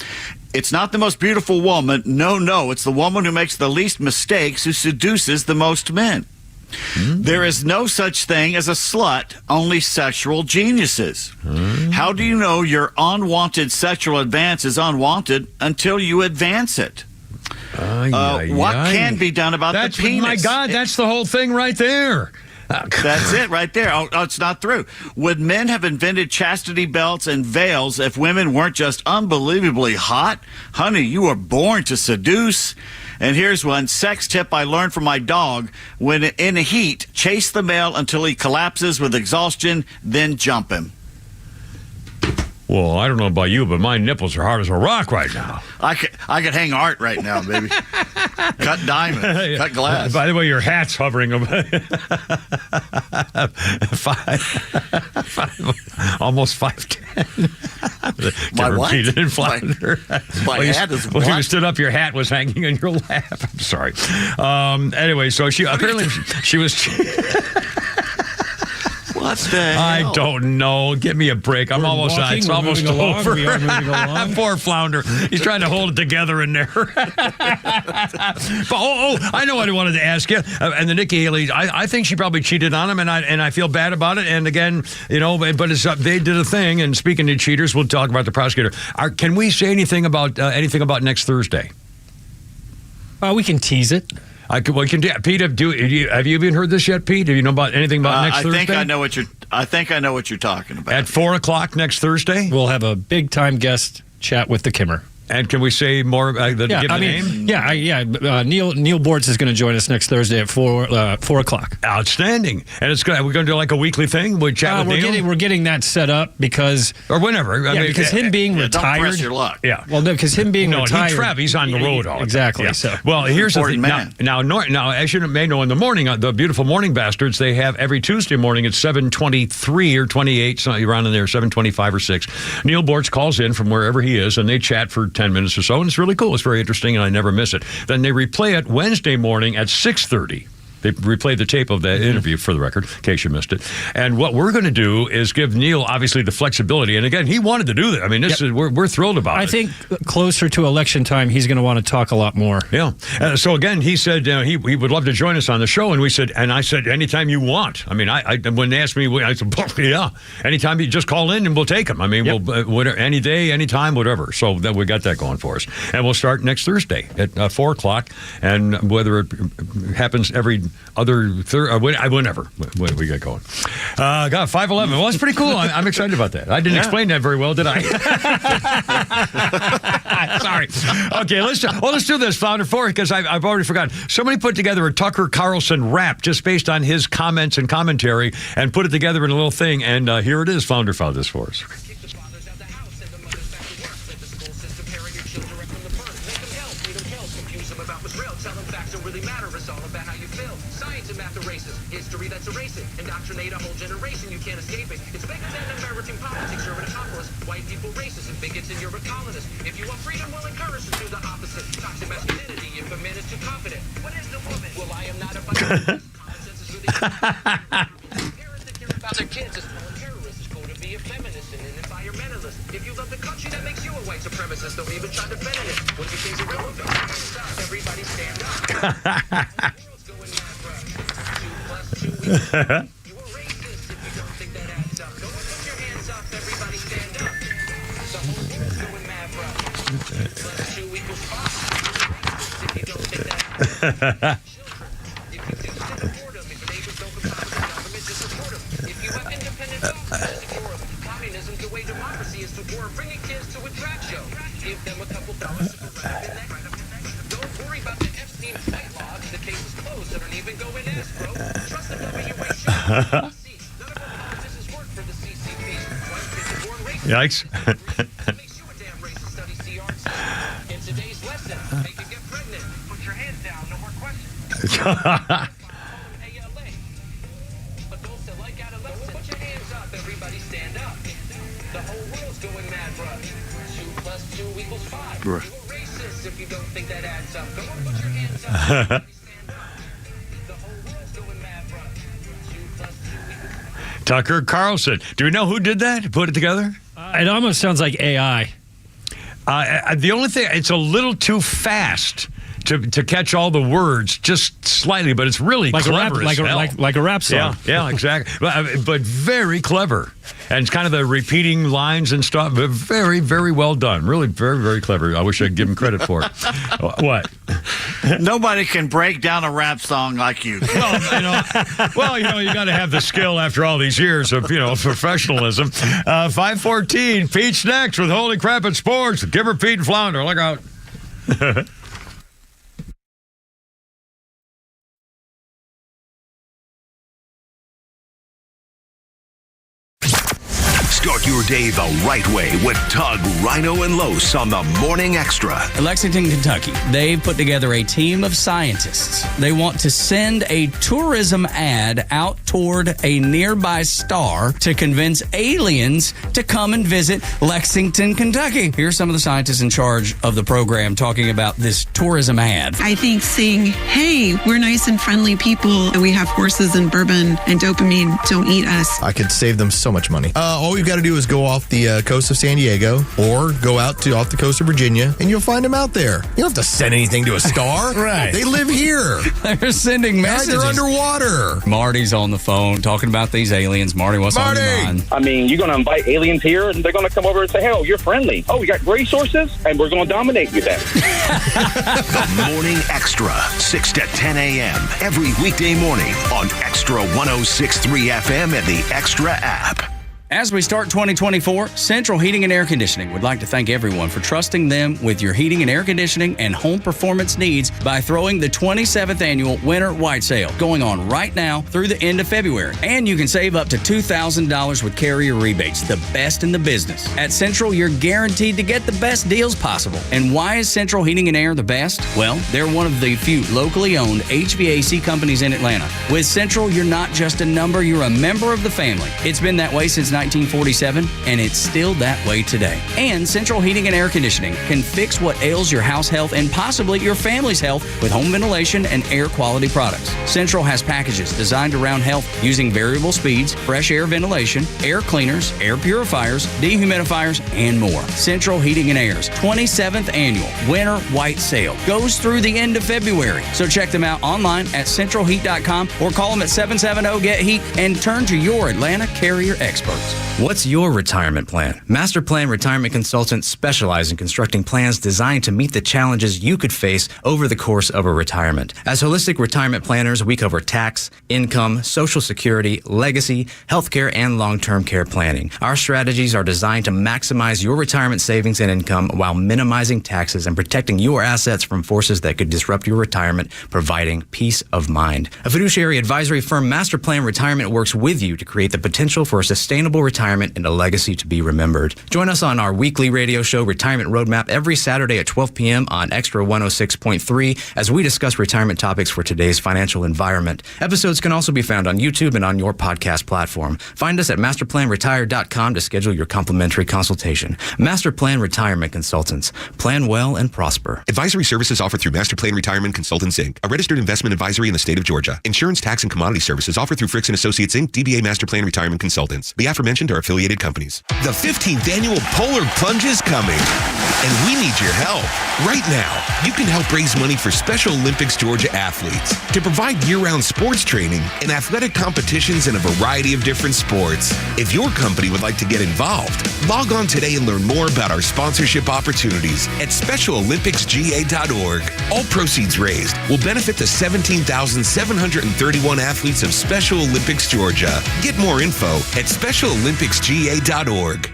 It's not the most beautiful woman. No. It's the woman who makes the least mistakes, who seduces the most men. Mm-hmm. There is no such thing as a slut, only sexual geniuses. Mm-hmm. How do you know your unwanted sexual advance is unwanted until you advance it? What can be done about the penis? My God, that's the whole thing right there. That's it right there. Oh, it's not through. Would men have invented chastity belts and veils if women weren't just unbelievably hot? Honey, you were born to seduce. And here's one sex tip I learned from my dog. When in a heat, chase the male until he collapses with exhaustion, then jump him. Well, I don't know about you, but my nipples are hard as a rock right now. I could hang art right now, baby. Cut diamond, cut glass. By the way, your hat's hovering above. Almost 5'10". My what? My hat is what? When you stood up, your hat was hanging in your lap. I'm sorry. Anyway, so she apparently she was. What the I hell? don't know. Give me a break. I'm almost out. It's almost over. We are moving along. Poor Flounder. He's trying to hold it together in there. But, I know what I wanted to ask you. And the Nikki Haley, I think she probably cheated on him, and I feel bad about it. And again, but it's they did a thing. And speaking to cheaters, we'll talk about the prosecutor. Can we say anything about next Thursday? We can tease it. Pete, have you even heard this yet, Pete? Do you know about anything about next Thursday? I think I know what you're talking about. At 4:00 next Thursday, we'll have a big time guest chat with the Kimmer. And can we say more? Give the name? Neil Bortz is going to join us next Thursday at 4:00. Outstanding. And it's good. We're going to do like a weekly thing. We chat with Neil. We're getting that set up because whenever. Because him being retired. Don't press your luck. Yeah. Well, no, because him being retired. He's on the road all the time. Exactly. Yeah. So. Well, here's the thing. Man. Now, as you may know, in the morning, the beautiful Morning Bastards, they have every Tuesday morning at 7:23 or 28, something around in there, 7:25 or 6. Neil Bortz calls in from wherever he is, and they chat for 10 minutes or so, and it's really cool. It's very interesting, and I never miss it. Then they replay it Wednesday morning at 6:30. They replayed the tape of that interview, for the record, in case you missed it. And what we're going to do is give Neil, obviously, the flexibility. And again, he wanted to do that. I mean, we're thrilled about it. I think closer to election time, he's going to want to talk a lot more. Yeah. So again, he said he would love to join us on the show, and I said, anytime you want. I mean, when they asked me, I said, yeah, anytime you just call in and we'll take him. I mean, we'll any day, anytime, whatever. So that we got that going for us, and we'll start next Thursday at 4:00, and whether it happens every other whenever we get going. Got 5:11. Well, that's pretty cool. I'm excited about that. I didn't explain that very well, did I? Sorry. Okay, let's do this, Flounder, because I've already forgotten. Somebody put together a Tucker Carlson rap just based on his comments and commentary and put it together in a little thing, and here it is. Flounder found this for us. Indoctrinate a whole generation, you can't escape it. It's bigger than American politics, you're an accomplice. White people racist and bigots and you're a colonist. If you want freedom, we'll encourage to do the opposite. Toxic masculinity, if a man is too confident. What is the woman? Well, I am not a common sense is really parents that care about their kids is calling terrorists. It's cool to be a feminist and an environmentalist. If you love the country, that makes you a white supremacist. Don't even try defending it. When you things are relevant, everybody stand up. The world's going mad, bro. 2 + 2 equals 4. You a racist if you don't think that adds up. Go and put your hands up, everybody stand up. The whole world's going mad, bro. 2 + 2 equals 5. If you don't think that adds up. If you do, support them. If neighbors don't comply with the government, just support them. If you have independent thoughts, just ignore them. Communism's the way democracy is to war. Bringing kids to a drag show. Give them a couple dollars to put right up in that. Don't worry about the Epstein flight log. The case is closed. They don't even go in ask, bro. Trust the WHO. None of our politicians work for the CCP. White kids are born racist. Yikes. Makes you a damn racist. Study CRT. In today's lesson, they can get pregnant. Put your hands down. No more questions. ALA. Adults that like adolescents. Put your hands up. Everybody stand up. The whole world's going mad, bro. 2 + 2 equals 5. Bruh. You're a racist if you don't think that adds up. Go and put your hands up. Tucker Carlson. Do we know who did that? Put it together? It almost sounds like AI. The only thing, it's a little too fast to catch all the words, just slightly, but it's really like clever a rap, as hell. like a rap song. Yeah, exactly. But very clever. And it's kind of the repeating lines and stuff, but very, very well done. Really very, very clever. I wish I'd give him credit for it. What? Nobody can break down a rap song like you can. Well, you got to have the skill after all these years of, professionalism. 5:14, Pete's next with Holy Crap at Sports. Give her Pete and Flounder. Look out. Start your day the right way with Tug, Rhino, and Los on the Morning Extra. In Lexington, Kentucky, they've put together a team of scientists. They want to send a tourism ad out toward a nearby star to convince aliens to come and visit Lexington, Kentucky. Here's some of the scientists in charge of the program talking about this tourism ad. I think saying, hey, we're nice and friendly people, and we have horses and bourbon and dopamine, don't eat us. I could save them so much money. All we've got to do is go off the coast of San Diego or go out off the coast of Virginia, and you'll find them out there. You don't have to send anything to a star. Right. They live here. They're sending messages. They're underwater. Marty's on the phone talking about these aliens. Marty, what's on your mind? I mean, you're going to invite aliens here, and they're going to come over and say, hey, oh, you're friendly. Oh, we got resources, and we're going to dominate you then. The Morning Extra, 6 to 10 a.m. every weekday morning on Extra 106.3 FM and the Extra app. As we start 2024, Central Heating and Air Conditioning would like to thank everyone for trusting them with your heating and air conditioning and home performance needs by throwing the 27th annual Winter White Sale going on right now through the end of February. And you can save up to $2,000 with carrier rebates, the best in the business. At Central, you're guaranteed to get the best deals possible. And why is Central Heating and Air the best? Well, they're one of the few locally owned HVAC companies in Atlanta. With Central, you're not just a number, you're a member of the family. It's been that way since 1947, and it's still that way today. And Central Heating and Air Conditioning can fix what ails your house health and possibly your family's health with home ventilation and air quality products. Central has packages designed around health using variable speeds, fresh air ventilation, air cleaners, air purifiers, dehumidifiers, and more. Central Heating and Air's 27th annual Winter White Sale goes through the end of February. So check them out online at centralheat.com or call them at 770-GET-HEAT and turn to your Atlanta carrier experts. What's your retirement plan? Master Plan Retirement Consultants specialize in constructing plans designed to meet the challenges you could face over the course of a retirement. As holistic retirement planners, we cover tax, income, Social Security, legacy, healthcare, and long-term care planning. Our strategies are designed to maximize your retirement savings and income while minimizing taxes and protecting your assets from forces that could disrupt your retirement, providing peace of mind. A fiduciary advisory firm, Master Plan Retirement, works with you to create the potential for a sustainable retirement and a legacy to be remembered. Join us on our weekly radio show, Retirement Roadmap, every Saturday at 12 p.m. on Extra 106.3 as we discuss retirement topics for today's financial environment. Episodes can also be found on YouTube and on your podcast platform. Find us at masterplanretire.com to schedule your complimentary consultation. Master Plan Retirement Consultants. Plan well and prosper. Advisory services offered through Master Plan Retirement Consultants, Inc., a registered investment advisory in the state of Georgia. Insurance, tax, and commodity services offered through Fricks & Associates, Inc., DBA Master Plan Retirement Consultants. The aforementioned are affiliated companies. The 15th annual Polar Plunge is coming, and we need your help. Right now, you can help raise money for Special Olympics Georgia athletes to provide year-round sports training and athletic competitions in a variety of different sports. If your company would like to get involved, log on today and learn more about our sponsorship opportunities at SpecialOlympicsGA.org. All proceeds raised will benefit the 17,731 athletes of Special Olympics Georgia. Get more info at SpecialOlympicsGA.org.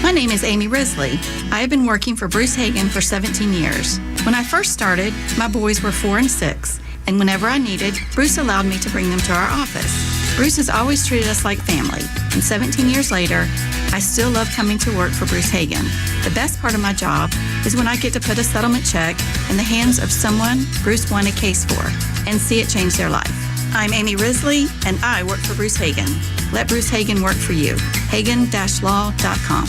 My name is Amy Risley. I have been working for Bruce Hagen for 17 years. When I first started, my boys were 4 and 6, and whenever I needed, Bruce allowed me to bring them to our office. Bruce has always treated us like family, and 17 years later, I still love coming to work for Bruce Hagen. The best part of my job is when I get to put a settlement check in the hands of someone Bruce won a case for and see it change their life. I'm Amy Risley, and I work for Bruce Hagen. Let Bruce Hagen work for you. Hagen-law.com.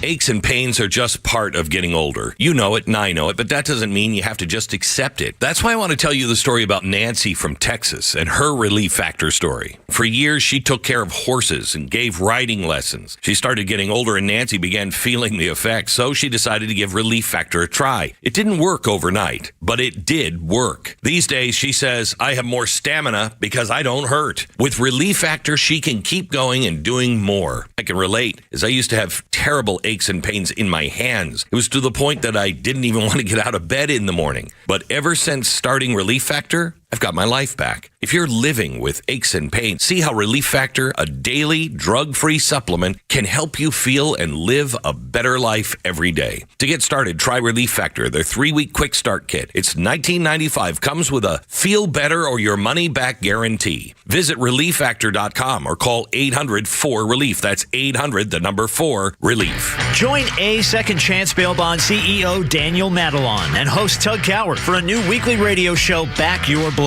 Aches and pains are just part of getting older. You know it and I know it, but that doesn't mean you have to just accept it. That's why I want to tell you the story about Nancy from Texas and her Relief Factor story. For years, she took care of horses and gave riding lessons. She started getting older and Nancy began feeling the effects, so she decided to give Relief Factor a try. It didn't work overnight, but it did work. These days, she says, I have more stamina because I don't hurt. With Relief Factor, she can keep going and doing more. I can relate, as I used to have terrible aches and pains in my hands. It was to the point that I didn't even want to get out of bed in the morning. But ever since starting Relief Factor, I've got my life back. If you're living with aches and pains, see how Relief Factor, a daily drug-free supplement, can help you feel and live a better life every day. To get started, try Relief Factor, their 3-week quick start kit. It's $19.95, comes with a feel better or your money back guarantee. Visit relieffactor.com or call 800-4-RELIEF. That's 800-4-RELIEF. Join A Second Chance Bail Bond CEO Daniel Madelon and host Tug Coward for a new weekly radio show, Back Your Blue.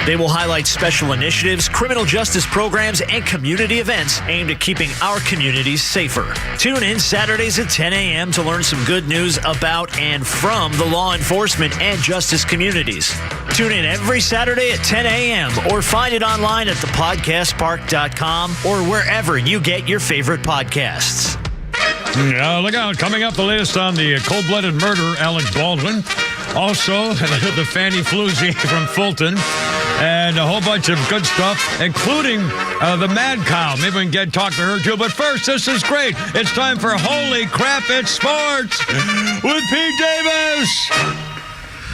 They will highlight special initiatives, criminal justice programs, and community events aimed at keeping our communities safer. Tune in Saturdays at 10 a.m. to learn some good news about and from the law enforcement and justice communities. Tune in every Saturday at 10 a.m. or find it online at thepodcastpark.com or wherever you get your favorite podcasts. Look out. Coming up, the latest on the cold-blooded murder, Alec Baldwin. Also, the Fanny Floozy from Fulton. And a whole bunch of good stuff, including the Mad Cow. Maybe we can talk to her, too. But first, this is great. It's time for Holy Crap, It's Sports with Pete Davis.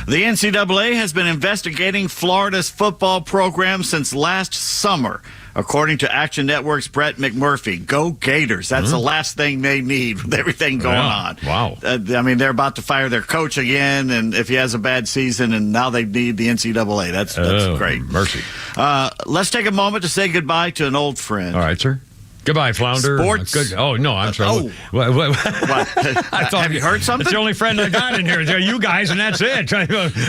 The NCAA has been investigating Florida's football program since last summer, according to Action Network's Brett McMurphy. Go Gators. That's the last thing they need with everything going on. Wow. I mean, they're about to fire their coach again, and if he has a bad season, and now they need the NCAA. That's great. Mercy. Let's take a moment to say goodbye to an old friend. All right, sir. Goodbye, Flounder. Sports. Good. Oh, no, I'm sorry. What? I thought, have you heard something? It's the only friend I got in here. It's you guys, and that's it.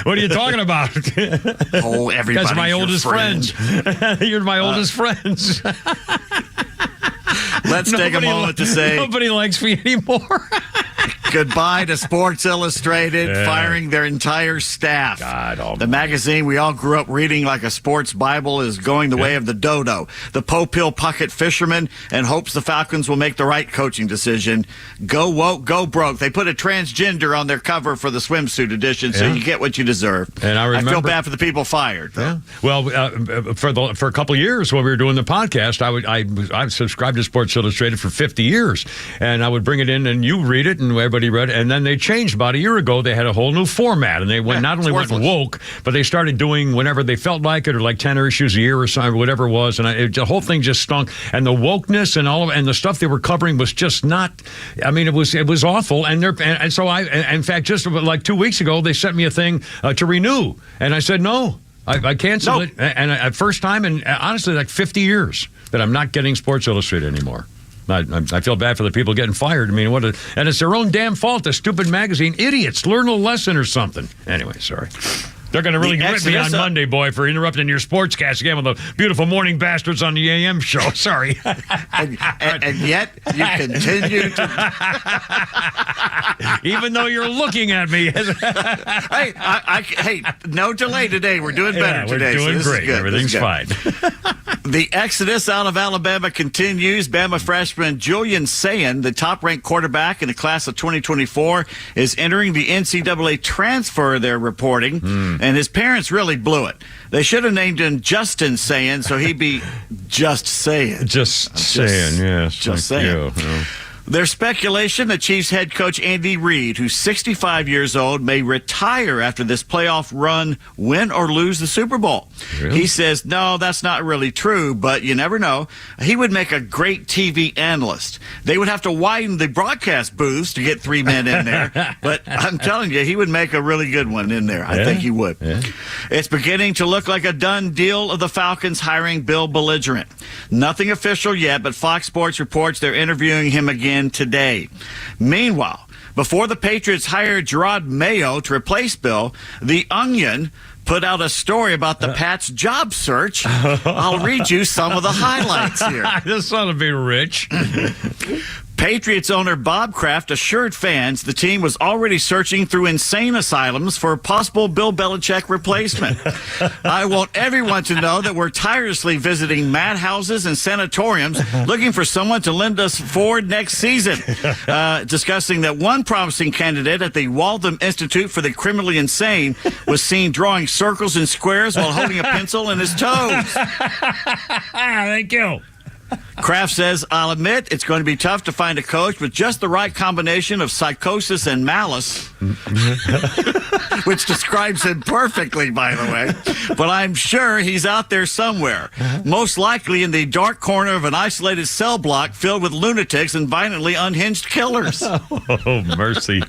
What are you talking about? Oh, everybody's That's my oldest friends. You're my oldest friends. Let's take a moment to say nobody likes me anymore. Goodbye to Sports Illustrated, firing their entire staff. The magazine we all grew up reading like a sports Bible is going the way of the dodo, the Popill Puckett fisherman, and hopes the Falcons will make the right coaching decision. Go woke, go broke. They put a transgender on their cover for the swimsuit edition, so you get what you deserve. And I feel bad for the people fired. Yeah. Well, for a couple of years when we were doing the podcast, I subscribed to Sports Illustrated for 50 years, and I would bring it in, and you read it, and everybody read it. And then they changed about a year ago. They had a whole new format, and they went not only went woke, but they started doing whenever they felt like it, or like 10 issues a year or something, or whatever it was. And the whole thing just stunk. And the wokeness and the stuff they were covering was just not. I mean, it was awful. And so in fact, just like 2 weeks ago, they sent me a thing to renew, and I said no. I canceled it, and first time in honestly like 50 years that I'm not getting Sports Illustrated anymore. I feel bad for the people getting fired. I mean, and it's their own damn fault. The stupid magazine, idiots, learn a lesson or something. Anyway, sorry. They're going to really rip me on Monday, boy, for interrupting your sportscast again with the beautiful morning bastards on the AM show. Sorry. and yet you continue to... Even though you're looking at me. Hey, no delay today. We're doing better today. We're doing great. Everything's fine. The exodus out of Alabama continues. Bama freshman Julian Sayin, the top-ranked quarterback in the class of 2024, is entering the NCAA transfer, they're reporting. And his parents really blew it. They should have named him Justin Sayin, so he'd be just saying. Just saying, yes. Just saying. There's speculation that Chiefs head coach Andy Reid, who's 65 years old, may retire after this playoff run, win or lose the Super Bowl. Really? He says, no, that's not really true, but you never know. He would make a great TV analyst. They would have to widen the broadcast booths to get 3 men in there, but I'm telling you, he would make a really good one in there. I think he would. Yeah. It's beginning to look like a done deal of the Falcons hiring Bill Belligerent. Nothing official yet, but Fox Sports reports they're interviewing him again today. Meanwhile, before the Patriots hired Gerard Mayo to replace Bill, The Onion put out a story about the Pats' job search. I'll read you some of the highlights here. This ought to be rich. Patriots owner Bob Kraft assured fans the team was already searching through insane asylums for a possible Bill Belichick replacement. I want everyone to know that we're tirelessly visiting madhouses and sanatoriums looking for someone to lend us forward next season. Discussing that one promising candidate at the Waltham Institute for the Criminally Insane was seen drawing circles and squares while holding a pencil in his toes. Thank you. Kraft says, I'll admit it's going to be tough to find a coach with just the right combination of psychosis and malice, which describes him perfectly, by the way. But I'm sure he's out there somewhere, most likely in the dark corner of an isolated cell block filled with lunatics and violently unhinged killers. Oh, mercy.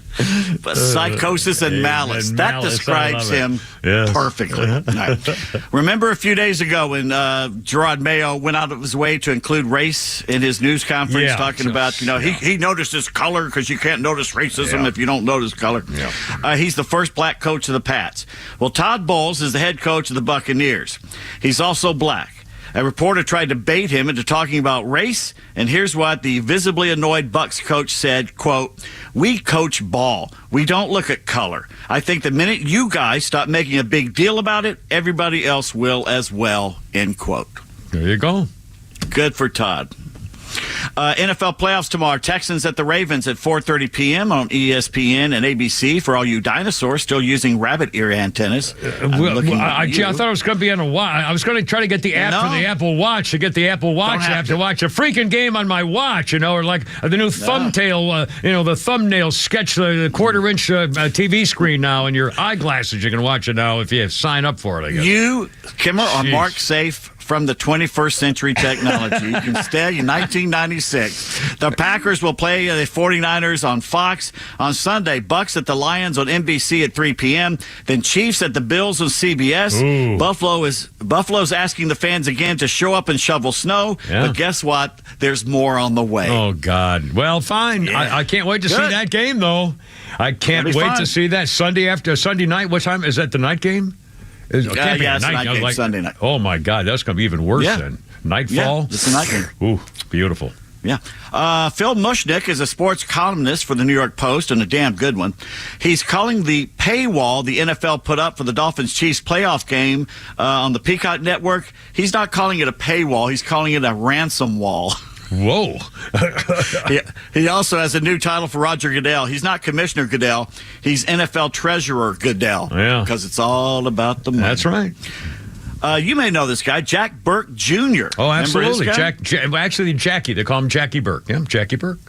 But psychosis and malice. That describes him perfectly. Right. Remember a few days ago when Gerard Mayo went out of his way to include race in his news conference, talking about, he noticed his color because you can't notice racism if you don't notice color. Yeah. He's the first black coach of the Pats. Well, Todd Bowles is the head coach of the Buccaneers. He's also black. A reporter tried to bait him into talking about race, and here's what the visibly annoyed Bucs coach said, quote, "We coach ball. We don't look at color. I think the minute you guys stop making a big deal about it, everybody else will as well," end quote. There you go. Good for Todd. NFL playoffs tomorrow. Texans at the Ravens at 4:30 p.m. on ESPN and ABC for all you dinosaurs still using rabbit ear antennas. I thought I was going to be on a watch. I was going to try to get the app for the Apple Watch to get the Apple Watch app to watch a freaking game on my watch, or like the new thumbtail, the thumbnail sketch, the quarter-inch TV screen now, and your eyeglasses. You can watch it now if you sign up for it, I guess. You, Kimmer, are marked safe from the 21st century technology. You can stay in 1996. The Packers will play the 49ers on Fox. On Sunday, Bucks at the Lions on NBC at 3 p.m. Then Chiefs at the Bills on CBS. Ooh. Buffalo's asking the fans again to show up and shovel snow. Yeah. But guess what? There's more on the way. Oh, God. Well, fine. Yeah. I can't wait to see that game, though. I can't wait to see that Sunday night. What time? Is that the night game? It's a night game, Sunday night. Oh, my God. That's going to be even worse then. Nightfall? Yeah, it's a night game. Ooh, beautiful. Yeah. Phil Mushnick is a sports columnist for the New York Post, and a damn good one. He's calling the paywall the NFL put up for the Dolphins-Chiefs playoff game on the Peacock Network. He's not calling it a paywall. He's calling it a ransom wall. Whoa. He also has a new title for Roger Goodell. He's not Commissioner Goodell. He's NFL Treasurer Goodell. Yeah. Because it's all about the money. That's right. You may know this guy, Jack Burke Jr. Oh, absolutely. Actually, Jackie. They call him Jackie Burke. Yeah, Jackie Burke.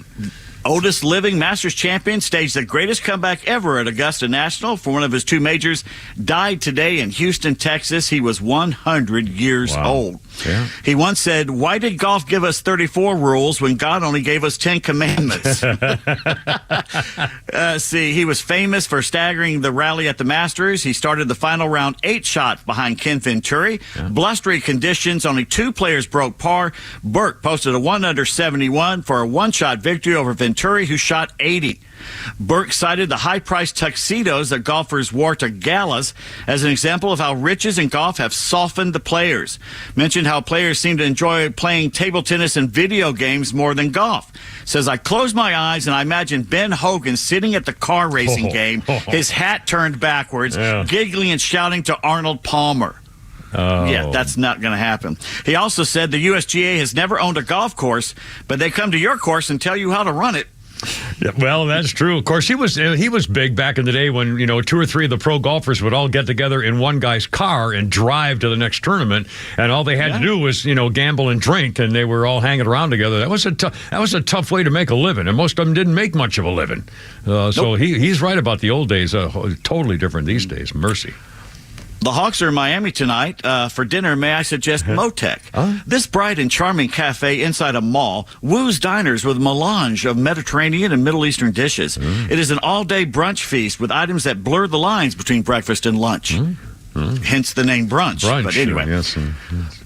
Oldest living Masters champion, staged the greatest comeback ever at Augusta National for one of his two majors, died today in Houston, Texas. He was 100 years old. Yeah. He once said, "Why did golf give us 34 rules when God only gave us 10 commandments?" He was famous for staggering the rally at the Masters. He started the final round 8 shots behind Ken Venturi. Yeah. Blustery conditions, only 2 players broke par. Burke posted a 1-under 71 for a one-shot victory over Venturi, who shot 80. Burke cited the high-priced tuxedos that golfers wore to galas as an example of how riches in golf have softened the players. Mentioned how players seem to enjoy playing table tennis and video games more than golf. Says, "I close my eyes and I imagine Ben Hogan sitting at the car racing game, his hat turned backwards, giggling and shouting to Arnold Palmer." Oh. Yeah, that's not going to happen. He also said the USGA has never owned a golf course, but they come to your course and tell you how to run it. Yeah, well, that's true. Of course, he was big back in the day when 2 or 3 of the pro golfers would all get together in one guy's car and drive to the next tournament, and all they had to do was gamble and drink, and they were all hanging around together. That was a tough way to make a living, and most of them didn't make much of a living. So he's right about the old days. Totally different these days. Mercy. The Hawks are in Miami tonight. For dinner, may I suggest Motec? This bright and charming cafe inside a mall woos diners with a melange of Mediterranean and Middle Eastern dishes. It is an all-day brunch feast with items that blur the lines between breakfast and lunch. Hence the name brunch. But anyway. Yes.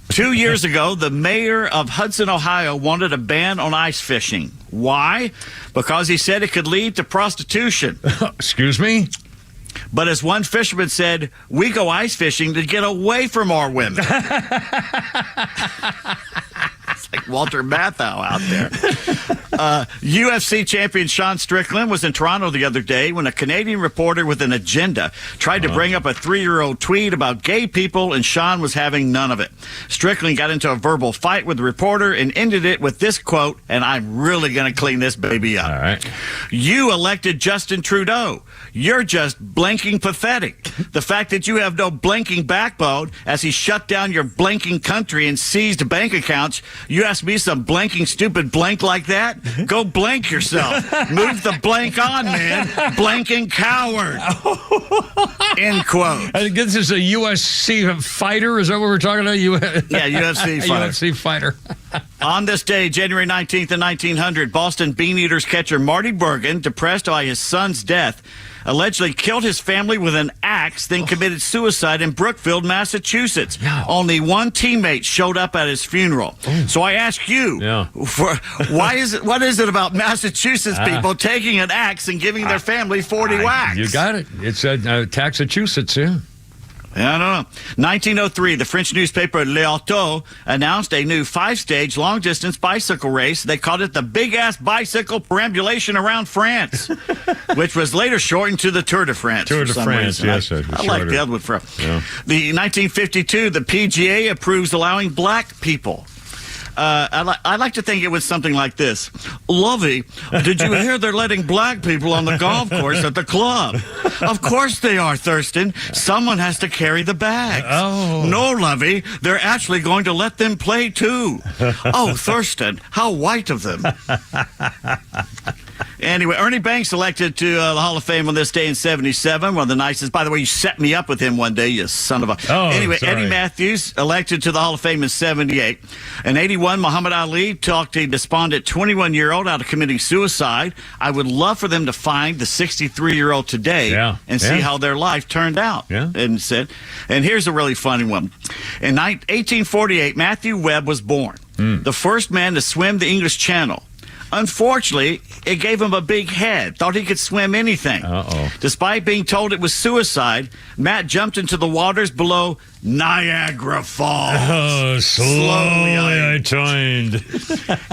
2 years ago, the mayor of Hudson, Ohio, wanted a ban on ice fishing. Why? Because he said it could lead to prostitution. Excuse me? But as one fisherman said, "We go ice fishing to get away from our women." It's like Walter Matthau out there. UFC champion Sean Strickland was in Toronto the other day when a Canadian reporter with an agenda tried to bring up a 3-year-old tweet about gay people, and Sean was having none of it. Strickland got into a verbal fight with the reporter and ended it with this quote, and I'm really going to clean this baby up. All right. You elected Justin Trudeau. You're just blinking pathetic. The fact that you have no blinking backbone as he shut down your blinking country and seized bank accounts, you ask me some blinking stupid blank like that? Go blank yourself. Move the blank on, man. Blanking coward. End quote. I think this is a UFC fighter. Is that what we're talking about? Yeah, UFC fighter. UFC fighter. On this day, January 19th in 1900, Boston Bean Eaters catcher Marty Bergen, depressed by his son's death, allegedly killed his family with an axe, then committed suicide in Brookfield, Massachusetts. Only one teammate showed up at his funeral. So I ask you, what is it about Massachusetts people taking an axe and giving their family 40 whacks? You got it. It's Massachusetts, yeah. I don't know. 1903, the French newspaper Le Auto announced a new 5-stage long-distance bicycle race. They called it the Big-Ass Bicycle Perambulation Around France, which was later shortened to the Tour de France. Tour de France, yes. I like the other one. The 1952, the PGA approves allowing black people. I like to think it was something like this. Lovey, did you hear they're letting black people on the golf course at the club? Of course they are, Thurston. Someone has to carry the bags. No, Lovey, they're actually going to let them play too. Oh, Thurston, how white of them. Anyway, Ernie Banks elected to the Hall of Fame on this day in 77. One of the nicest. By the way, you set me up with him one day, you son of a... Anyway, sorry. Eddie Matthews elected to the Hall of Fame in 78. In 81, Muhammad Ali talked a despondent 21-year-old out of committing suicide. I would love for them to find the 63-year-old today and see how their life turned out. And here's a really funny one. In 1848, Matthew Webb was born, the first man to swim the English Channel. Unfortunately, it gave him a big head. Thought he could swim anything. Despite being told it was suicide, Matt jumped into the waters below Niagara Falls. Slowly I turned.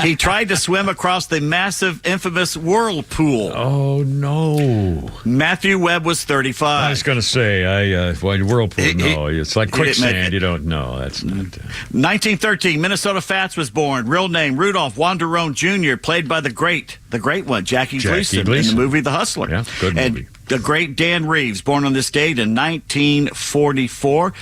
He tried to swim across the massive, infamous whirlpool. Oh, no. Matthew Webb was 35. I was going to say, whirlpool, no. It's like quicksand. You don't know. That's not... 1913, Minnesota Fats was born. Real name, Rudolph Wanderone Jr., played by the great one, Jackie Gleason, in the movie The Hustler. Yeah, good movie. And the great Dan Reeves, born on this date in 1944.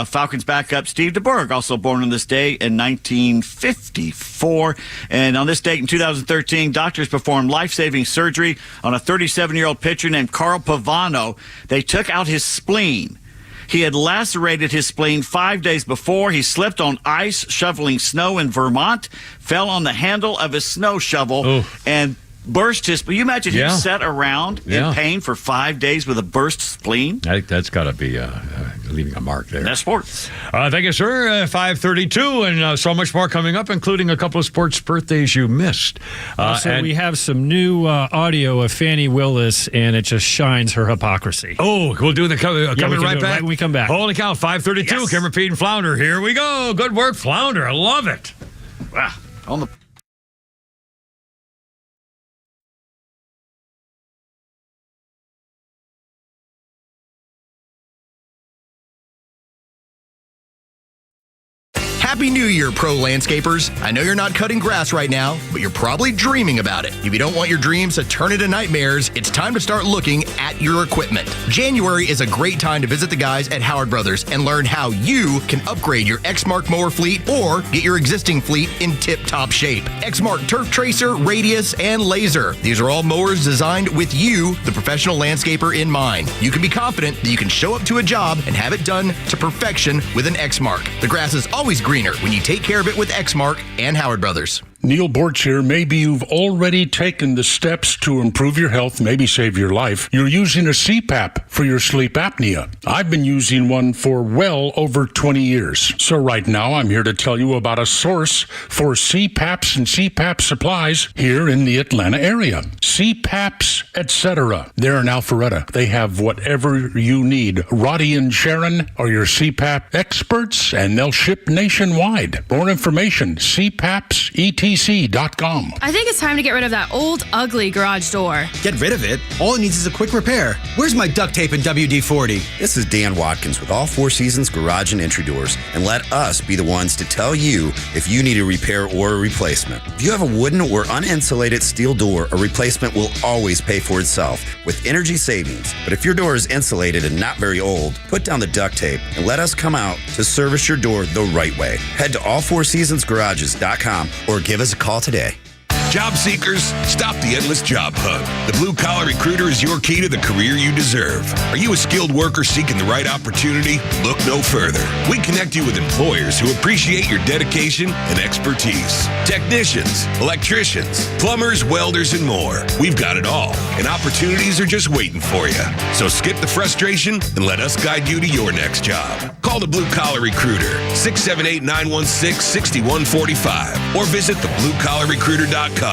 Falcons backup Steve DeBerg, also born on this day in 1954. And on this date in 2013, doctors performed life-saving surgery on a 37-year-old pitcher named Carl Pavano. They took out his spleen. He had lacerated his spleen 5 days before. He slipped on ice shoveling snow in Vermont, fell on the handle of his snow shovel, and burst his... You imagine he sat around in pain for 5 days with a burst spleen? That's got to be leaving a mark there. That's sports. Thank you, sir. 5:32, and so much more coming up, including a couple of sports birthdays you missed. Also, we have some new audio of Fannie Willis, and it just shines her hypocrisy. Oh, we'll do the coming right back. Right when we come back. Holy cow, 5:32. Yes. Cameron, Pete, and Flounder. Here we go. Good work, Flounder. I love it. Wow. On the... Happy New Year, pro landscapers. I know you're not cutting grass right now, but you're probably dreaming about it. If you don't want your dreams to turn into nightmares, it's time to start looking at your equipment. January is a great time to visit the guys at Howard Brothers and learn how you can upgrade your Exmark mower fleet or get your existing fleet in tip-top shape. Exmark Turf Tracer, Radius, and Laser. These are all mowers designed with you, the professional landscaper, in mind. You can be confident that you can show up to a job and have it done to perfection with an Exmark. The grass is always greener when you take care of it with Exmark and Howard Brothers. Neil Borch here. Maybe you've already taken the steps to improve your health, maybe save your life. You're using a CPAP for your sleep apnea. I've been using one for well over 20 years. So right now I'm here to tell you about a source for CPAPs and CPAP supplies here in the Atlanta area. CPAPs, etc. They're in Alpharetta. They have whatever you need. Roddy and Sharon are your CPAP experts, and they'll ship nationwide. More information, CPAPs, etc. FTC.com. I think it's time to get rid of that old, ugly garage door. Get rid of it? All it needs is a quick repair. Where's my duct tape and WD-40? This is Dan Watkins with All Four Seasons Garage and Entry Doors, and let us be the ones to tell you if you need a repair or a replacement. If you have a wooden or uninsulated steel door, a replacement will always pay for itself with energy savings. But if your door is insulated and not very old, put down the duct tape and let us come out to service your door the right way. Head to allfourseasonsgarages.com or give us a call today. Job seekers, stop the endless job hunt. The Blue Collar Recruiter is your key to the career you deserve. Are you a skilled worker seeking the right opportunity? Look no further. We connect you with employers who appreciate your dedication and expertise. Technicians, electricians, plumbers, welders, and more. We've got it all, and opportunities are just waiting for you. So skip the frustration and let us guide you to your next job. Call the Blue Collar Recruiter, 678-916-6145, or visit thebluecollarrecruiter.com.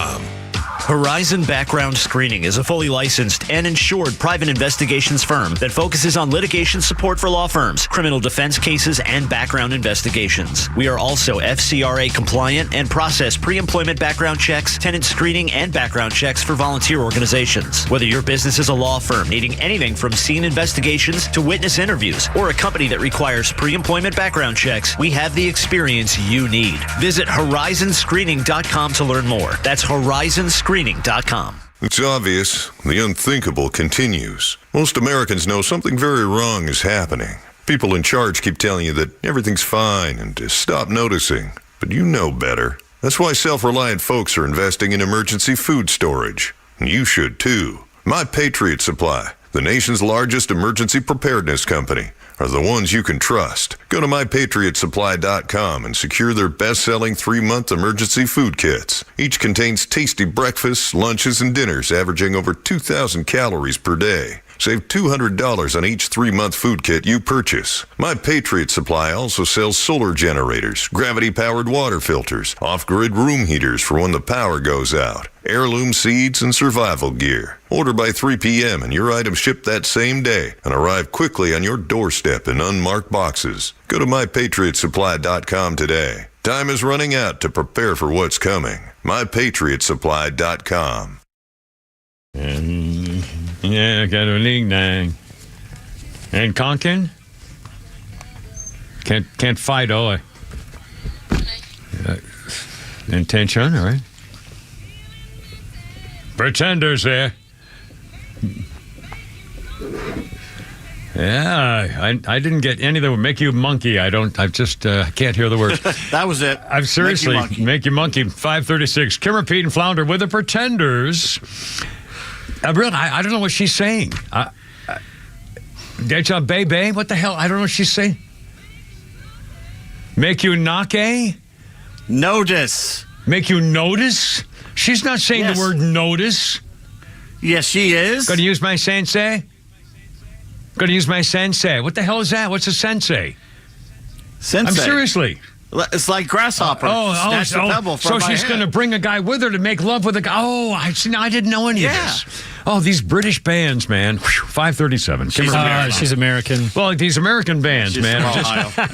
Horizon Background Screening is a fully licensed and insured private investigations firm that focuses on litigation support for law firms, criminal defense cases, and background investigations. We are also FCRA compliant and process pre-employment background checks, tenant screening, and background checks for volunteer organizations. Whether your business is a law firm needing anything from scene investigations to witness interviews, or a company that requires pre-employment background checks, we have the experience you need. Visit horizonscreening.com to learn more. That's horizonscreening.com. It's obvious. The unthinkable continues. Most Americans know something very wrong is happening. People in charge keep telling you that everything's fine and to stop noticing. But you know better. That's why self-reliant folks are investing in emergency food storage. And you should too. My Patriot Supply, the nation's largest emergency preparedness company, are the ones you can trust. Go to mypatriotsupply.com and secure their best-selling 3-month emergency food kits. Each contains tasty breakfasts, lunches, and dinners averaging over 2,000 calories per day. Save $200 on each 3-month food kit you purchase. My Patriot Supply also sells solar generators, gravity-powered water filters, off-grid room heaters for when the power goes out, heirloom seeds, and survival gear. Order by 3 p.m. and your items ship that same day and arrive quickly on your doorstep in unmarked boxes. Go to mypatriotsupply.com today. Time is running out to prepare for what's coming. mypatriotsupply.com. Yeah, got a ning nang. And Conkin? Can't fight, oh. Intention, all right. Pretenders there. Yeah, I didn't get any that would make you monkey. I can't hear the words. That was it. I'm seriously, make you monkey. 536. Kim Repeat and Flounder with the Pretenders. I don't know what she's saying. Deja Bebe? What the hell? I don't know what she's saying. Make you knock a? Notice. Make you notice? She's not saying the word notice. Yes, she is. Gonna use my sensei? Gonna use my sensei. What the hell is that? What's a sensei? Sensei. I'm seriously. It's like grasshopper. Snatch the pebble from my she's head. going to bring a guy with her to make love with a guy. Oh, I didn't know any of this. Oh, these British bands, man. 537. She's American. Well, these American bands, She's man. from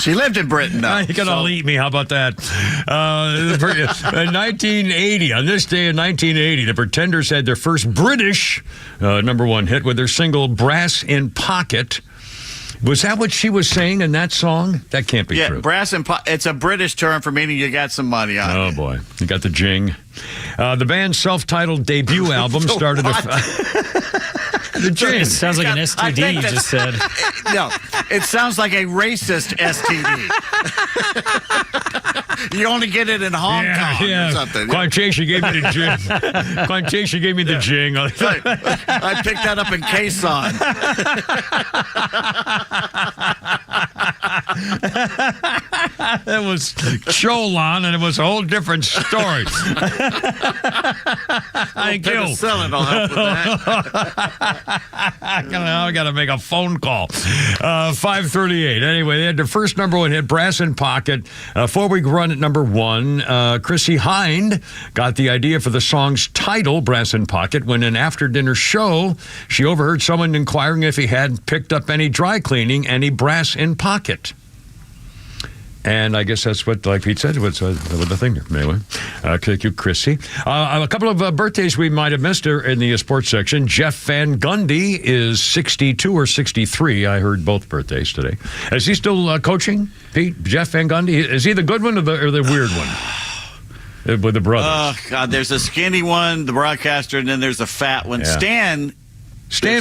She lived in Britain, though. You're going to eat me. How about that? In 1980, on this day in 1980, the Pretenders had their first British #1 hit with their single Brass in Pocket. Was that what she was saying in that song? That can't be true. Brass and it's a British term for meaning you got some money on it. Oh, boy. You got the jing. The band's self-titled debut album started... The jing. It sounds like an STD you just said. No, it sounds like a racist STD. You only get it in Hong Kong or something. Quantation gave me the jing. Quantation gave me the jing. I picked that up in Quezon. It was Cholon, and it was a whole different story. Thank you. Penicillin will help with that. I got to make a phone call. 538. Anyway, they had their first #1 hit, Brass in Pocket. 4-week run at #1. Chrissy Hind got the idea for the song's title, Brass in Pocket, when in an after-dinner show, she overheard someone inquiring if he had picked up any dry cleaning, any brass in pocket. And I guess that's what, like Pete said, what's the thing there. Anyway, thank you, Chrissy. A couple of birthdays we might have missed in the sports section. Jeff Van Gundy is 62 or 63. I heard both birthdays today. Is he still coaching, Pete? Jeff Van Gundy? Is he the good one or the weird one? With the brothers. Oh, God, there's a skinny one, the broadcaster, and then there's a fat one. Yeah. Stan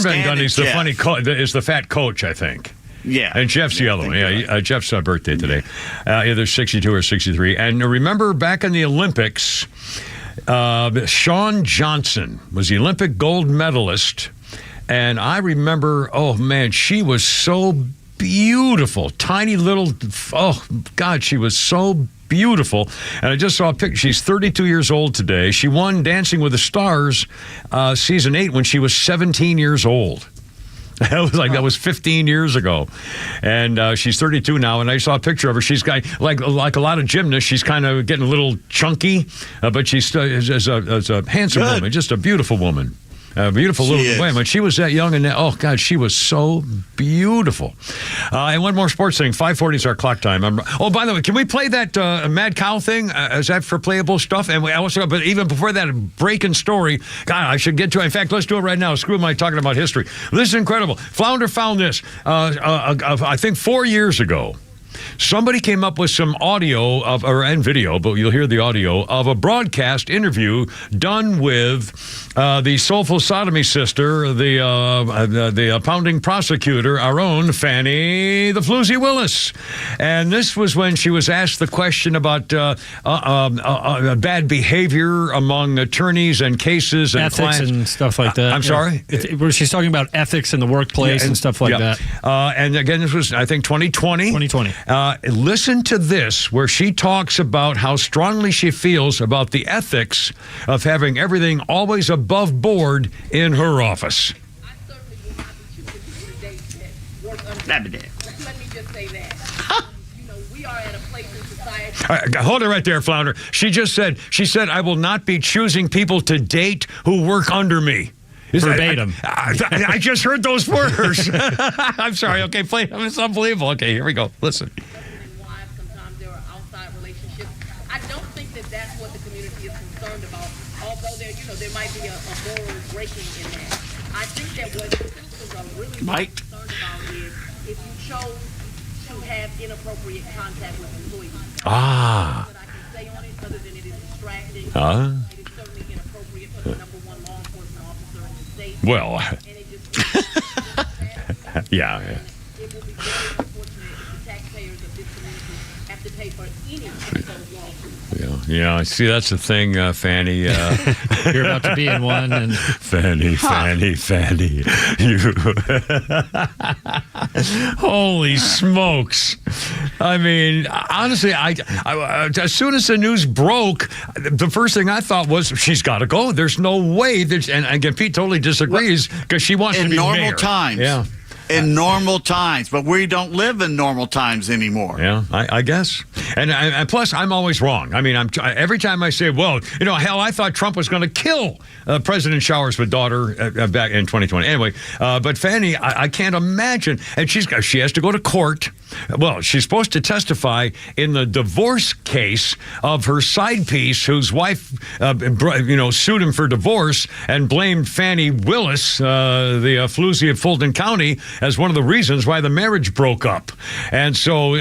Van Gundy's the funny is the fat coach, I think. Yeah. And Jeff's the other one. Yeah, Jeff's birthday today. Either 62 or 63. And remember back in the Olympics, Shawn Johnson was the Olympic gold medalist. And I remember, oh, man, she was so beautiful. Tiny little, oh, God, she was so beautiful. And I just saw a picture. She's 32 years old today. She won Dancing with the Stars season 8 when she was 17 years old. That was 15 years ago, and she's 32 now. And I saw a picture of her. She's got like a lot of gymnasts. She's kind of getting a little chunky, but she's is a handsome woman, just a beautiful woman. Beautiful little woman. She was that young, and oh God, she was so beautiful. And one more sports thing. 5:40 is our clock time. Oh, by the way, can we play that Mad Cow thing? Is that for playable stuff? And we also, but even before that, breaking story. God, I should get to it. In fact, let's do it right now. Screw my talking about history. This is incredible. Flounder found this. I think 4 years ago. Somebody came up with some audio and video, but you'll hear the audio of a broadcast interview done with the soulful sodomy sister, the pounding prosecutor, our own Fannie the Floozy Willis. And this was when she was asked the question about bad behavior among attorneys and cases and ethics clients. And stuff like that. I'm sorry? Where she's talking about ethics in the workplace and stuff like that. And again, this was, I think, 2020. 2020. Listen to this, where she talks about how strongly she feels about the ethics of having everything always above board in her office. Let me just say that. We are at a place in society. Hold it right there, Flounder. She said, I will not be choosing people to date who work under me. Verbatim. I just heard those words. I'm sorry. Okay, play. It's unbelievable. Okay, here we go. Listen. Sometimes there are outside relationships. I don't think that that's what the community is concerned about. Although there might be a moral breaking in that. I think that what citizens are really concerned about is if you chose to have inappropriate contact with employees. Ah. But I can say on it other than it is distracting. It is certainly inappropriate for the number one law enforcement officer in the state. Well, and it just yeah. It will be very unfortunate if the taxpayers of this community have to pay for any of those lawsuits. Yeah. See, that's the thing, Fannie. You're about to be in one, and Fannie. You. Holy smokes! I mean, honestly, I as soon as the news broke, the first thing I thought was she's got to go. There's no way that, and again, Pete totally disagrees because she wants to be normal mayor. Times. Yeah. In normal times, but we don't live in normal times anymore. Yeah, I guess. And plus, I'm always wrong. I mean, every time I say, well, hell, I thought Trump was going to kill President Showers' daughter back in 2020. Anyway, but Fannie, I can't imagine. And she has to go to court. Well, she's supposed to testify in the divorce case of her side piece, whose wife, sued him for divorce and blamed Fannie Willis, the floozy of Fulton County, as one of the reasons why the marriage broke up. And so,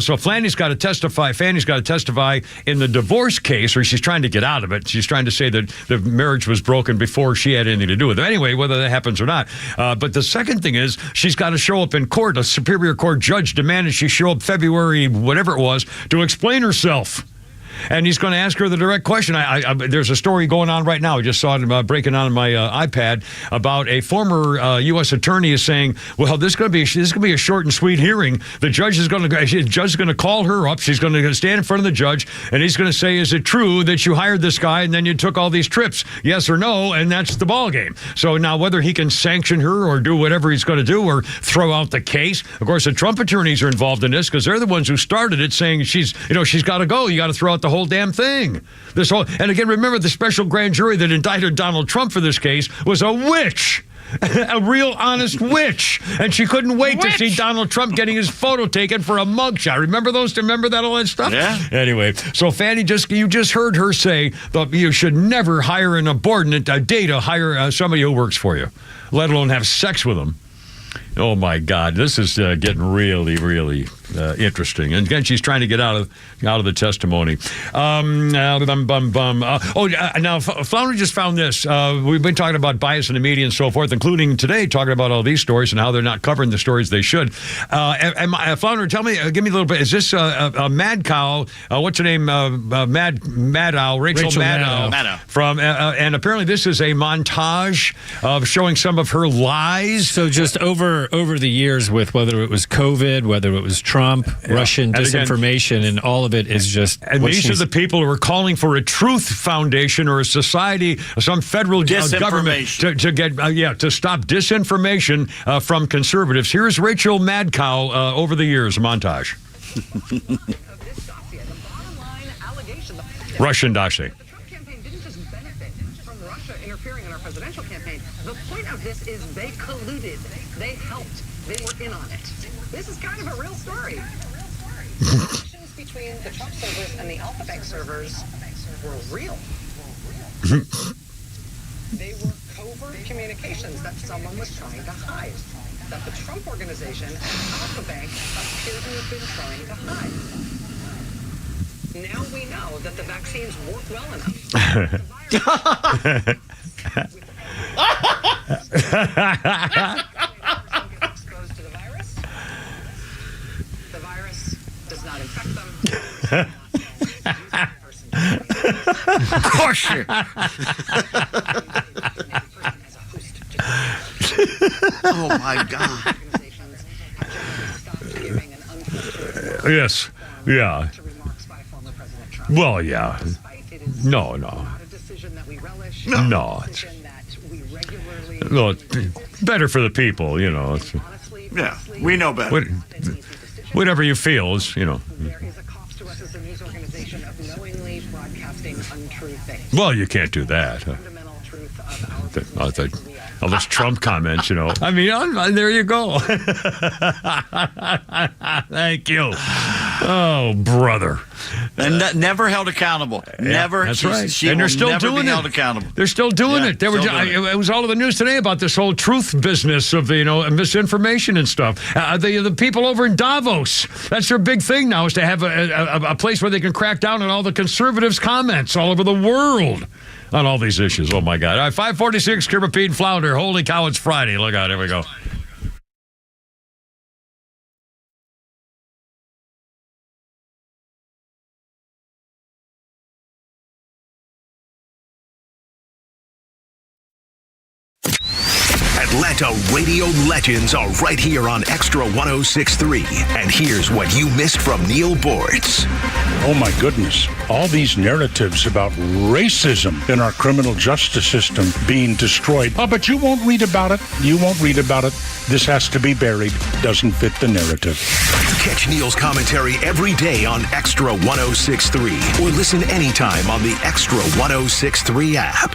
so Fannie's got to testify in the divorce case, or she's trying to get out of it. She's trying to say that the marriage was broken before she had anything to do with it. Anyway, whether that happens or not. But the second thing is she's got to show up in court. A Superior Court judge demanded she show up February, whatever it was, to explain herself. And he's going to ask her the direct question. There's a story going on right now. I just saw it breaking on my iPad about a former U.S. attorney is saying, "Well, this is going to be a short and sweet hearing. The judge is going to call her up. She's going to stand in front of the judge, and he's going to say, "Is it true that you hired this guy and then you took all these trips? Yes or no?" And that's the ball game. So now whether he can sanction her or do whatever he's going to do or throw out the case. Of course, the Trump attorneys are involved in this because they're the ones who started it, saying she's got to go. You got to throw out the whole damn thing. And again, remember, the special grand jury that indicted Donald Trump for this case was a witch. A real honest witch. And she couldn't wait to see Donald Trump getting his photo taken for a mugshot. Remember those? Remember that, all that stuff? Yeah. Anyway, so Fanny, you just heard her say that you should never hire an subordinate, hire somebody who works for you, let alone have sex with them. Oh, my God. This is getting really, really interesting. And again, she's trying to get out of the testimony. Now, Flounder just found this. We've been talking about bias in the media and so forth, including today talking about all these stories and how they're not covering the stories they should. Flounder, tell me, give me a little bit. Is this a Mad Cow? What's her name? Mad Owl, Rachel Maddow. From, and apparently this is a montage of showing some of her lies. So just over the years, with whether it was COVID, whether it was Trump, Russian disinformation, and all of it is just... And these are the people who are calling for a truth foundation or a society, some federal government to stop disinformation from conservatives. Here's Rachel Mad Cow over the years, montage. Russian dossier. Presidential campaign. The point of this is they colluded. They helped. They were in on it. This is kind of a real story. Connections between the Trump servers and the Alpha Bank servers were real. They were covert communications that someone was trying to hide. That the Trump organization and Alpha Bank appear to have been trying to hide. Now we know that the vaccines work well enough. Exposed to the virus does not infect them. Of course you. Oh my God. Yes. Yeah. Well, yeah. No. Well, better for the people, you know. Yeah, we know better. Whatever you feel is, you know. There is a cost to us as a news organization of knowingly broadcasting untrue things. Well, you can't do that. All those Trump comments, you know. I mean, there you go. Thank you. Oh, brother. And never held accountable. Never. That's right. She and they're will still never doing be it. held accountable. They're still doing it. It was all over the news today about this whole truth business of misinformation and stuff. The people over in Davos, that's their big thing now, is to have a place where they can crack down on all the conservatives' comments all over the world on all these issues. Oh, my God. All right, 546, Kermit Pete and Flounder. Holy cow, it's Friday. Look out. Here we go. Atlanta radio legends are right here on Extra 106.3. And here's what you missed from Neil Bortz. Oh, my goodness. All these narratives about racism in our criminal justice system being destroyed. Oh, but you won't read about it. You won't read about it. This has to be buried. Doesn't fit the narrative. Catch Neil's commentary every day on Extra 106.3 or listen anytime on the Extra 106.3 app.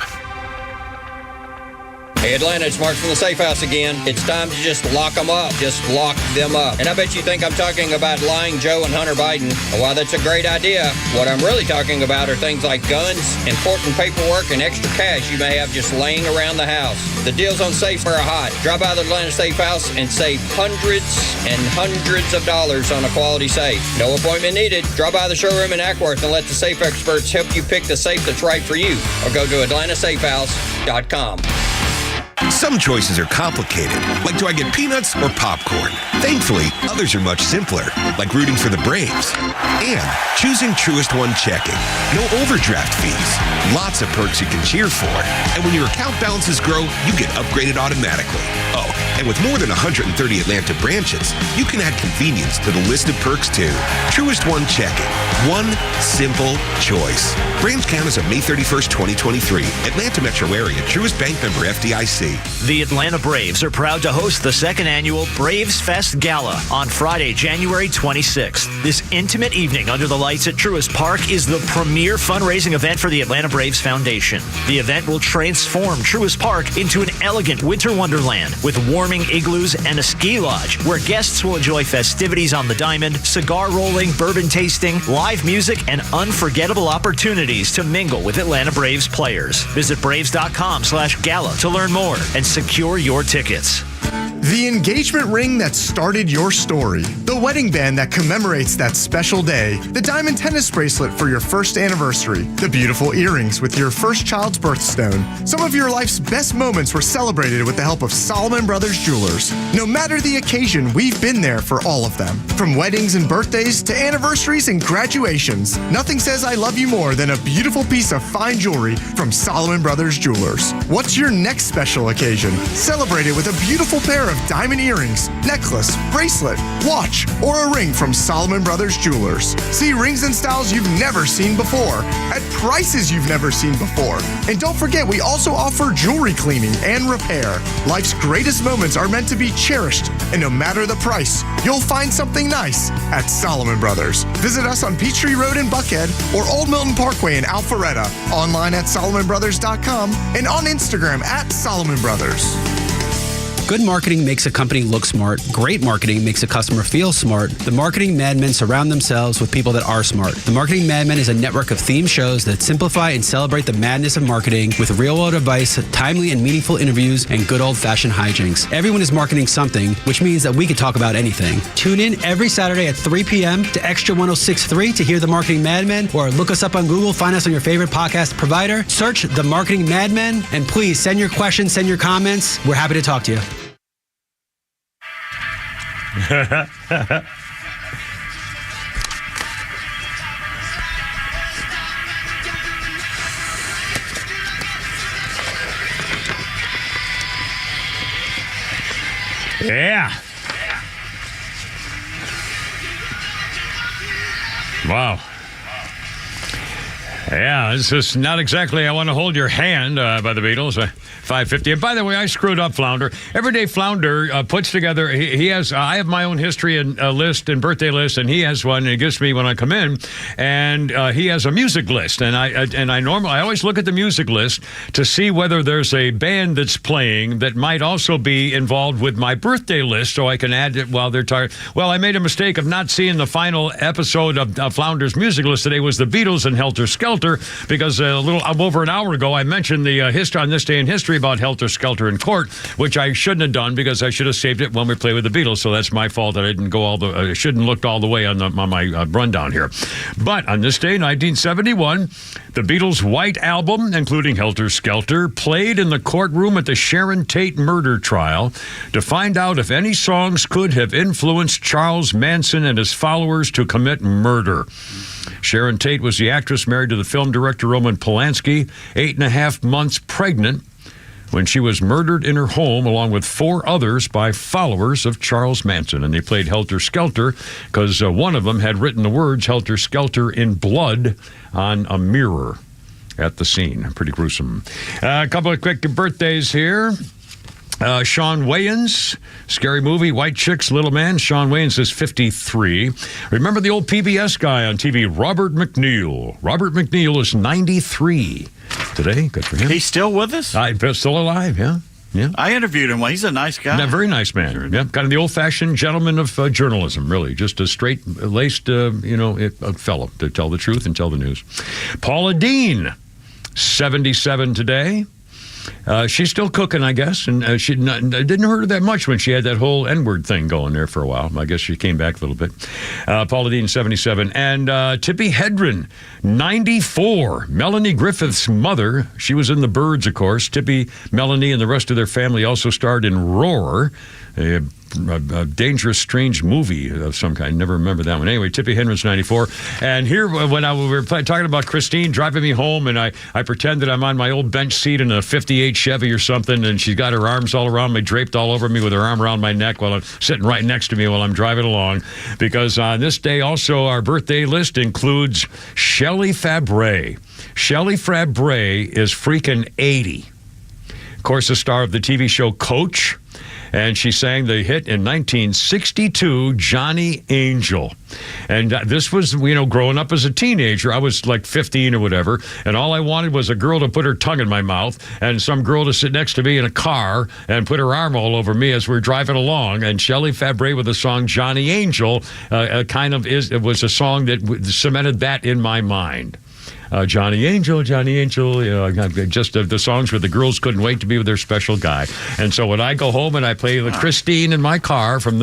Hey, Atlanta, it's Mark from the Safe House again. It's time to just lock them up. Just lock them up. And I bet you think I'm talking about lying Joe and Hunter Biden. While that's a great idea, what I'm really talking about are things like guns, important paperwork, and extra cash you may have just laying around the house. The deals on safes are hot. Drop by the Atlanta Safe House and save hundreds and hundreds of dollars on a quality safe. No appointment needed. Drop by the showroom in Ackworth and let the safe experts help you pick the safe that's right for you. Or go to atlantasafehouse.com. Some choices are complicated, like do I get peanuts or popcorn? Thankfully, others are much simpler, like rooting for the Braves. And choosing Truist One Checking. No overdraft fees. Lots of perks you can cheer for. And when your account balances grow, you get upgraded automatically. Oh, and with more than 130 Atlanta branches, you can add convenience to the list of perks too. Truist One Checking. One simple choice. Branch count as of May 31st, 2023. Atlanta metro area. Truist Bank member FDIC. today. The Atlanta Braves are proud to host the second annual Braves Fest Gala on Friday, January 26th. This intimate evening under the lights at Truist Park is the premier fundraising event for the Atlanta Braves Foundation. The event will transform Truist Park into an elegant winter wonderland with warming igloos and a ski lodge where guests will enjoy festivities on the diamond, cigar rolling, bourbon tasting, live music, and unforgettable opportunities to mingle with Atlanta Braves players. Visit braves.com/gala to learn more and secure your tickets. The engagement ring that started your story, the wedding band that commemorates that special day, the diamond tennis bracelet for your first anniversary, the beautiful earrings with your first child's birthstone. Some of your life's best moments were celebrated with the help of Solomon Brothers Jewelers. No matter the occasion, we've been there for all of them. From weddings and birthdays to anniversaries and graduations, nothing says I love you more than a beautiful piece of fine jewelry from Solomon Brothers Jewelers. What's your next special occasion? Celebrate it with a beautiful pair of diamond earrings, necklace, bracelet, watch, or a ring from Solomon Brothers Jewelers. See rings and styles you've never seen before at prices you've never seen before. And don't forget, we also offer jewelry cleaning and repair. Life's greatest moments are meant to be cherished, and no matter the price, you'll find something nice at Solomon Brothers. Visit us on Peachtree Road in Buckhead or Old Milton Parkway in Alpharetta, online at SolomonBrothers.com and on Instagram at Solomon Brothers. Good marketing makes a company look smart. Great marketing makes a customer feel smart. The Marketing Madmen surround themselves with people that are smart. The Marketing Madmen is a network of themed shows that simplify and celebrate the madness of marketing with real-world advice, timely and meaningful interviews, and good old-fashioned hijinks. Everyone is marketing something, which means that we could talk about anything. Tune in every Saturday at 3 p.m. to Extra 106.3 to hear The Marketing Madmen, or look us up on Google, find us on your favorite podcast provider, search The Marketing Madmen, and please send your questions, send your comments. We're happy to talk to you. Yeah. Wow. Yeah, this is not exactly I Want to Hold Your Hand by the Beatles. 550. And by the way, I screwed up Flounder. Everyday Flounder puts together, he has, I have my own history and list and birthday list, and he has one, and he gives me when I come in, and he has a music list. And I always look at the music list to see whether there's a band that's playing that might also be involved with my birthday list, so I can add it while they're tired. Well, I made a mistake of not seeing the final episode of Flounder's music list today was the Beatles and Helter Skelter, because over an hour ago I mentioned the history on this day in history about Helter Skelter in court, which I shouldn't have done because I should have saved it when we play with the Beatles. So that's my fault that I didn't go I shouldn't looked all the way on my rundown here. But on this day, 1971, the Beatles' White Album, including Helter Skelter, played in the courtroom at the Sharon Tate murder trial to find out if any songs could have influenced Charles Manson and his followers to commit murder. Sharon Tate was the actress married to the film director Roman Polanski, 8.5 months pregnant, when she was murdered in her home along with 4 others by followers of Charles Manson. And they played Helter Skelter because one of them had written the words Helter Skelter in blood on a mirror at the scene. Pretty gruesome. A couple of quick birthdays here. Shawn Wayans, scary movie, White Chicks, Little Man. Shawn Wayans is 53. Remember the old PBS guy on TV, Robert McNeil. Robert McNeil is 93 today. Good for him. He's still with us? Still alive, yeah. Yeah. I interviewed him. Well, he's a nice guy. Yeah, very nice man. Yeah, kind of the old-fashioned gentleman of journalism, really. Just a straight-laced, fellow to tell the truth and tell the news. Paula Deen, 77 today. She's still cooking, I guess, and I didn't hurt her that much when she had that whole N-word thing going there for a while. I guess she came back a little bit. Paula Deen, 77. And Tippi Hedren, 94. Melanie Griffith's mother. She was in The Birds, of course. Tippi, Melanie, and the rest of their family also starred in Roar, a dangerous, strange movie of some kind. Never remember that one. Anyway, Tippi Hedren's 94. And here, when we were talking about Christine driving me home, and I pretend that I'm on my old bench seat in a 58 Chevy or something, and she's got her arms all around me, draped all over me with her arm around my neck while I'm sitting right next to me while I'm driving along. Because on this day, also, our birthday list includes Shelley Fabre. Shelley Fabre is freaking 80. Of course, the star of the TV show Coach. And she sang the hit in 1962, Johnny Angel. And this was, growing up as a teenager. I was like 15 or whatever, and all I wanted was a girl to put her tongue in my mouth and some girl to sit next to me in a car and put her arm all over me as we were driving along. And Shelley Fabares with the song Johnny Angel it was a song that cemented that in my mind. Johnny Angel, just the songs where the girls couldn't wait to be with their special guy. And so when I go home and I play with Christine in my car from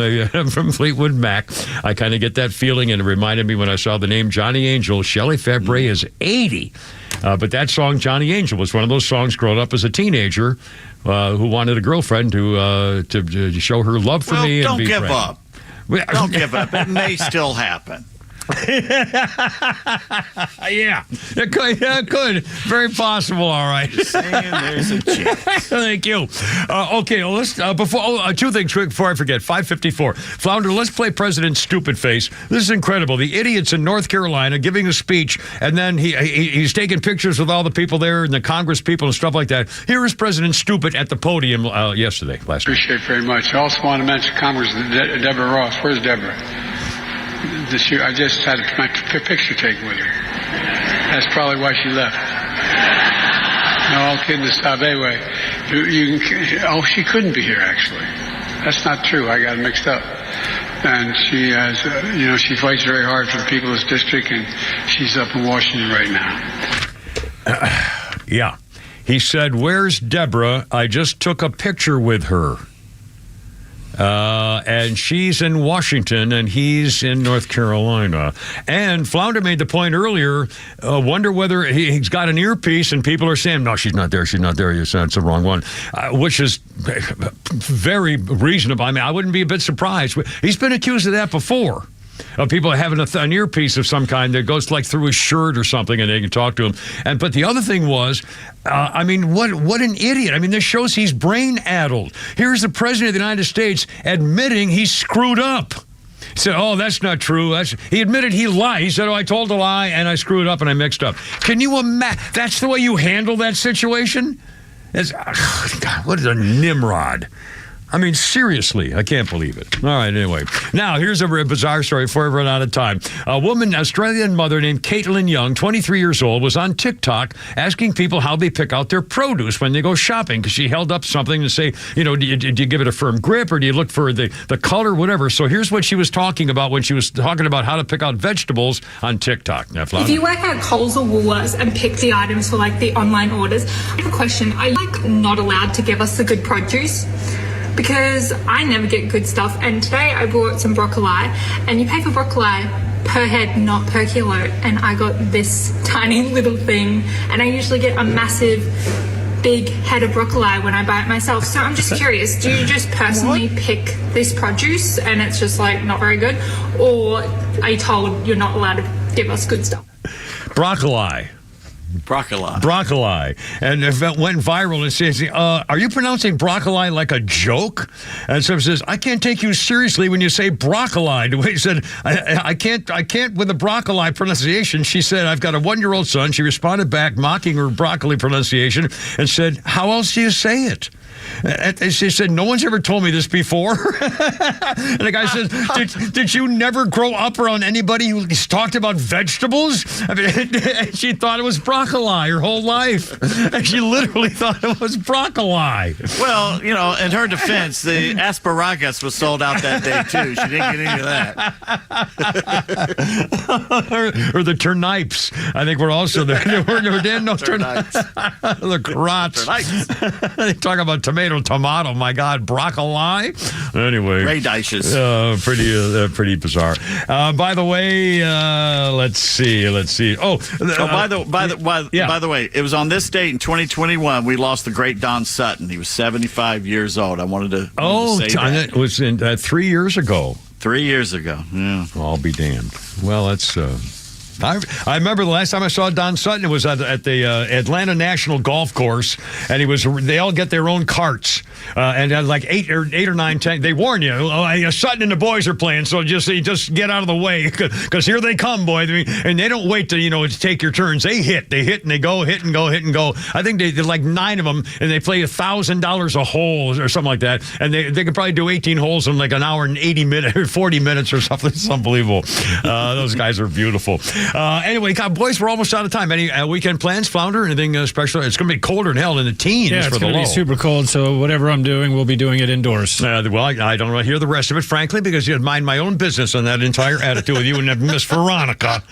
Fleetwood Mac, I kind of get that feeling, and it reminded me when I saw the name Johnny Angel. Shelley Fabares is 80. But that song, Johnny Angel, was one of those songs growing up as a teenager who wanted a girlfriend to show her love for me. Don't and be give friends. up. Don't give up. It may still happen. Yeah, it could. Very possible. All right. Just saying, there's a chance. Thank you. Okay, well, let's two things quick before I forget. 5:54. Flounder, let's play President Stupid Face. This is incredible. The idiot's in North Carolina giving a speech, and then he's taking pictures with all the people there and the Congress people and stuff like that. Here is President Stupid at the podium last night. Appreciate it very much. I also want to mention Congressman Deborah Ross. Where's Deborah? This year, I just had my picture taken with her. That's probably why she left. No, all kidding aside. Anyway, she couldn't be here, actually. That's not true. I got it mixed up. And she has, she fights very hard for the people of this district, and she's up in Washington right now. Yeah. He said, "Where's Deborah? I just took a picture with her." And she's in Washington, and he's in North Carolina. And Flounder made the point earlier, wonder whether he's got an earpiece, and people are saying, no, she's not there, you said it's the wrong one, which is very reasonable. I mean, I wouldn't be a bit surprised. He's been accused of that before. Of people having an earpiece of some kind that goes like through his shirt or something, and they can talk to him. But the other thing was, what an idiot! I mean, this shows he's brain-addled. Here's the president of the United States admitting he screwed up. He said, "Oh, that's not true." He admitted he lied. He said, "Oh, I told a lie and I screwed up and I mixed up." Can you imagine? That's the way you handle that situation? God, what is a Nimrod? I mean, seriously, I can't believe it. All right, anyway. Now, here's a bizarre story before we run out of time. A woman, Australian mother named Caitlin Young, 23 years old, was on TikTok asking people how they pick out their produce when they go shopping, because she held up something to say, do you give it a firm grip, or do you look for the color, whatever. So here's what she was talking about when she was talking about how to pick out vegetables on TikTok. Now, if you work at Coles or Woolworths and pick the items for the online orders, I have a question. Are you not allowed to give us the good produce? Because I never get good stuff, and today I bought some broccoli, and you pay for broccoli per head, not per kilo, and I got this tiny little thing, and I usually get a massive big head of broccoli when I buy it myself. So I'm just curious, do you just personally pick this produce and it's just not very good, or are you told you're not allowed to give us good stuff? Broccoli. And if it went viral, it says, are you pronouncing broccoli like a joke? And so it says, I can't take you seriously when you say broccoli. He said, I can't with the broccoli pronunciation. She said, I've got a 1-year-old son. She responded back, mocking her broccoli pronunciation, and said, how else do you say it? And she said, no one's ever told me this before. And the guy says, did you never grow up around anybody who talked about vegetables? I mean, she thought it was broccoli her whole life. And she literally thought it was broccoli. Well, in her defense, the asparagus was sold out that day, too. She didn't get any of that. or the turnips. I think we're also there. There did no turnips. The crots. They talk about tomato, my God, broccoli. Anyway, radishes. Pretty bizarre. By the way, let's see. By the way, it was on this date in 2021 we lost the great Don Sutton. He was 75 years old. I wanted to say that. It was in 3 years ago. 3 years ago. Yeah. I'll be damned. Well, that's I remember the last time I saw Don Sutton, it was at the Atlanta National Golf Course, and they all get their own carts, and like 8 or 9, 10. They warn you, Sutton and the boys are playing, so just get out of the way, because here they come, boy. And they don't wait to take your turns. They hit and they go, hit and go, hit and go. I think they did like 9 of them, and they play $1,000 a hole or something like that, and they could probably do 18 holes in like an hour and 80 minutes or 40 minutes or something. It's unbelievable. Those guys are beautiful. Anyway, boys, we're almost out of time. Any weekend plans, Flounder? Anything special? It's going to be colder than hell in the teens. Yeah, it's going to be super cold, so whatever I'm doing, we'll be doing it indoors. Well, I don't want to hear the rest of it, frankly, because you'd mind my own business on that entire attitude with you and Miss Veronica.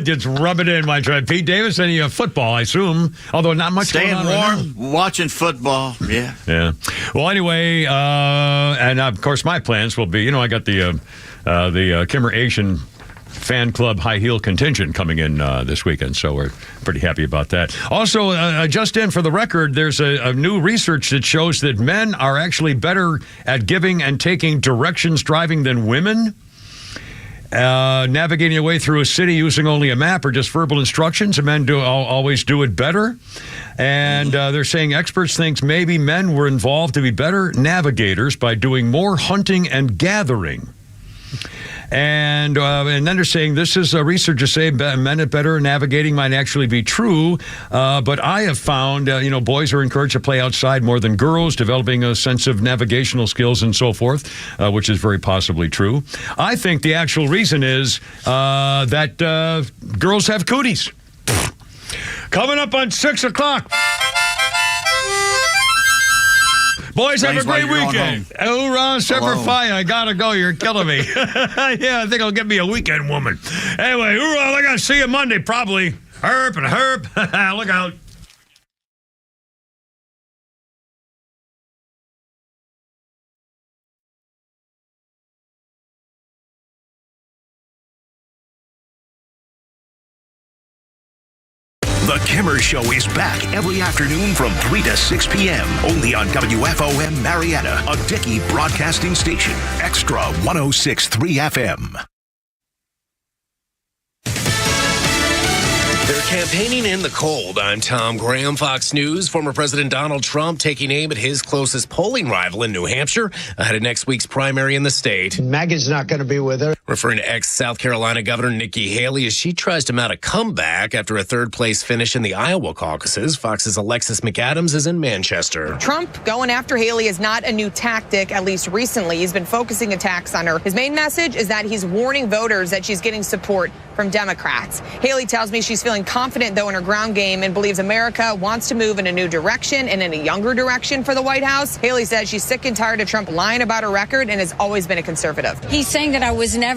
Just rub it in, my friend. Pete Davis, any football, I assume, although not much Staying going on warm, watching football, yeah. Yeah. Well, anyway, and of course, my plans will be, I got the Kimmer Asian fan club high heel contingent coming in this weekend, so we're pretty happy about that. Also, just in for the record, there's a new research that shows that men are actually better at giving and taking directions driving than women. Navigating your way through a city using only a map or just verbal instructions, and men always do it better. And they're saying experts think maybe men were involved to be better navigators by doing more hunting and gathering. And then they're saying this is researchers say men at better navigating might actually be true, but I have found boys are encouraged to play outside more than girls, developing a sense of navigational skills and so forth, which is very possibly true. I think the actual reason is that girls have cooties. Coming up on 6 o'clock. Boys, have a great weekend. Hoorah, Semper Fi. I gotta go. You're killing me. Yeah, I think I'll get me a weekend woman. Anyway, hoorah, I gotta see you Monday, probably. Herp and herp. Look out. The Kimmer Show is back every afternoon from 3 to 6 p.m. only on WFOM Marietta, a Dickey broadcasting station. Extra 106.3 FM. They're campaigning in the cold. I'm Tom Graham, Fox News. Former President Donald Trump taking aim at his closest polling rival in New Hampshire ahead of next week's primary in the state. MAGA's not going to be with her. Referring to ex-South Carolina Governor Nikki Haley as she tries to mount a comeback after a third-place finish in the Iowa caucuses. Fox's Alexis McAdams is in Manchester. Trump going after Haley is not a new tactic, at least recently. He's been focusing attacks on her. His main message is that he's warning voters that she's getting support from Democrats. Haley tells me she's feeling confident, though, in her ground game and believes America wants to move in a new direction and in a younger direction for the White House. Haley says she's sick and tired of Trump lying about her record and has always been a conservative. He's saying that I was never